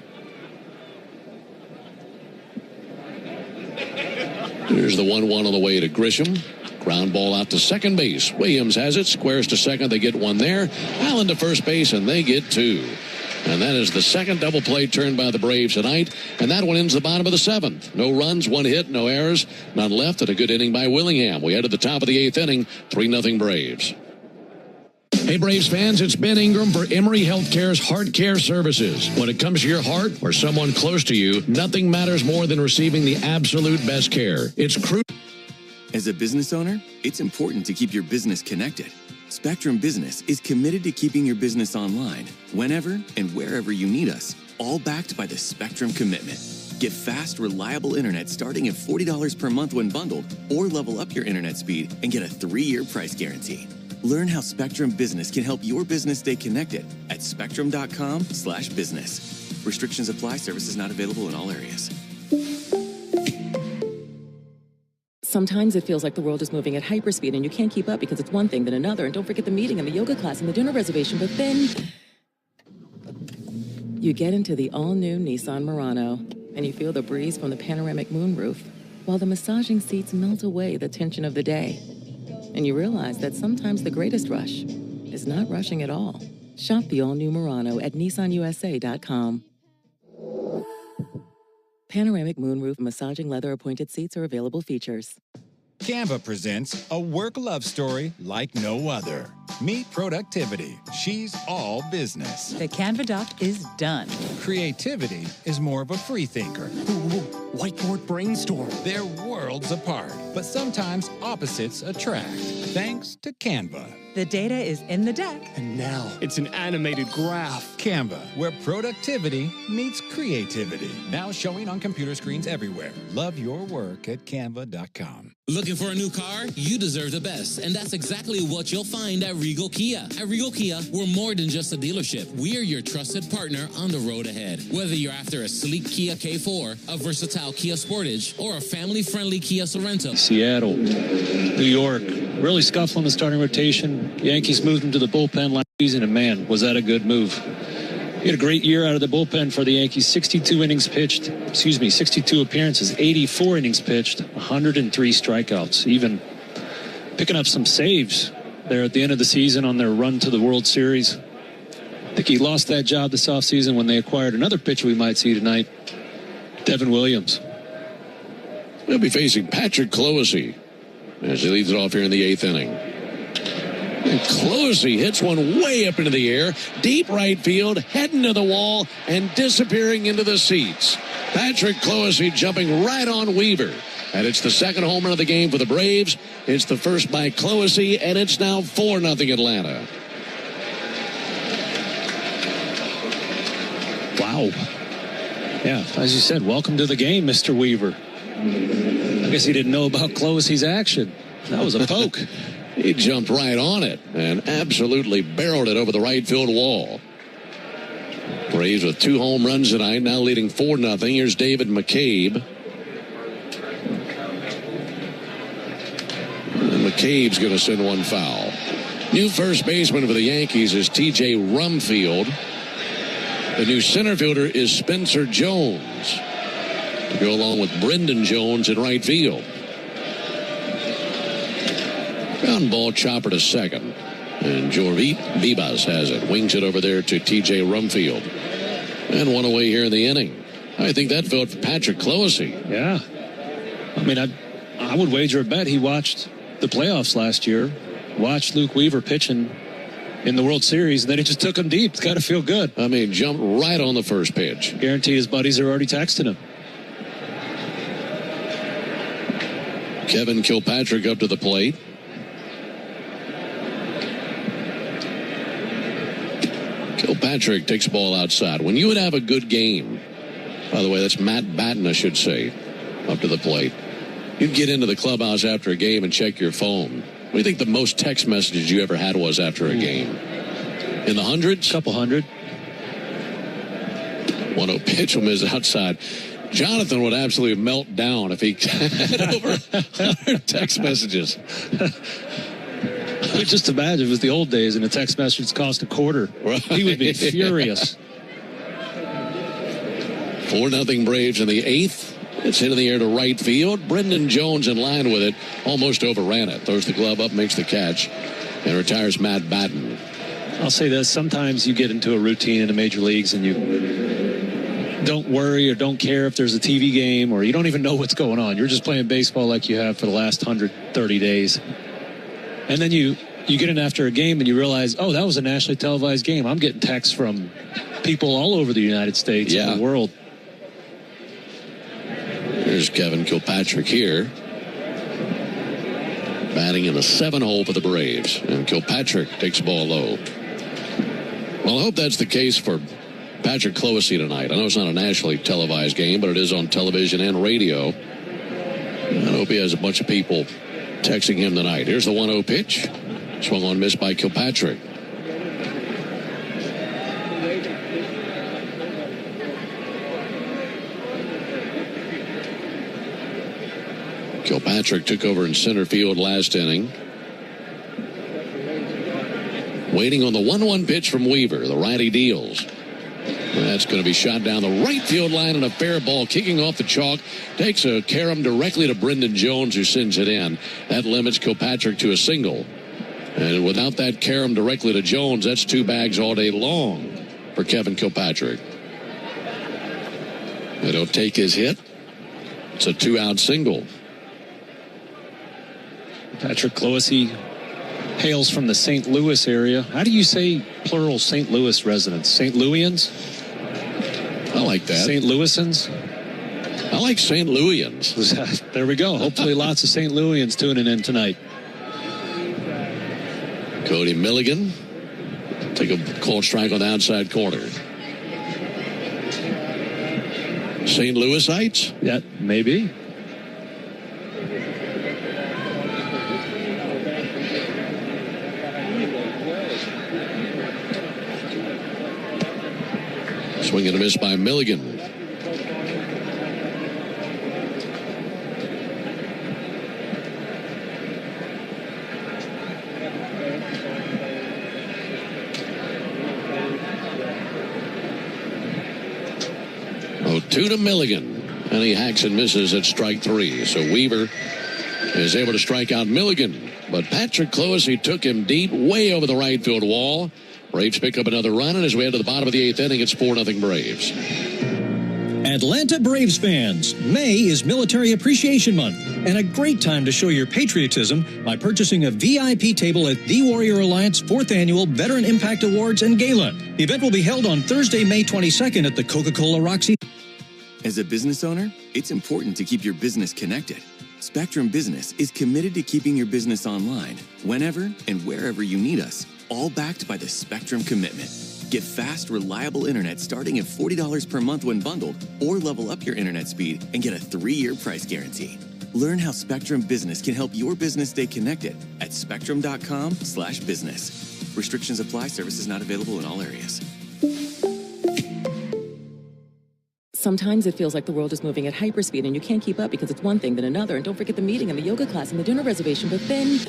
There's the 1-1 on the way to Grisham. Ground ball out to second base. Williams has it. Squares to second. They get one there. Allen to first base, and they get 2. And that is the second double play turned by the Braves tonight. And that one ends the bottom of the 7th. No runs, 1 hit, no errors, none left, and a good inning by Willingham. We head to the top of the 8th inning. 3-0 Braves. Hey, Braves fans, it's Ben Ingram for Emory Healthcare's Heart Care Services. When it comes to your heart or someone close to you, nothing matters more than receiving the absolute best care. It's crucial. As a business owner, it's important to keep your business connected. Spectrum Business is committed to keeping your business online whenever and wherever you need us, all backed by the Spectrum Commitment. Get fast, reliable internet starting at $40 per month when bundled, or level up your internet speed and get a 3-year price guarantee. Learn how Spectrum Business can help your business stay connected at spectrum.com/business. Restrictions apply. Services not available in all areas. Sometimes it feels like the world is moving at hyperspeed and you can't keep up because it's one thing then another. And don't forget the meeting and the yoga class and the dinner reservation. But then you get into the all-new Nissan Murano and you feel the breeze from the panoramic moonroof while the massaging seats melt away the tension of the day. And you realize that sometimes the greatest rush is not rushing at all. Shop the all-new Murano at nissanusa.com. Panoramic moonroof massaging leather appointed seats are available features. Canva presents a work love story like no other. Meet Productivity. She's all business. The Canva doc is done. Creativity is more of a free thinker. Whiteboard brainstorm. They're worlds apart, but sometimes opposites attract. Thanks to Canva. The data is in the deck. And now it's an animated graph. Canva, where productivity meets creativity. Now showing on computer screens everywhere. Love your work at canva.com. Looking for a new car? You deserve the best, and that's exactly what you'll find at Regal Kia. At Regal Kia, we're more than just a dealership. We're your trusted partner on the road ahead. Whether you're after a sleek Kia K4, a versatile Kia Sportage, or a family-friendly Kia Sorento. Seattle, New York, really scuffling the starting rotation. Yankees moved him to the bullpen last season, and man, was that a good move. He had a great year out of the bullpen for the Yankees. 62 appearances, 84 innings pitched, 103 strikeouts, even picking up some saves there at the end of the season on their run to the World Series. I think he lost that job this offseason when they acquired another pitcher we might see tonight, Devin Williams. They'll be facing Patrick Cloesy as he leads it off here in the 8th inning. And Cloesy hits one way up into the air, deep right field, heading to the wall and disappearing into the seats. Patrick Cloesy jumping right on Weaver. And it's the second home run of the game for the Braves. It's the first by Cloesy, and it's now 4-0 Atlanta. Wow. Yeah, as you said, welcome to the game, Mr. Weaver. I guess he didn't know about Cloesy's action. That was a poke. He jumped right on it and absolutely barreled it over the right field wall. Braves with 2 home runs tonight, now leading 4-0. Here's David McCabe. And McCabe's going to send one foul. New first baseman for the Yankees is T.J. Rumfield. The new center fielder is Spencer Jones to go along with Brendan Jones in right field. Ground ball chopper to second. And Jorvi Vivas has it. Wings it over there to T.J. Rumfield. And one away here in the inning. I think that felt for Patrick Cloesy. Yeah. I mean, I would wager a bet he watched the playoffs last year, watched Luke Weaver pitching in the World Series, and then he just took him deep. It's got to feel good. I mean, jumped right on the first pitch. Guarantee his buddies are already texting him. Kevin Kilpatrick up to the plate. Kilpatrick takes the ball outside. When you would have a good game, by the way, that's Matt Batten, I should say, up to the plate. You'd get into the clubhouse after a game and check your phone. What do you think the most text messages you ever had was after a game? In the hundreds? Couple hundred. 1-0 pitch will miss outside. Jonathan would absolutely melt down if he had over 100 text messages. Just imagine if it was the old days and the text message cost $0.25. Right. He would be furious. 4-0 Braves in the 8th. It's hit in the air to right field. Brendan Jones in line with it. Almost overran it. Throws the glove up, makes the catch, and retires Matt Batten. I'll say this. Sometimes you get into a routine in the major leagues and you don't worry or don't care if there's a TV game or you don't even know what's going on. You're just playing baseball like you have for the last 130 days. And then you get in after a game and you realize, oh, that was a nationally televised game. I'm getting texts from people all over the United States and the world. Here's Kevin Kilpatrick here, batting in the 7-hole for the Braves. And Kilpatrick takes the ball low. Well, I hope that's the case for Patrick Clohessy tonight. I know it's not a nationally televised game, but it is on television and radio. I hope he has a bunch of people texting him tonight. Here's the 1-0 pitch. Swung on, missed by Kilpatrick. Kilpatrick took over in center field last inning. Waiting on the 1-1 pitch from Weaver. The righty deals. That's going to be shot down the right field line, and a fair ball kicking off the chalk. Takes a carom directly to Brendan Jones, who sends it in. That limits Kilpatrick to a single. And without that carom directly to Jones, that's 2 bags all day long for Kevin Kilpatrick. They don't take his hit. It's a 2-out single. Patrick Clohessy hails from the St. Louis area. How do you say plural St. Louis residents? St. Louians? I like that. St. Louisans? I like St. Louians. There we go. Hopefully lots of St. Louians tuning in tonight. Cody Milligan take a called strike on the outside corner. St. Louisites? Yeah, maybe. Swing and a miss by Milligan. Two to Milligan, and he hacks and misses at strike 3. So Weaver is able to strike out Milligan, but Patrick Clohessy took him deep, way over the right field wall. Braves pick up another run, and as we head to the bottom of the 8th inning, it's 4-0 Braves. Atlanta Braves fans, May is Military Appreciation Month, and a great time to show your patriotism by purchasing a VIP table at the Warrior Alliance 4th Annual Veteran Impact Awards and Gala. The event will be held on Thursday, May 22nd at the Coca-Cola Roxy. As a business owner, it's important to keep your business connected. Spectrum Business is committed to keeping your business online, whenever and wherever you need us, all backed by the Spectrum Commitment. Get fast, reliable internet starting at $40 per month when bundled, or level up your internet speed and get a 3-year price guarantee. Learn how Spectrum Business can help your business stay connected at spectrum.com/business. Restrictions apply. Services not available in all areas. Sometimes it feels like the world is moving at hyperspeed and you can't keep up because it's one thing then another. And don't forget the meeting and the yoga class and the dinner reservation. But then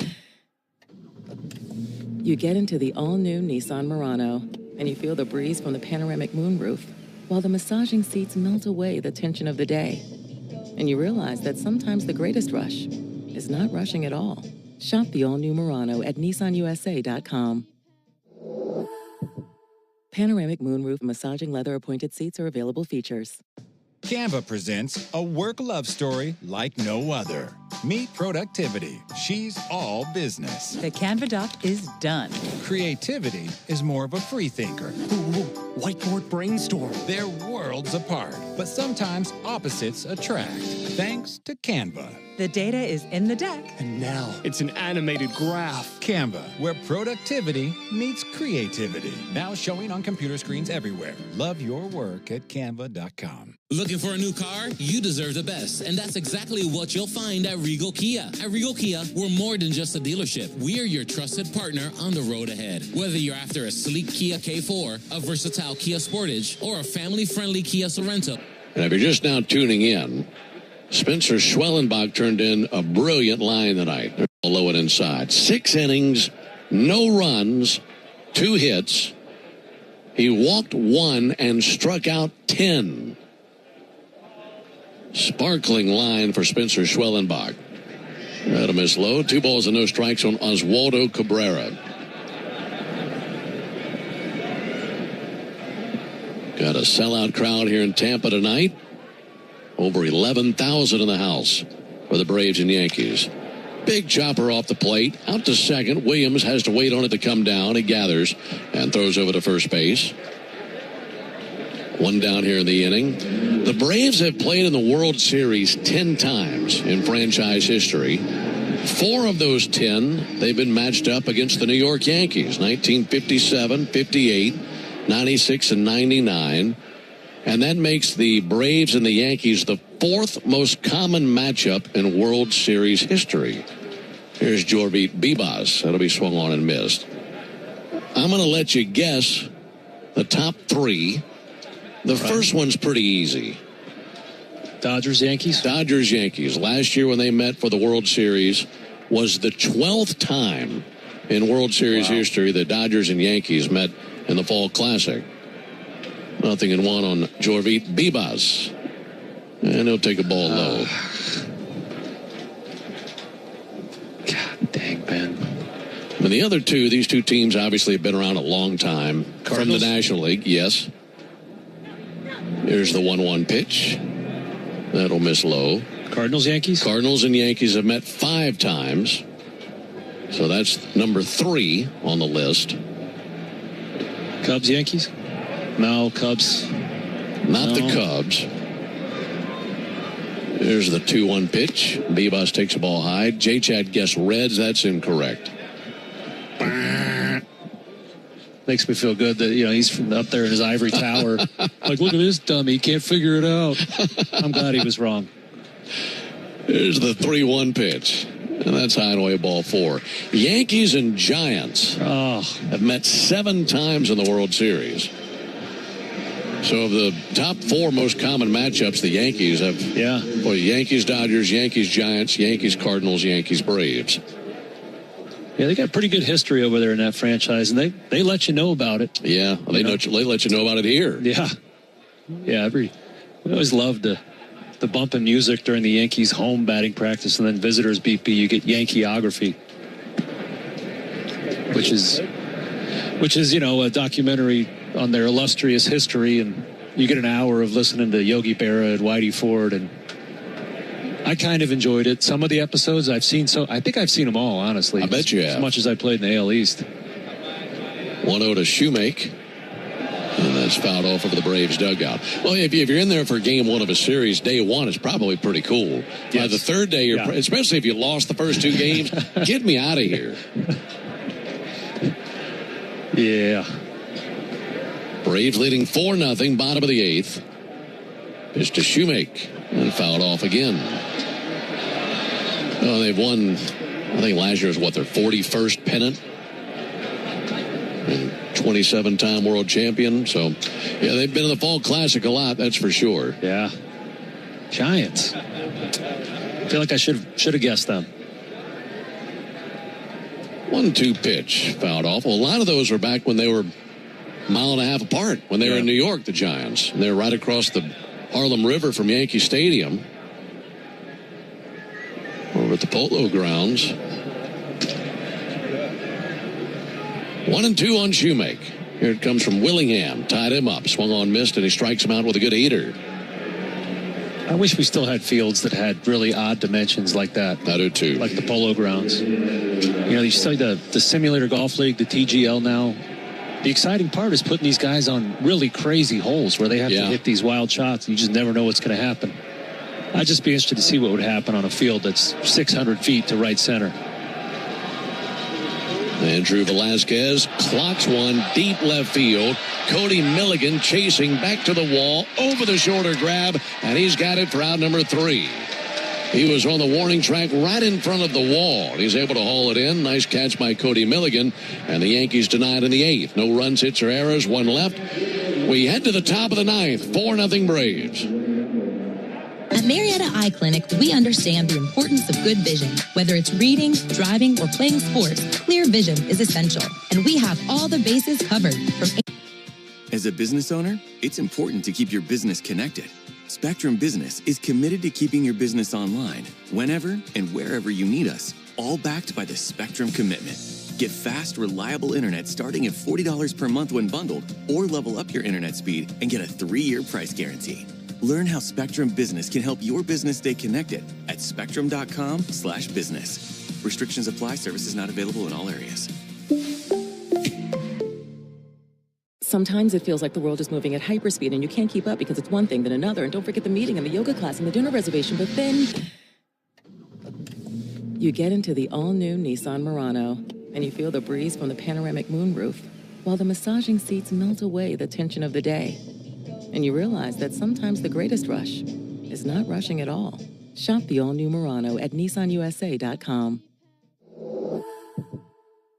you get into the all-new Nissan Murano and you feel the breeze from the panoramic moonroof while the massaging seats melt away the tension of the day. And you realize that sometimes the greatest rush is not rushing at all. Shop the all-new Murano at nissanusa.com. Panoramic moonroof massaging leather appointed seats are available features. Canva presents a work love story like no other. Meet Productivity. She's all business. The Canva doc is done. Creativity is more of a free thinker. Whiteboard brainstorm. They're worlds apart, but sometimes opposites attract. Thanks to Canva. The data is in the deck. And now it's an animated graph. Canva, where productivity meets creativity. Now showing on computer screens everywhere. Love your work at canva.com. Looking for a new car? You deserve the best, and that's exactly what you'll find at Regal Kia. At Regal Kia, we're more than just a dealership. We're your trusted partner on the road ahead. Whether you're after a sleek Kia K4, a versatile Kia Sportage, or a family-friendly Kia Sorento. And if you're just now tuning in, Spencer Schwellenbach turned in a brilliant line tonight. Low and inside. 6 innings, no runs, 2 hits. He walked 1 and struck out 10. Sparkling line for Spencer Schwellenbach. Had a miss low. 2 balls and no strikes on Oswaldo Cabrera. Got a sellout crowd here in Tampa tonight. Over 11,000 in the house for the Braves and Yankees. Big chopper off the plate. Out to second. Williams has to wait on it to come down. He gathers and throws over to first base. 1 down here in the inning. The Braves have played in the World Series 10 times in franchise history. 4 of those 10, they've been matched up against the New York Yankees. 1957, 58, 96 and 99. And that makes the Braves and the Yankees the fourth most common matchup in World Series history. Here's Jorvi Bibas. That'll be swung on and missed. I'm going to let you guess the top three. The first one's pretty easy. Dodgers, Yankees? Dodgers, Yankees. Last year when they met for the World Series was the 12th time in World Series history that Dodgers and Yankees met in the Fall Classic. 0-1 on Jorvi Bibas. And he'll take a ball low. God dang, Ben. And the other two, these two teams obviously have been around a long time. Cardinals? From the National League, yes. Here's the 1-1 pitch. That'll miss low. Cardinals, Yankees? Cardinals and Yankees have met 5 times. So that's number 3 on the list. Cubs, Yankees? No, Cubs. Not the Cubs. There's the 2-1 pitch. Bibas takes a ball high. J-Chad guessed Reds. That's incorrect. Makes me feel good that, he's from up there in his ivory tower. Like, look at this dummy. He can't figure it out. I'm glad he was wrong. Here's the 3-1 pitch. And that's high and away, ball 4. Yankees and Giants have met 7 times in the World Series. So of the top 4 most common matchups, the Yankees have Yankees, Dodgers, Yankees, Giants, Yankees, Cardinals, Yankees, Braves. Yeah, they got pretty good history over there in that franchise, and they let you know about it. Yeah, they let you know about it here. Yeah. Yeah, we always loved the bumping music during the Yankees home batting practice, and then visitors BP, you get Yankeeography, which is a documentary on their illustrious history, and you get an hour of listening to Yogi Berra and Whitey Ford, and I kind of enjoyed it. Some of the episodes I've seen, I think I've seen them all, honestly. I bet you have. As much as I played in the AL East. 1-0 to Shoemake. And that's fouled off over the Braves dugout. Well, if you're in there for game 1 of a series, day 1 is probably pretty cool. Yes. By the third day, especially if you lost the first 2 games, get me out of here. Yeah. Braves leading 4-0, bottom of the 8th. It's to Shoemake. And fouled off again. Oh, they've won, I think last year was their 41st pennant. And 27-time world champion. So, yeah, they've been in the Fall Classic a lot, that's for sure. Yeah. Giants. I feel like I should have guessed them. 1-2 pitch, fouled off. Well, a lot of those were back when they were a mile and a half apart, when they were in New York, the Giants. And they're right across the Harlem River from Yankee Stadium. Over at the Polo Grounds. 1-2 on Shoemake. Here it comes from Willingham. Tied him up. Swung on, missed, and he strikes him out with a good heater. I wish we still had fields that had really odd dimensions like that. I do too. Like the Polo Grounds. You see the Simulator Golf League, the TGL now. The exciting part is putting these guys on really crazy holes where they have to hit these wild shots. You just never know what's going to happen. I'd just be interested to see what would happen on a field that's 600 feet to right center. Andrew Velazquez clocks one deep left field. Cody Milligan chasing back to the wall over the shoulder grab, and he's got it for out number 3. He was on the warning track right in front of the wall. He's able to haul it in. Nice catch by Cody Milligan. And the Yankees denied in the 8th. No runs, hits, or errors. 1 left. We head to the top of the 9th. 4-0 Braves. At Marietta Eye Clinic, we understand the importance of good vision. Whether it's reading, driving, or playing sports, clear vision is essential. And we have all the bases covered. As a business owner, it's important to keep your business connected. Spectrum Business is committed to keeping your business online, whenever and wherever you need us, all backed by the Spectrum Commitment. Get fast, reliable internet starting at $40 per month when bundled, or level up your internet speed and get a 3-year price guarantee. Learn how Spectrum Business can help your business stay connected at spectrum.com/business. Restrictions apply. Services not available in all areas. Sometimes it feels like the world is moving at hyperspeed and you can't keep up because it's one thing then another. And don't forget the meeting and the yoga class and the dinner reservation. But then you get into the all-new Nissan Murano and you feel the breeze from the panoramic moonroof, while the massaging seats melt away the tension of the day. And you realize that sometimes the greatest rush is not rushing at all. Shop the all-new Murano at nissanusa.com.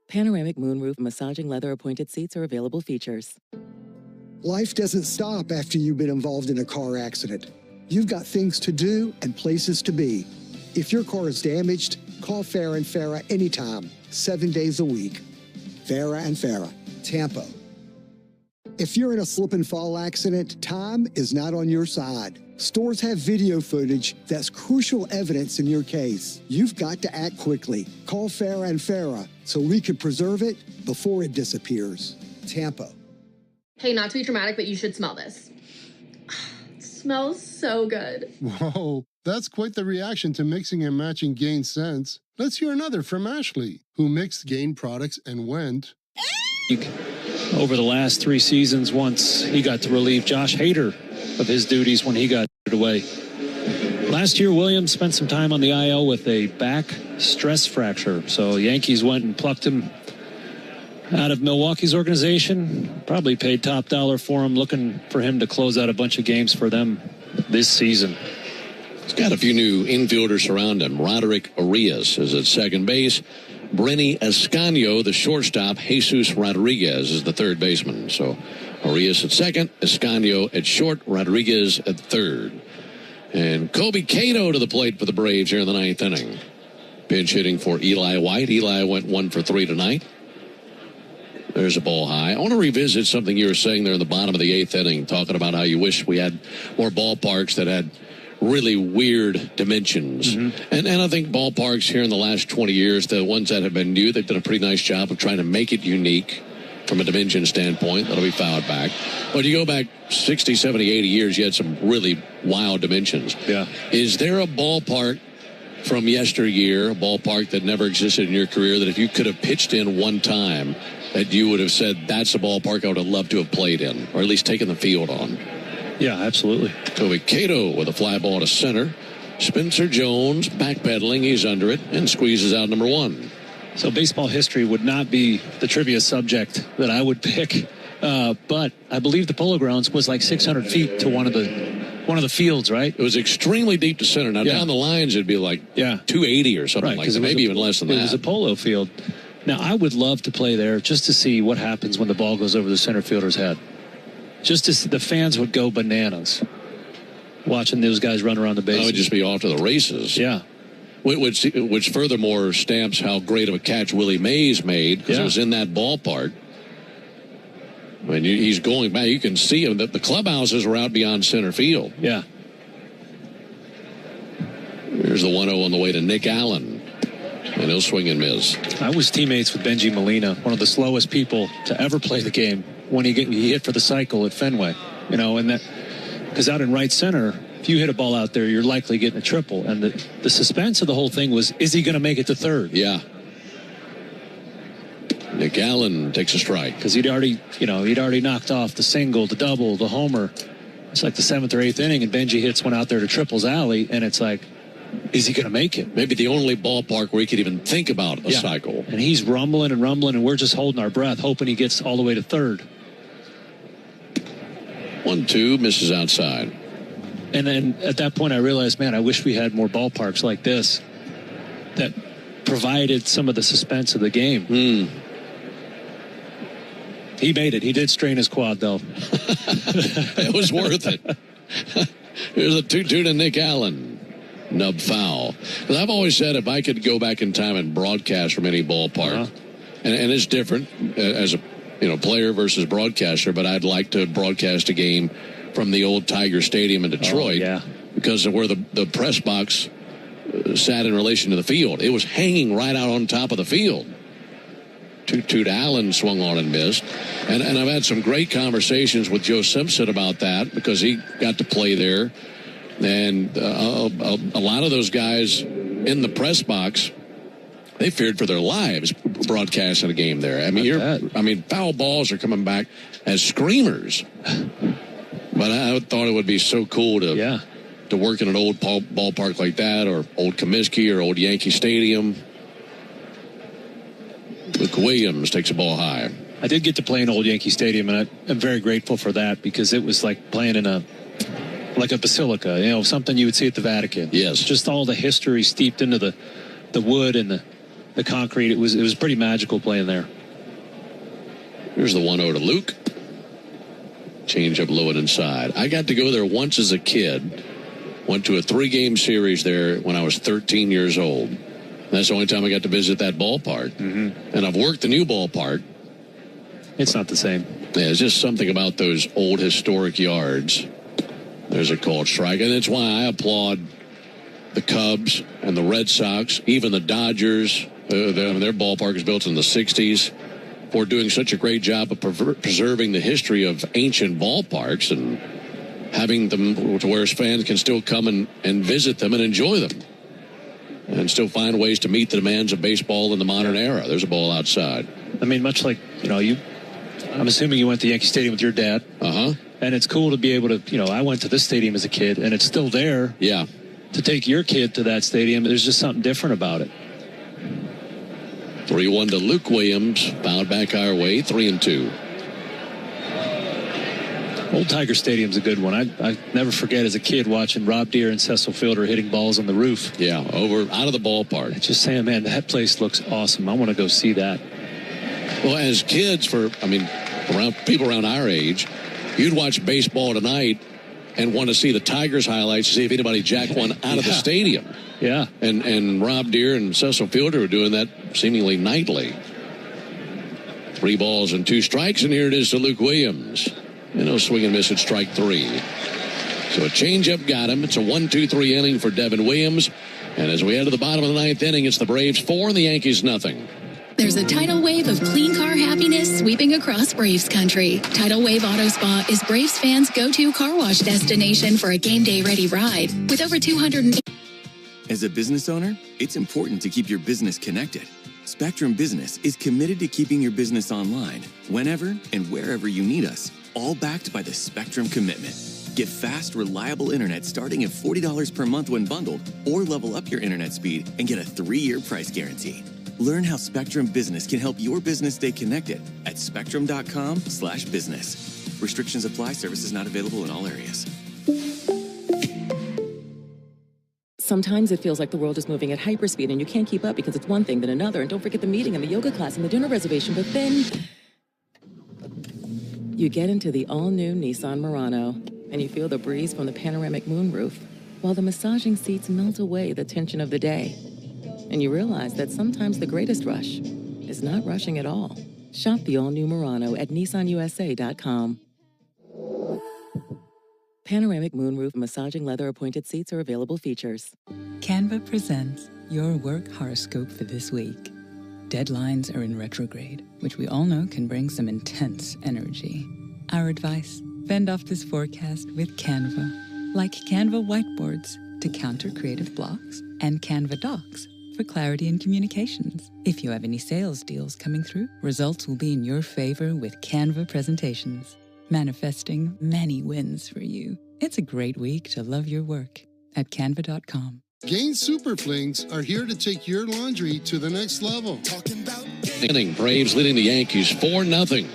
Panoramic moonroof massaging leather-appointed seats are available features. Life doesn't stop after you've been involved in a car accident. You've got things to do and places to be. If your car is damaged, call Farah and Farah anytime, 7 days a week. Farah and Farah, Tampa. If you're in a slip and fall accident, time is not on your side. Stores have video footage that's crucial evidence in your case. You've got to act quickly. Call Farah and Farah so we can preserve it before it disappears. Tampa. Hey, not to be dramatic, but you should smell this. It smells so good. Whoa, that's quite the reaction to mixing and matching Gain scents. Let's hear another from Ashley, who mixed Gain products and went... Over the last 3 seasons, once he got to relieve Josh Hader of his duties when he got away. Last year, Williams spent some time on the IL with a back stress fracture. So Yankees went and plucked him out of Milwaukee's organization. Probably paid top dollar for him, looking for him to close out a bunch of games for them this season. He's got a few new infielders around him. Roderick Arias is at second base. Brenny Escanio, the shortstop. Jesus Rodriguez is the third baseman. So Arias at second, Escanio at short, Rodriguez at third. And Kobe Cato to the plate for the Braves here in the ninth inning. Pinch hitting for Eli White. Eli went 1 for 3 tonight. There's a ball high. I want to revisit something you were saying there in the bottom of the eighth inning, talking about how you wish we had more ballparks that had really weird dimensions. And I think ballparks here in the last 20 years, the ones that have been new, they've done a pretty nice job of trying to make it unique from a dimension standpoint. That'll be fouled back. But you go back 60, 70, 80 years, you had some really wild dimensions. Yeah. Is there a ballpark from yesteryear, a ballpark that never existed in your career, that if you could have pitched in one time, that you would have said, that's a ballpark I would have loved to have played in, or at least taken the field on? Yeah, absolutely. Kobe Cato with a fly ball to center. Spencer Jones backpedaling. He's under it and squeezes out number 1. So baseball history would not be the trivia subject that I would pick. But I believe the Polo Grounds was like 600 feet to one of the fields, right? It was extremely deep to center. Now, down the lines, it'd be like 280 or something like that, maybe even less than that. It was a polo field. Now, I would love to play there just to see what happens when the ball goes over the center fielder's head. Just to see, the fans would go bananas watching those guys run around the bases. That would just be off to the races. Yeah. Which furthermore stamps how great of a catch Willie Mays made, because it was in that ballpark. I mean, he's going back. You can see him. The clubhouses are out beyond center field. Yeah. Here's the 1-0 on the way to Nick Allen. And he'll swing and miss. I was teammates with Benji Molina, one of the slowest people to ever play the game, when he hit for the cycle at Fenway. You know, and that, because out in right center, if you hit a ball out there, you're likely getting a triple. And the suspense of the whole thing was, is he going to make it to third? Yeah. Nick Allen takes a strike. Because he'd already knocked off the single, the double, the homer. It's like the 7th or 8th inning, and Benji hits one out there to Triple's alley, and it's like, is he going to make it? Maybe the only ballpark where he could even think about a cycle. And he's rumbling, and we're just holding our breath, hoping he gets all the way to third. 1-2, misses outside. And then at that point, I realized, man, I wish we had more ballparks like this that provided some of the suspense of the game. He made it. He did strain his quad, though. It was worth it. Here's a 2-2 to Nick Allen. Nub foul. Because I've always said if I could go back in time and broadcast from any ballpark, and it's different as a player versus broadcaster, but I'd like to broadcast a game from the old Tiger Stadium in Detroit, because of where the press box sat in relation to the field. It was hanging right out on top of the field. 2-2 to Allen, swung on and missed. And I've had some great conversations with Joe Simpson about that, because he got to play there. And a lot of those guys in the press box, they feared for their lives broadcasting a game there. I mean, foul balls are coming back as screamers. But I thought it would be so cool to work in an old ballpark like that, or old Comiskey or old Yankee Stadium. Luke Williams takes a ball high. I did get to play in Old Yankee Stadium, and I'm very grateful for that because it was like playing in a basilica, something you would see at the Vatican. Yes. Just all the history steeped into the wood and the concrete. It was pretty magical playing there. Here's the 1-0 to Luke. Change up low and inside. I got to go there once as a kid. Went to a 3-game series there when I was 13 years old. That's the only time I got to visit that ballpark. Mm-hmm. And I've worked the new ballpark. It's not the same. Yeah, it's just something about those old historic yards. There's a called strike. And that's why I applaud the Cubs and the Red Sox, even the Dodgers. Their ballpark is built in the 60s. For doing such a great job of preserving the history of ancient ballparks and having them to where fans can still come and visit them and enjoy them and still find ways to meet the demands of baseball in the modern era. There's a ball outside. I mean, much like, I'm assuming you went to Yankee Stadium with your dad. Uh-huh. And it's cool to be able to, I went to this stadium as a kid and it's still there. Yeah. To take your kid to that stadium, there's just something different about it. 3-1 to Luke Williams. Fouled back our way. 3-2. Old Tiger Stadium's a good one. I never forget as a kid watching Rob Deere and Cecil Fielder hitting balls on the roof. Yeah, out of the ballpark. Just saying, man, that place looks awesome. I want to go see that. Well, as kids, people around our age, you'd watch Baseball Tonight and want to see the Tigers highlights to see if anybody jacked one out of the stadium. Yeah. And Rob Deere and Cecil Fielder were doing that seemingly nightly. 3 balls and 2 strikes, and here it is to Luke Williams. Swing and miss at strike 3. So a changeup got him. It's a 1-2-3 inning for Devin Williams. And as we head to the bottom of the 9th inning, it's the Braves 4 and the Yankees nothing. There's a tidal wave of clean car happiness sweeping across Braves country. Tidal Wave Auto Spa is Braves fans' go-to car wash destination for a game day ready ride. With over 200... As a business owner, it's important to keep your business connected. Spectrum Business is committed to keeping your business online, whenever and wherever you need us, all backed by the Spectrum Commitment. Get fast, reliable internet starting at $40 per month when bundled, or level up your internet speed and get a 3-year price guarantee. Learn how Spectrum Business can help your business stay connected at spectrum.com/business. Restrictions apply. Services not available in all areas. Sometimes it feels like the world is moving at hyperspeed and you can't keep up because it's one thing then another. And don't forget the meeting and the yoga class and the dinner reservation. But then you get into the all-new Nissan Murano and you feel the breeze from the panoramic moonroof while the massaging seats melt away the tension of the day. And you realize that sometimes the greatest rush is not rushing at all. Shop the all-new Murano at nissanusa.com. Panoramic moonroof massaging leather appointed seats are available features. Canva presents your work horoscope for this week. Deadlines are in retrograde, which we all know can bring some intense energy. Our advice, fend off this forecast with Canva. Like Canva whiteboards to counter creative blocks and Canva docs for clarity in communications. If you have any sales deals coming through, results will be in your favor with Canva presentations, manifesting many wins for you. It's a great week to love your work at canva.com. Gain Super Flings are here to take your laundry to the next level. Inning, Braves leading the Yankees 4-0.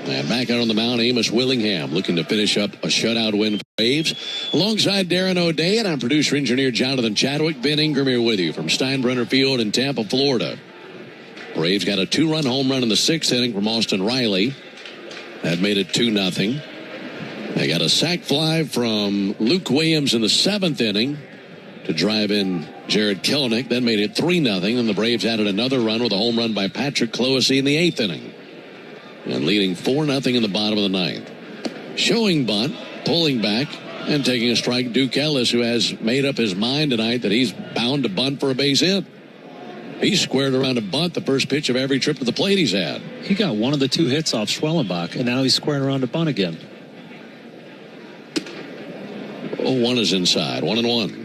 And back out on the mound, Amos Willingham looking to finish up a shutout win for Braves. Alongside Darren O'Day, and I'm producer-engineer Jonathan Chadwick. Ben Ingram here with you from Steinbrenner Field in Tampa, Florida. Braves got a 2-run home run in the 6th inning from Austin Riley. That made it 2-0. They got a sac fly from Luke Williams in the 7th inning to drive in Jared Kelenic. That made it 3-0. And the Braves added another run with a home run by Patrick Cloesy in the 8th inning. And leading 4-0 in the bottom of the 9th. Showing bunt, pulling back, and taking a strike, Duke Ellis, who has made up his mind tonight that he's bound to bunt for a base hit. He squared around a bunt the first pitch of every trip to the plate he's had. He got one of the 2 hits off Schwellenbach, and now he's squaring around a bunt again. 0-1 is inside, 1-1.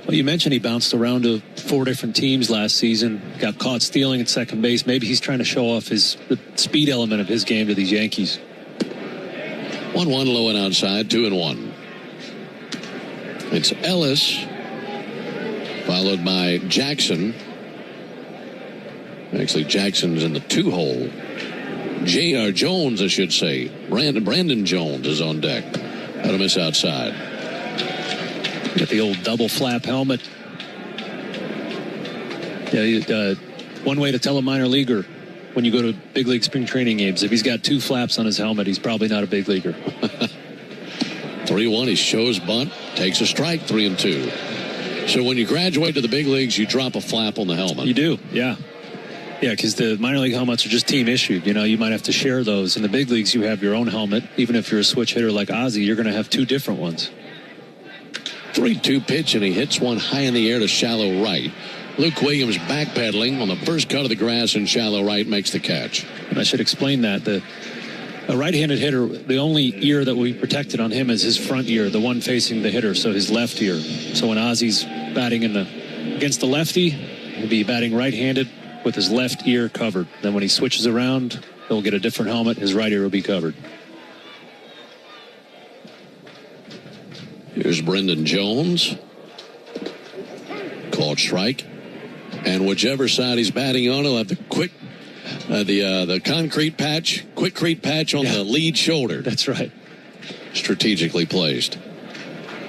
Well, you mentioned he bounced around to 4 different teams last season, got caught stealing at second base. Maybe he's trying to show off the speed element of his game to these Yankees. 1-1 low and outside, 2-1. It's Ellis, followed by Jackson. Actually, Jackson's in the 2 hole. Jones, I should say. Brandon Jones is on deck. Out of miss outside. Got the old double flap helmet. Yeah, one way to tell a minor leaguer when you go to big league spring training games, if he's got two flaps on his helmet, he's probably not a big leaguer. 3-1, he shows bunt, takes a strike, 3-2. So when you graduate to the big leagues, you drop a flap on the helmet. You do, yeah. Yeah, because the minor league helmets are just team issued. You know, you might have to share those. In the big leagues, you have your own helmet. Even if you're a switch hitter like Ozzie, you're going to have two different ones. 3-2 pitch, and he hits one high in the air to shallow right. Luke Williams backpedaling on the first cut of the grass in shallow right, makes the catch. And I should explain that. A right-handed hitter, the only ear that we protected on him is his front ear, the one facing the hitter, so his left ear. So when Ozzie's batting against the lefty, he'll be batting right-handed with his left ear covered. Then when he switches around, he'll get a different helmet. His right ear will be covered. Here's Brendan Jones. Called strike. And whichever side he's batting on, he'll have the concrete patch, quickcrete patch on the lead shoulder. That's right. Strategically placed.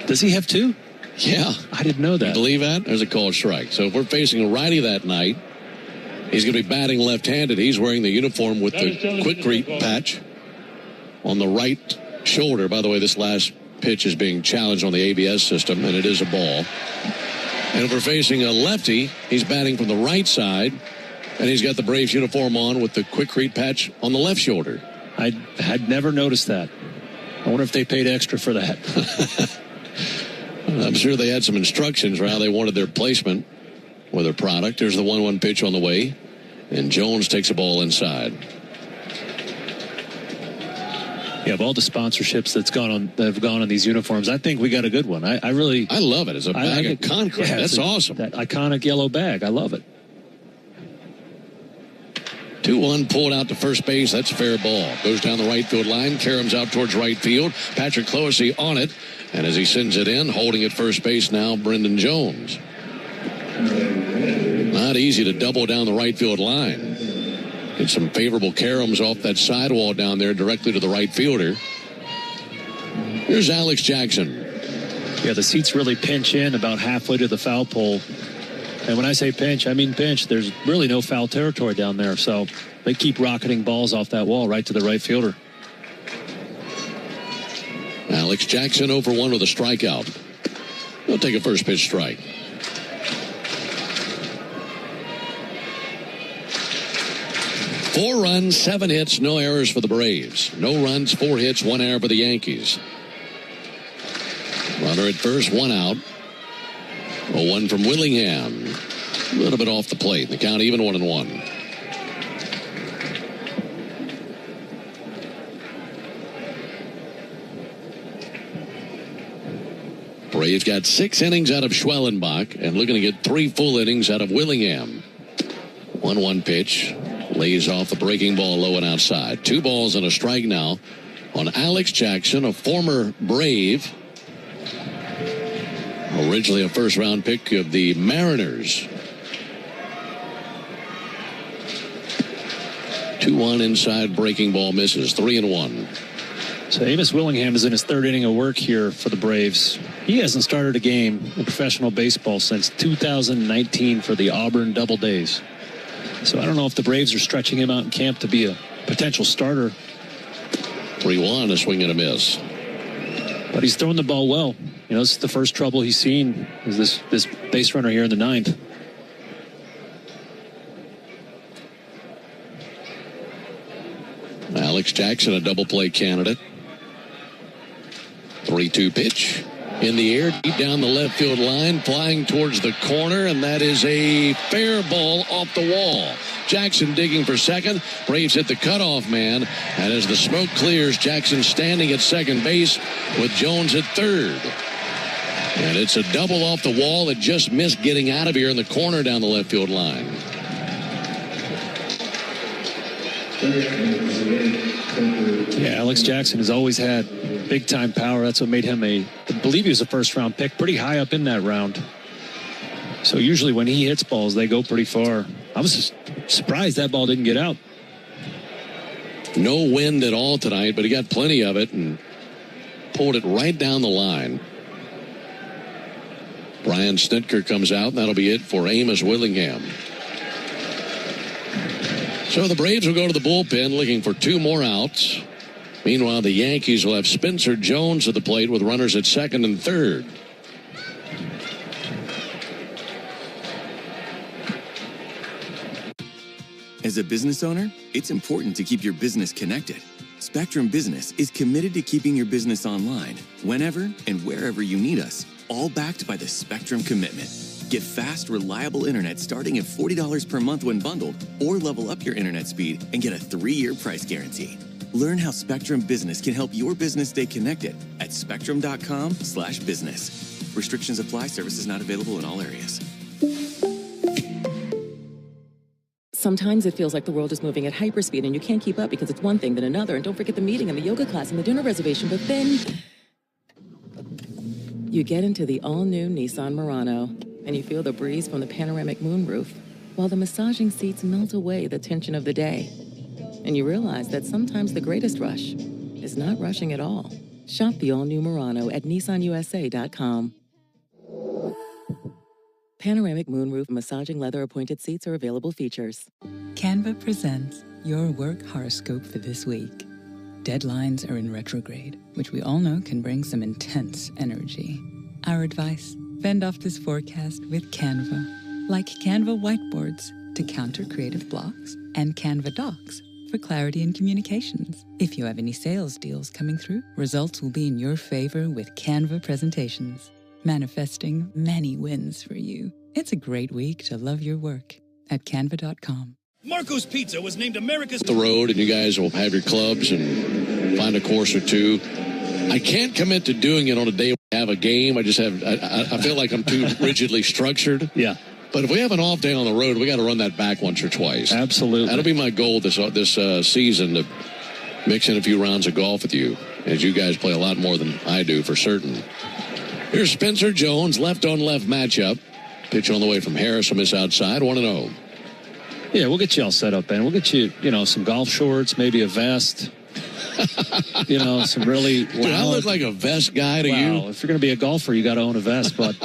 Does he have two? Yeah. I didn't know that. You believe that? There's a called strike. So if we're facing a righty that night, he's going to be batting left-handed. He's wearing the uniform with the quickcrete patch on the right shoulder. By the way, this last pitch is being challenged on the ABS system, and it is a ball. And if we're facing a lefty, he's batting from the right side, and he's got the Braves uniform on with the quickcrete patch on the left shoulder. I had never noticed that. I wonder if they paid extra for that. I'm sure they had some instructions for how they wanted their placement with their product. There's the 1-1 pitch on the way, and Jones takes a ball inside. Yeah, of all the sponsorships that have gone on these uniforms, I think we got a good one. I love it. It's a bag of concrete. Yeah, that's awesome. That iconic yellow bag. I love it. 2-1 pulled out to first base. That's fair ball. Goes down the right field line. Karams out towards right field. Patrick Clohessy on it. And as he sends it in, holding at first base now, Brendan Jones. Not easy to double down the right field line. Get some favorable caroms off that sidewall down there directly to the right fielder. Here's Alex Jackson. Yeah, the seats really pinch in about halfway to the foul pole. And when I say pinch, I mean pinch. There's really no foul territory down there. So they keep rocketing balls off that wall right to the right fielder. Alex Jackson 0 for 1 with a strikeout. He'll take a first pitch strike. Four runs, 7 hits, no errors for the Braves. No runs, 4 hits, 1 error for the Yankees. Runner at first, 1 out. 0-1 from Willingham. A little bit off the plate. The count even 1-1. Braves got 6 innings out of Schwellenbach and looking to get 3 full innings out of Willingham. 1-1 pitch. Lays off the breaking ball low and outside. 2 balls and a strike now on Alex Jackson, a former Brave. Originally a first-round pick of the Mariners. 2-1 inside, breaking ball misses. 3-1. So Amos Willingham is in his 3rd inning of work here for the Braves. He hasn't started a game in professional baseball since 2019 for the Auburn Double Days. So I don't know if the Braves are stretching him out in camp to be a potential starter. 3-1, a swing and a miss. But he's throwing the ball well. You know, this is the first trouble he's seen, is this base runner here in the 9th. Alex Jackson, a double play candidate. 3-2 pitch. In the air, deep down the left field line, flying towards the corner, and that is a fair ball off the wall. Jackson digging for second. Braves hit the cutoff man, and as the smoke clears, Jackson standing at second base with Jones at third. And it's a double off the wall that just missed getting out of here in the corner down the left field line. Yeah, Alex Jackson has always had big-time power. That's what made him I believe he was a first-round pick, pretty high up in that round. So usually when he hits balls, they go pretty far. I was just surprised that ball didn't get out. No wind at all tonight, but he got plenty of it and pulled it right down the line. Brian Snitker comes out, and that'll be it for Amos Willingham. So the Braves will go to the bullpen looking for 2 more outs. Meanwhile, the Yankees will have Spencer Jones at the plate with runners at second and third. As a business owner, it's important to keep your business connected. Spectrum Business is committed to keeping your business online, whenever and wherever you need us, all backed by the Spectrum Commitment. Get fast, reliable internet starting at $40 per month when bundled, or level up your internet speed and get a 3-year price guarantee. Learn how Spectrum Business can help your business stay connected at spectrum.com/business. Restrictions apply. Services not available in all areas. Sometimes it feels like the world is moving at hyperspeed and you can't keep up because it's one thing then another. And don't forget the meeting and the yoga class and the dinner reservation. But then you get into the all-new Nissan Murano and you feel the breeze from the panoramic moonroof while the massaging seats melt away the tension of the day. And you realize that sometimes the greatest rush is not rushing at all. Shop the all-new Murano at nissanusa.com. Panoramic moonroof massaging leather appointed seats are available features. Canva presents your work horoscope for this week. Deadlines are in retrograde, which we all know can bring some intense energy. Our advice: fend off this forecast with Canva. Like Canva whiteboards to counter creative blocks, and Canva docs for clarity in communications. If you have any sales deals coming through, results will be in your favor with Canva presentations, manifesting many wins for you. It's a great week to love your work at canva.com. Marco's Pizza was named America's... The road, and you guys will have your clubs and find a course or two. I can't commit to doing it on a day we have a game. I just have, I feel like I'm too rigidly structured. Yeah. But if we have an off day on the road, we got to run that back once or twice. Absolutely. That'll be my goal this season, to mix in a few rounds of golf with you, as you guys play a lot more than I do for certain. Here's Spencer Jones, left-on-left matchup. Pitch on the way from Harris from his outside, 1-0. Yeah, we'll get you all set up, Ben. We'll get you, some golf shorts, maybe a vest. Some really... Do I look like a vest guy to you? If you're going to be a golfer, you got to own a vest, but...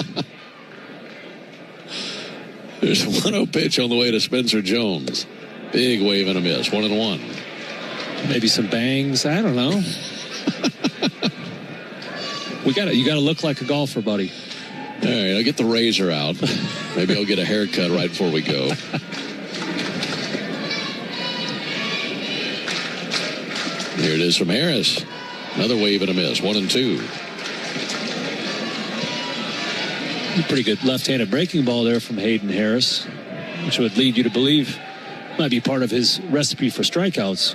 There's a 1-0 pitch on the way to Spencer Jones. Big wave and a miss, 1-1. Maybe some bangs. I don't know. You got to look like a golfer, buddy. All right, I'll get the razor out. Maybe I'll get a haircut right before we go. Here it is from Harris. Another wave and a miss, 1-2. Pretty good left-handed breaking ball there from Hayden Harris, which would lead you to believe might be part of his recipe for strikeouts.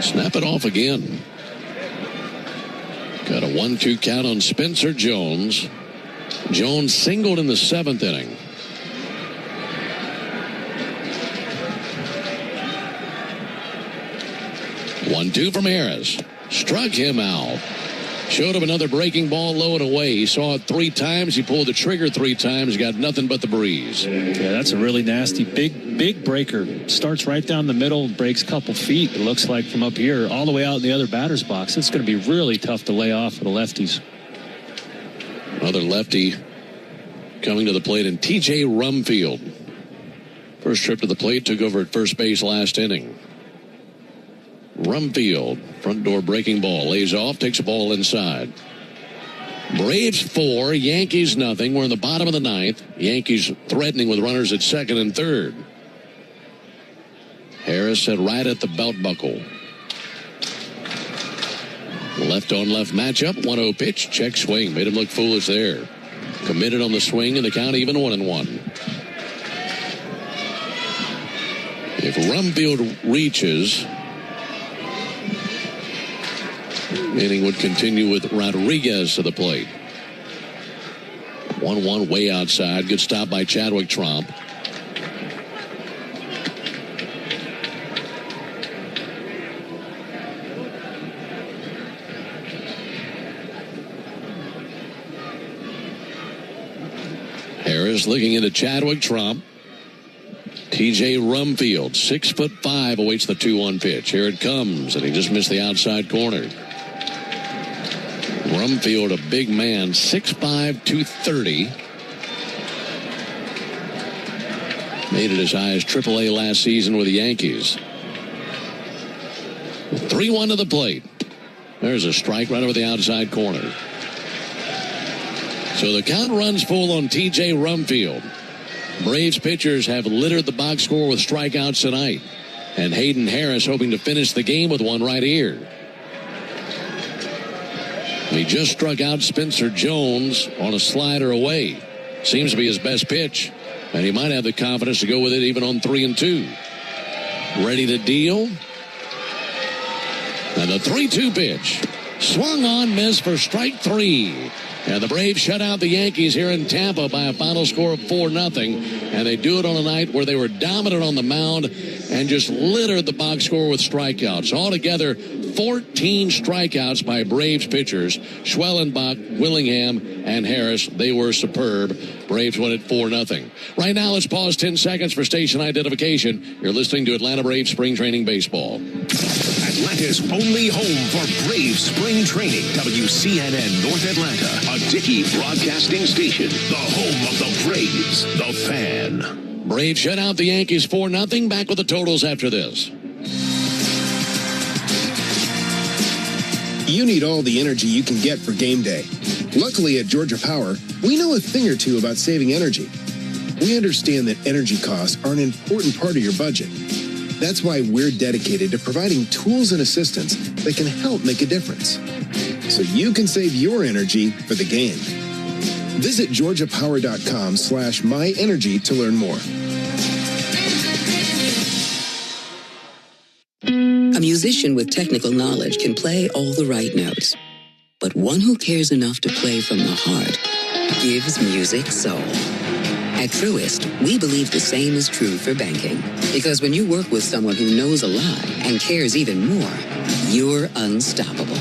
Snap it off again. Got a 1-2 count on Spencer Jones. Jones singled in the 7th inning. One, 2 from Harris. Struck him out. Showed him another breaking ball low and away. He saw it 3 times. He pulled the trigger 3 times. Got nothing but the breeze. Yeah, that's a really nasty, big breaker. Starts right down the middle, breaks a couple feet, it looks like, from up here, all the way out in the other batter's box. It's going to be really tough to lay off for the lefties. Another lefty coming to the plate in T.J. Rumfield. First trip to the plate, took over at first base last inning. Rumfield, front door breaking ball, lays off, takes a ball inside. Braves 4, Yankees nothing. We're in the bottom of the 9th. Yankees threatening with runners at second and third. Harris set right at the belt buckle. Left-on-left matchup, 1-0 pitch, check swing. Made him look foolish there. Committed on the swing, and the count even 1-1. If Rumfield reaches, inning would continue with Rodriguez to the plate. 1-1 way outside. Good stop by Chadwick Tromp. Harris looking into Chadwick Tromp. TJ Rumfield, 6'5", awaits the 2-1 pitch. Here it comes, and he just missed the outside corner. Rumfield, a big man, 6'5", 230. Made it as high as AAA last season with the Yankees. 3-1 to the plate. There's a strike right over the outside corner. So the count runs full on TJ Rumfield. Braves pitchers have littered the box score with strikeouts tonight. And Hayden Harris hoping to finish the game with one right here. He just struck out Spencer Jones on a slider away. Seems to be his best pitch. And he might have the confidence to go with it even on 3-2. Ready to deal. And the 3-2 pitch. Swung on, missed for strike 3. And the Braves shut out the Yankees here in Tampa by a final score of 4-0. And they do it on a night where they were dominant on the mound and just littered the box score with strikeouts. Altogether, 14 strikeouts by Braves pitchers. Schwellenbach, Willingham, and Harris. They were superb. Braves won it 4-0. Right now, let's pause 10 seconds for station identification. You're listening to Atlanta Braves Spring Training Baseball. Atlanta's only home for Braves spring training. WCNN North Atlanta, a Dickey broadcasting station. The home of the Braves, the Fan. Braves shut out the Yankees 4-0. Back with the totals after this. You need all the energy you can get for game day. Luckily at Georgia Power, we know a thing or two about saving energy. We understand that energy costs are an important part of your budget. That's why we're dedicated to providing tools and assistance that can help make a difference, so you can save your energy for the game. Visit georgiapower.com/myenergy to learn more. A musician with technical knowledge can play all the right notes, but one who cares enough to play from the heart gives music soul. At Truist, we believe the same is true for banking. Because when you work with someone who knows a lot and cares even more, you're unstoppable.